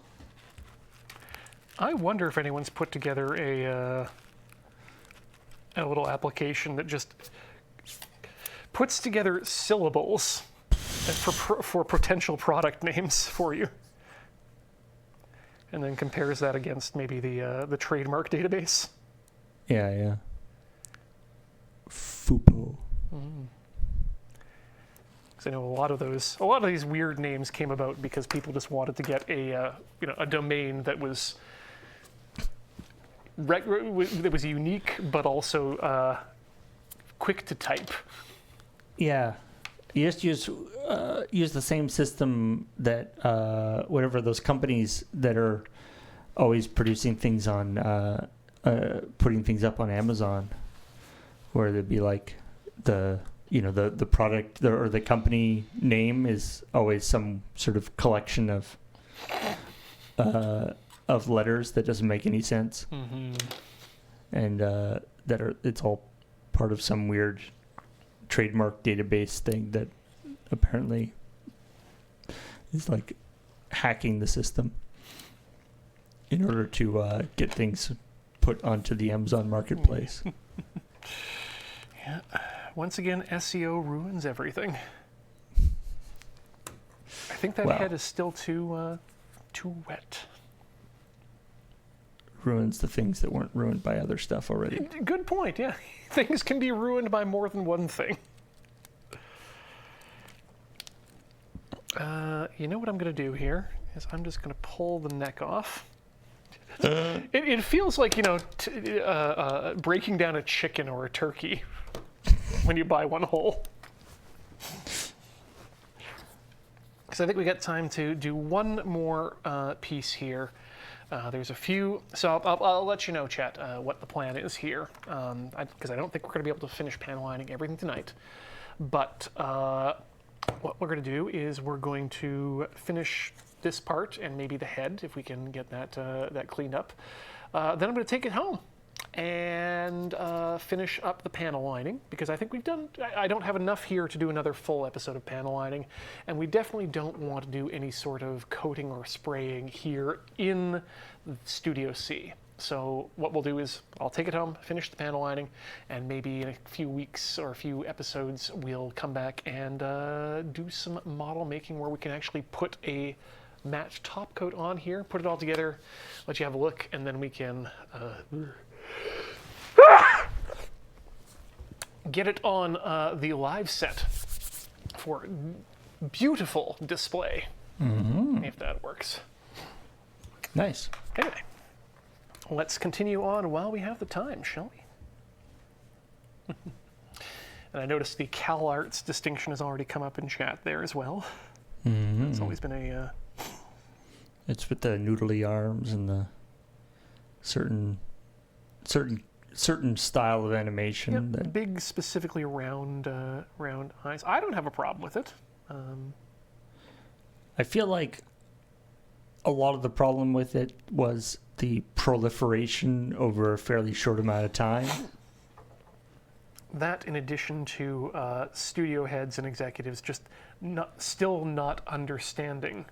I wonder if anyone's put together a little application that just puts together syllables for potential product names for you, and then compares that against maybe the trademark database. Yeah. Fupo. Because I know a lot of these weird names came about because people just wanted to get a domain that was unique but also quick to type. Yeah, you just use the same system that whatever those companies that are always producing things on putting things up on Amazon, where they'd be like the product or the company name is always some sort of collection of letters that doesn't make any sense, and it's all part of some weird trademark database thing that apparently is like hacking the system in order to get things put onto the Amazon marketplace. Yeah. Once again, SEO ruins everything. I think that head is still too wet. Ruins the things that weren't ruined by other stuff already. Good point, yeah. Things can be ruined by more than one thing. You know what I'm going to do here is I'm just going to pull the neck off. It feels like, breaking down a chicken or a turkey when you buy one whole. Because I think we got time to do one more piece here. There's a few, so I'll let you know, chat, what the plan is here. Because I don't think we're going to be able to finish panel lining everything tonight. But what we're going to do is we're going to finish this part and maybe the head, if we can get that cleaned up. Then I'm going to take it home and finish up the panel lining, because I think I don't have enough here to do another full episode of panel lining, and we definitely don't want to do any sort of coating or spraying here in Studio C. So what we'll do is I'll take it home, finish the panel lining, and maybe in a few weeks or a few episodes we'll come back and do some model making where we can actually put a matte top coat on here, put it all together, let you have a look, and then we can get it on the live set for beautiful display, if that works. Nice. Anyway, let's continue on while we have the time, shall we? And I noticed the CalArts distinction has already come up in chat there as well. It's always been a... It's with the noodly arms and the certain style of animation. Yep, big, specifically round eyes. I don't have a problem with it. I feel like a lot of the problem with it was the proliferation over a fairly short amount of time. That, in addition to studio heads and executives just still not understanding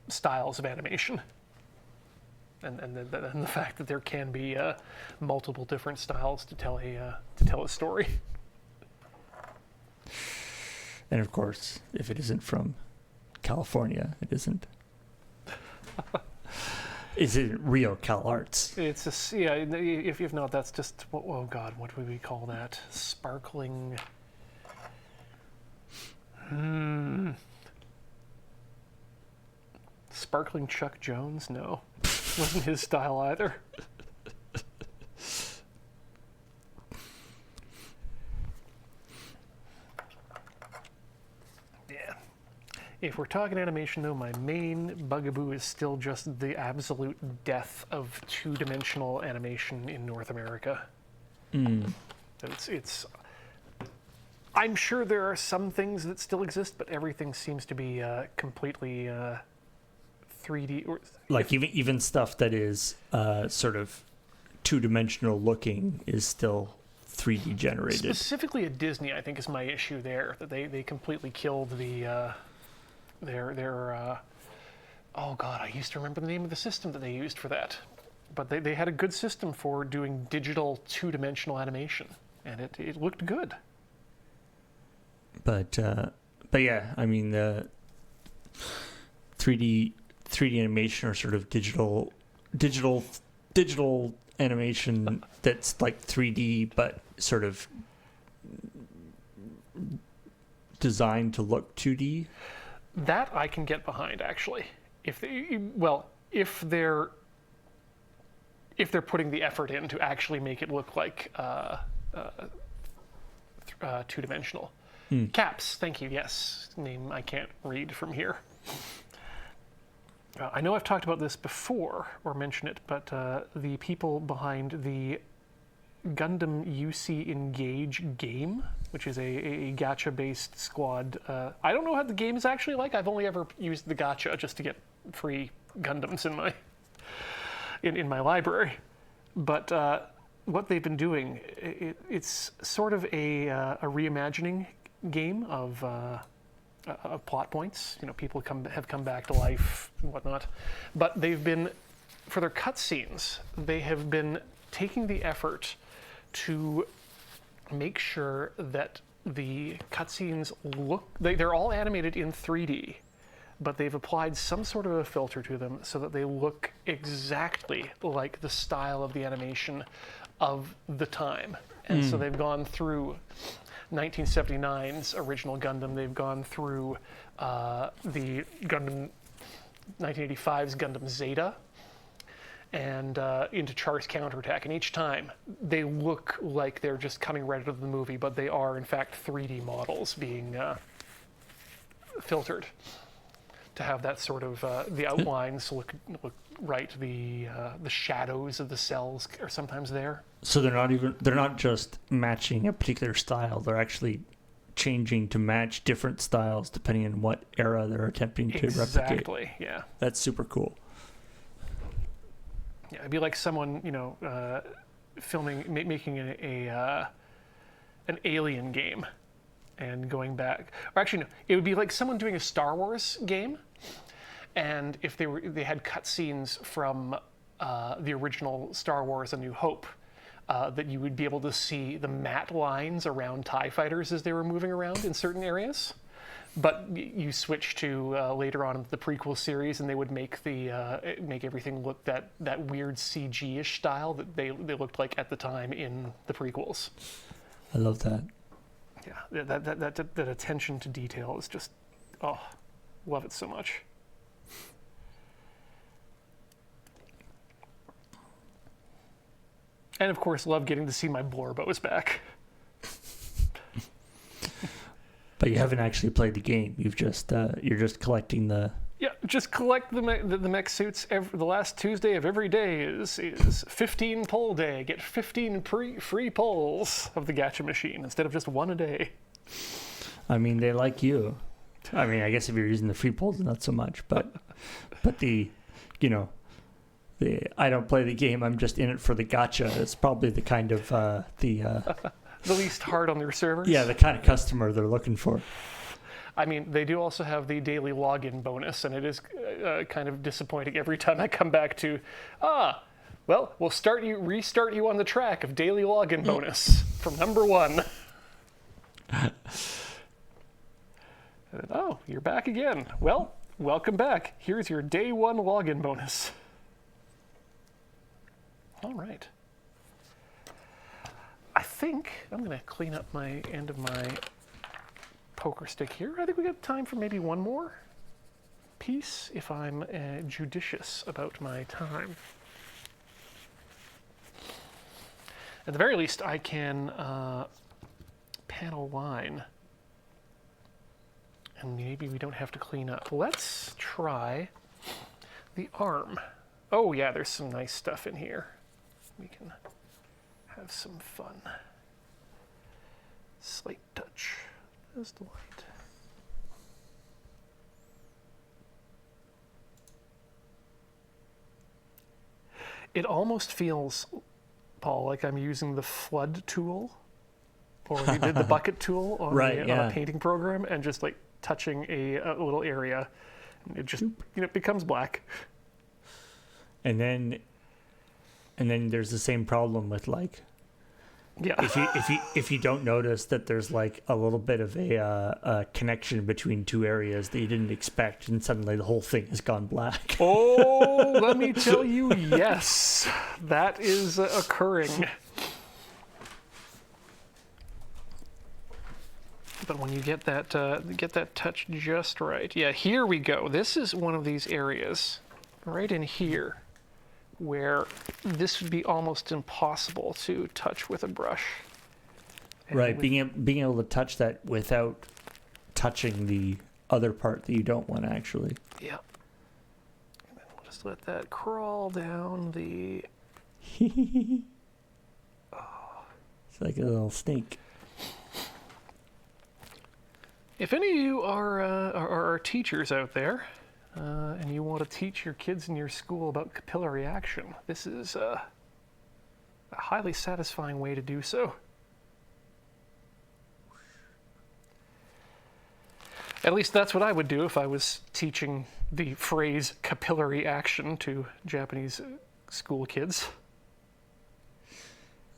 styles of animation, and the fact that there can be multiple different styles to tell a story. And of course, if it isn't from California, it isn't. Is it real Cal Arts? It's a, yeah, if not, that's just, oh God, what would we call that? Sparkling. Sparkling Chuck Jones? No. Wasn't his style either. Yeah. If we're talking animation, though, my main bugaboo is still just the absolute death of two-dimensional animation in North America. It's I'm sure there are some things that still exist, but everything seems to be completely 3D. Or, like even stuff that is sort of two-dimensional looking is still 3D generated. Specifically at Disney, I think is my issue there, that they completely killed the their oh God, I used to remember the name of the system that they used for that. But they had a good system for doing digital two-dimensional animation, and it looked good. But yeah, I mean the 3D animation or sort of digital animation that's like 3D but sort of designed to look 2D. That I can get behind, actually. If they're putting the effort in to actually make it look like two-dimensional. Caps, thank you, yes. Name I can't read from here. I know I've talked about this before, or mentioned it, but the people behind the Gundam UC Engage game, which is a gacha-based squad. I don't know how the game is actually like. I've only ever used the gacha just to get free Gundams in my library. But what they've been doing, it's sort of a reimagining game of plot points. You know, people have come back to life and whatnot. But they've been, for their cutscenes, they have been taking the effort to make sure that the cutscenes look, they're all animated in 3D, but they've applied some sort of a filter to them so that they look exactly like the style of the animation of the time. And so they've gone through 1979's original Gundam, they've gone through the Gundam 1985's Gundam Zeta, and into Char's Counterattack, and each time they look like they're just coming right out of the movie, but they are in fact 3D models being filtered to have that sort of the outlines look right, the shadows of the cells are sometimes there. So they're not just matching a particular style, they're actually changing to match different styles depending on what era they're attempting to replicate. Exactly, yeah. That's super cool. Yeah, it'd be like someone, making an Alien game and going back. Or actually, no, it would be like someone doing a Star Wars game, and if they had cutscenes from the original Star Wars: A New Hope, that you would be able to see the matte lines around TIE fighters as they were moving around in certain areas. But you switch to later on in the prequel series, and they would make make everything look that weird CG-ish style that they looked like at the time in the prequels. I love that. Yeah, that attention to detail is just, love it so much. And of course, love getting to see my Blorbos back. But you haven't actually played the game. You're just collecting the. Yeah, just collect the mech suits. The last Tuesday of every day is 15 pull day. Get 15 free pulls of the gacha machine instead of just one a day. I mean, they like you. I mean, I guess if you're using the free pulls, not so much. But the I don't play the game. I'm just in it for the gacha. It's probably the kind of the least hard on their servers. Yeah, the kind of customer they're looking for. I mean, they do also have the daily login bonus, and it is kind of disappointing every time I come back to, we'll restart you on the track of daily login bonus from number 1. Oh, you're back again. Well, welcome back. Here's your day 1 login bonus. All right. I think I'm going to clean up my end of my poker stick here. I think we got time for maybe one more piece if I'm judicious about my time. At the very least, I can panel line. And maybe we don't have to clean up. Let's try the arm. Oh yeah, there's some nice stuff in here. We can have some fun. Slight touch. There's the light. It almost feels, Paul, like I'm using the flood tool, or we did the bucket tool on, on a painting program, and just like touching a little area, and it just becomes black. And then there's the same problem with like, if you don't notice that there's like a little bit of a connection between two areas that you didn't expect, and suddenly the whole thing has gone black. Oh, let me tell you, yes, that is occurring. But when you get that touch just right, yeah, here we go. This is one of these areas, right in here, where this would be almost impossible to touch with a brush. And right, being able to touch that without touching the other part that you don't want to actually. Yeah. And then we'll just let that crawl down the. It's like a little snake. If any of you are teachers out there, and you want to teach your kids in your school about capillary action, this is a highly satisfying way to do so. At least that's what I would do if I was teaching the phrase capillary action to Japanese school kids.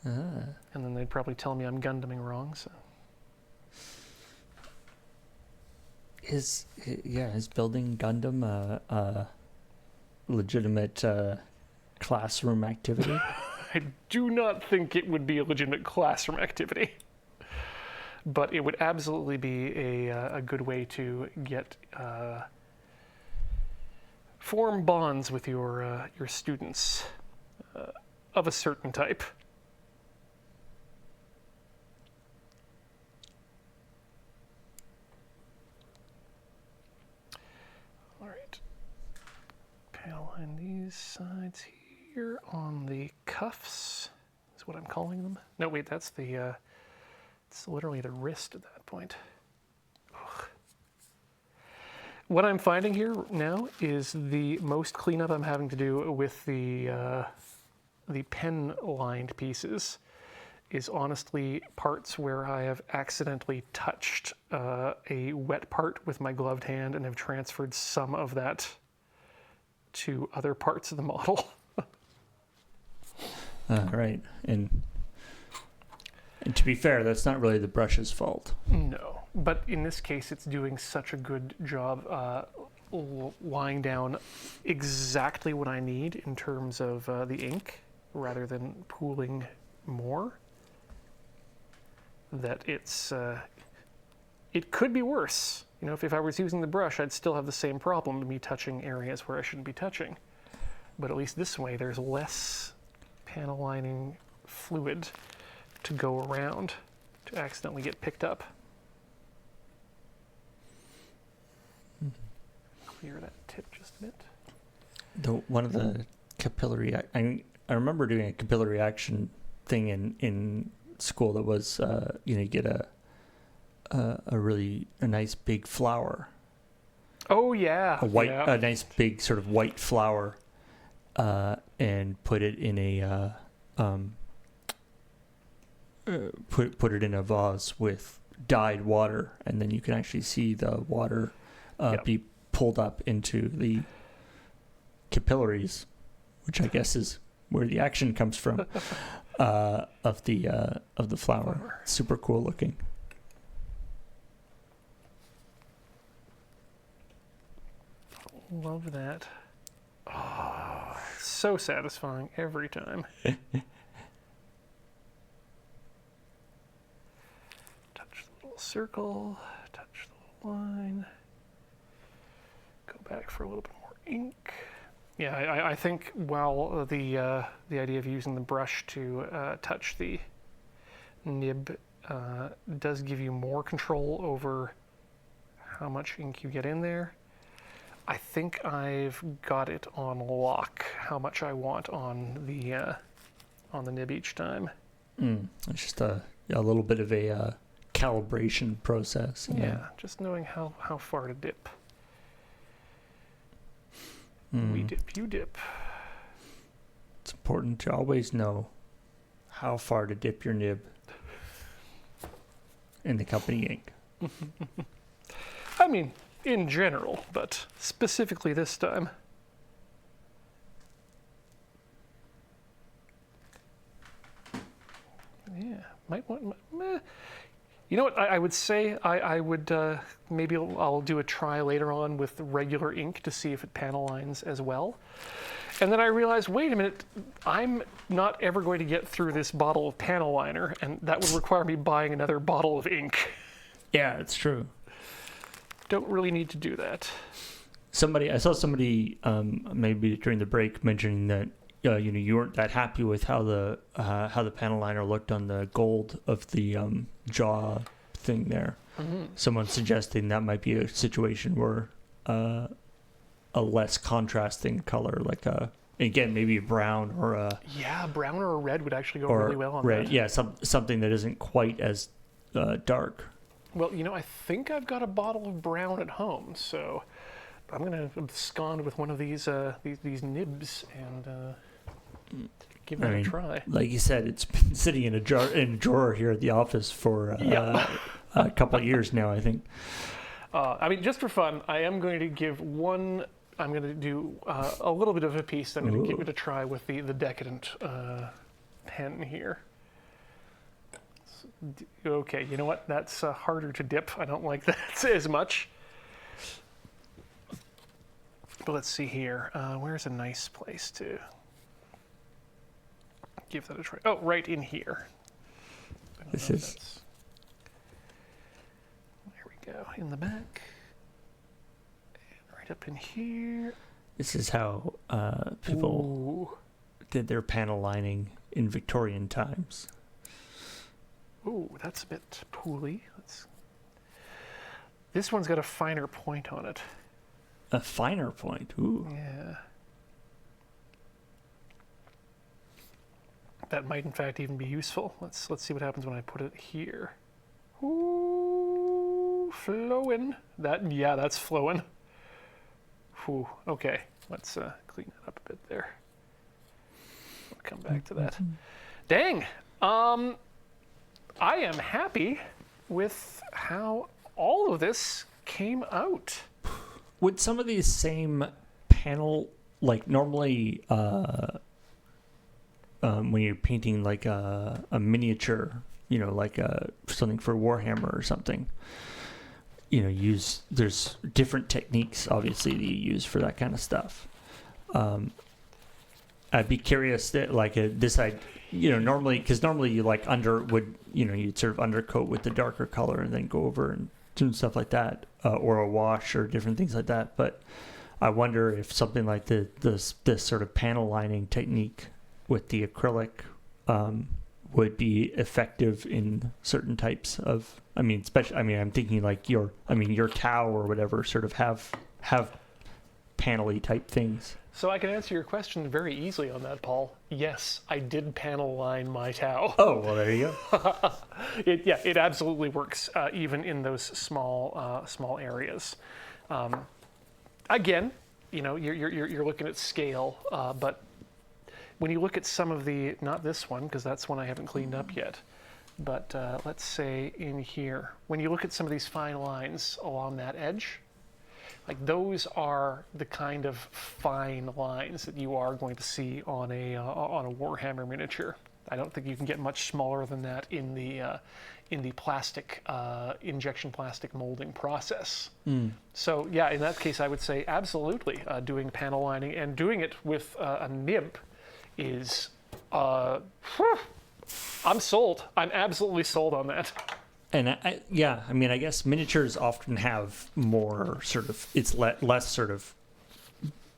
And then they'd probably tell me I'm Gundaming wrong, so. Is building Gundam a legitimate classroom activity? I do not think it would be a legitimate classroom activity, but it would absolutely be a good way to get form bonds with your students of a certain type. Line these sides here on the cuffs is what I'm calling them. No, wait, that's the it's literally the wrist at that point. Ugh. What I'm finding here now is the most cleanup I'm having to do with the pen lined pieces is honestly parts where I have accidentally touched a wet part with my gloved hand and have transferred some of that to other parts of the model. Right. And to be fair, that's not really the brush's fault. No, but in this case, it's doing such a good job laying down exactly what I need in terms of the ink, rather than pooling more, that it could be worse. You know, if I was using the brush, I'd still have the same problem of me touching areas where I shouldn't be touching. But at least this way, there's less panel lining fluid to go around to accidentally get picked up. Clear that tip just a bit. One of the capillary... I remember doing a capillary action thing in school that was, you get a nice big flower. Oh yeah, a nice big sort of white flower, and put it in a put it in a vase with dyed water, and then you can actually see the water be pulled up into the capillaries, which I guess is where the action comes from, of the flower. Super cool looking. Love that. Oh, so satisfying every time. Touch the little circle, touch the little line. Go back for a little bit more ink. Yeah, I think while the idea of using the brush to touch the nib does give you more control over how much ink you get in there, I think I've got it on lock how much I want on the nib each time. It's just a little bit of a calibration process. Yeah, just knowing how far to dip. We dip, you dip. It's important to always know how far to dip your nib in the company ink. I mean, in general, but specifically this time. Yeah, might want. You know what? I would say I would maybe I'll do a try later on with regular ink to see if it panel lines as well. And then I realized, wait a minute, I'm not ever going to get through this bottle of panel liner, and that would require me buying another bottle of ink. Yeah, it's true. Don't really need to do that. I saw somebody maybe during the break mentioning that you weren't that happy with how the panel liner looked on the gold of the jaw thing there. Mm-hmm. Someone suggesting that might be a situation where a less contrasting color, like again maybe a brown or a brown or a red would actually go really well on red. that. Yeah, something that isn't quite as dark. Well, I think I've got a bottle of brown at home, so I'm gonna abscond with one of these nibs and give that a try. Like you said, it's been sitting in a drawer here at the office for a couple of years now, I think. I mean, just for fun, I am going to give one. I'm going to do a little bit of a piece. I'm going to give it a try with the Decadent pen here. Okay, you know what? That's harder to dip. I don't like that as much. But let's see here. Where's a nice place to give that a try? Oh, right in here. This is... There we go. In the back. And right up in here. This is how people did their panel lining in Victorian times. Ooh, that's a bit pooly. This one's got a finer point on it. A finer point? Ooh. Yeah. That might, in fact, even be useful. Let's see what happens when I put it here. Ooh, flowing. That's flowing. Ooh, okay. Let's clean that up a bit there. We'll come back to that. Dang. I am happy with how all of this came out. Would some of these same panel, like normally when you're painting like a miniature, like something for Warhammer or something, there's different techniques obviously that you use for that kind of stuff. I'd be curious that normally you you'd sort of undercoat with the darker color and then go over and do stuff like that, or a wash or different things like that. But I wonder if something like this sort of panel lining technique with the acrylic would be effective in certain types of. I'm thinking like your cow or whatever sort of have panel-y type things. So I can answer your question very easily on that, Paul. Yes, I did panel line my Tau. Oh, well, there you go. It absolutely works, even in those small areas. Again, you're looking at scale, but when you look at some of not this one, because that's one I haven't cleaned up yet, but let's say in here, when you look at some of these fine lines along that edge, Like those are the kind of fine lines that you are going to see on a Warhammer miniature. I don't think you can get much smaller than that in the plastic injection plastic molding process. So yeah, in that case, I would say absolutely doing panel lining and doing it with a nib is. I'm sold. I'm absolutely sold on that. And I mean, I guess miniatures often have more sort of, it's less sort of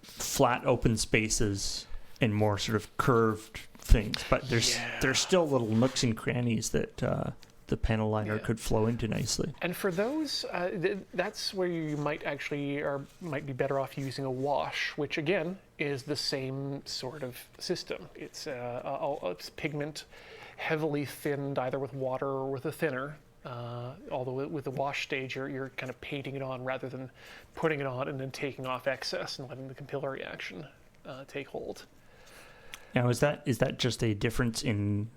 flat open spaces and more sort of curved things, but there's still little nooks and crannies that the panel liner could flow into nicely. And for those, that's where you might be better off using a wash, which again is the same sort of system. It's pigment heavily thinned either with water or with a thinner. Although with the wash stage, you're kind of painting it on rather than putting it on and then taking off excess and letting the capillary action take hold. Now, is that just a difference in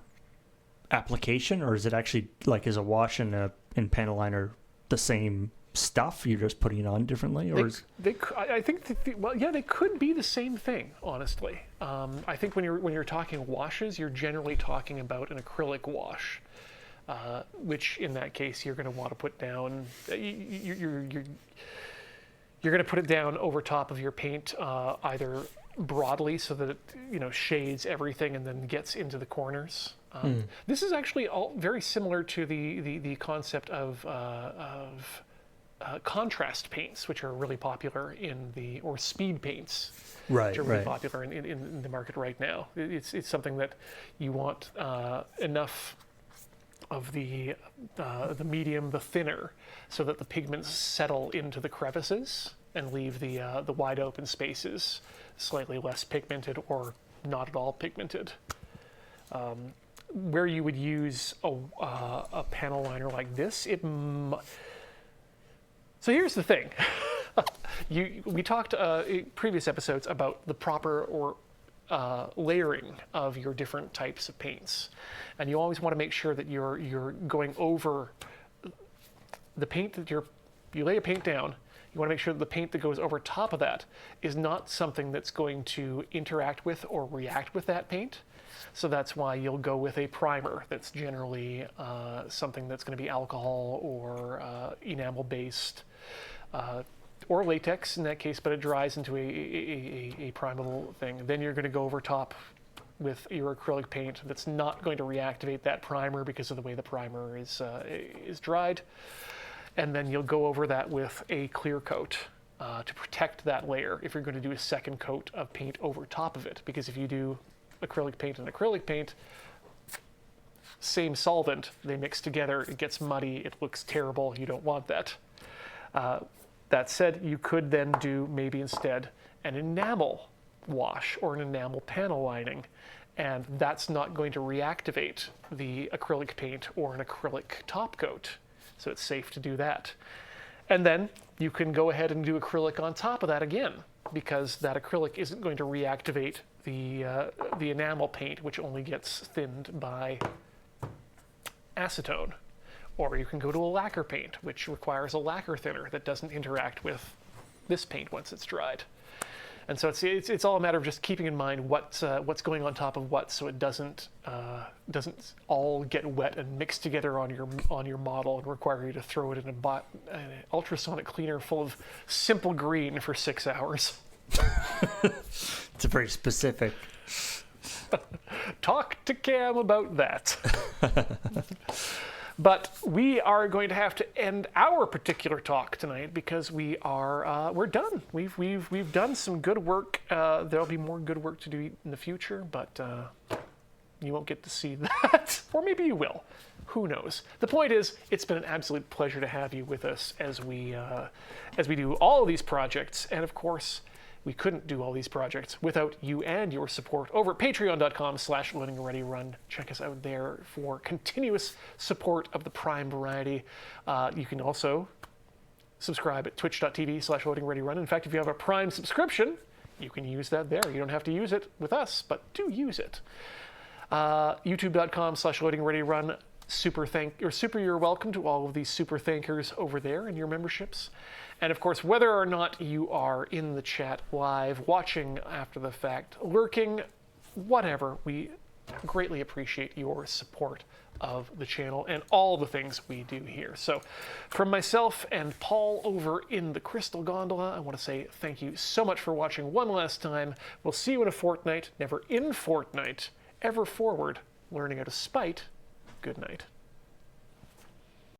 application, or is it actually like is a wash and panel liner the same stuff? You're just putting it on differently, or I think they could be the same thing. Honestly, I think when you're talking washes, you're generally talking about an acrylic wash. Which in that case you're going to want to put down. You're going to put it down over top of your paint, either broadly so that it shades everything and then gets into the corners. This is actually all very similar to the concept of contrast paints, which are really popular or speed paints, which are really popular in the market right now. It's something that you want enough of the medium, the thinner, so that the pigments settle into the crevices and leave the wide open spaces slightly less pigmented or not at all pigmented. Where you would use a panel liner like this, so here's the thing. We talked in previous episodes about the proper or layering of your different types of paints, and you always want to make sure that you're going over the paint that you lay a paint down. You want to make sure that the paint that goes over top of that is not something that's going to interact with or react with that paint. So that's why you'll go with a primer that's generally something that's going to be alcohol or enamel based. Or latex in that case, but it dries into a primeable thing. Then you're going to go over top with your acrylic paint that's not going to reactivate that primer because of the way the primer is dried. And then you'll go over that with a clear coat to protect that layer if you're going to do a second coat of paint over top of it. Because if you do acrylic paint and acrylic paint, same solvent, they mix together, it gets muddy, it looks terrible, you don't want that. That said, you could then do maybe instead an enamel wash or an enamel panel lining, and that's not going to reactivate the acrylic paint or an acrylic top coat, so it's safe to do that. And then you can go ahead and do acrylic on top of that again, because that acrylic isn't going to reactivate the enamel paint, which only gets thinned by acetone. Or you can go to a lacquer paint, which requires a lacquer thinner that doesn't interact with this paint once it's dried. And so it's all a matter of just keeping in mind what's going on top of what, so it doesn't all get wet and mixed together on your model and require you to throw it in an ultrasonic cleaner full of simple green for 6 hours. It's a very specific. Talk to Cam about that. But we are going to have to end our particular talk tonight because we're done. We've done some good work. There'll be more good work to do in the future, but you won't get to see that, or maybe you will. Who knows? The point is, it's been an absolute pleasure to have you with us as we do all of these projects, and of course, we couldn't do all these projects without you and your support over at patreon.com/loadingreadyrun. Check us out there for continuous support of the Prime variety. You can also subscribe at twitch.tv/loadingreadyrun. In fact, if you have a Prime subscription, you can use that there. You don't have to use it with us, but do use it. youtube.com/loadingreadyrun. Super you're welcome to all of these super thankers over there and your memberships. And of course, whether or not you are in the chat live, watching after the fact, lurking, whatever, we greatly appreciate your support of the channel and all the things we do here. So from myself and Paul over in the Crystal Gondola, I want to say thank you so much for watching one last time. We'll see you in a fortnight, never in Fortnite, ever forward, learning how to spite. Good night.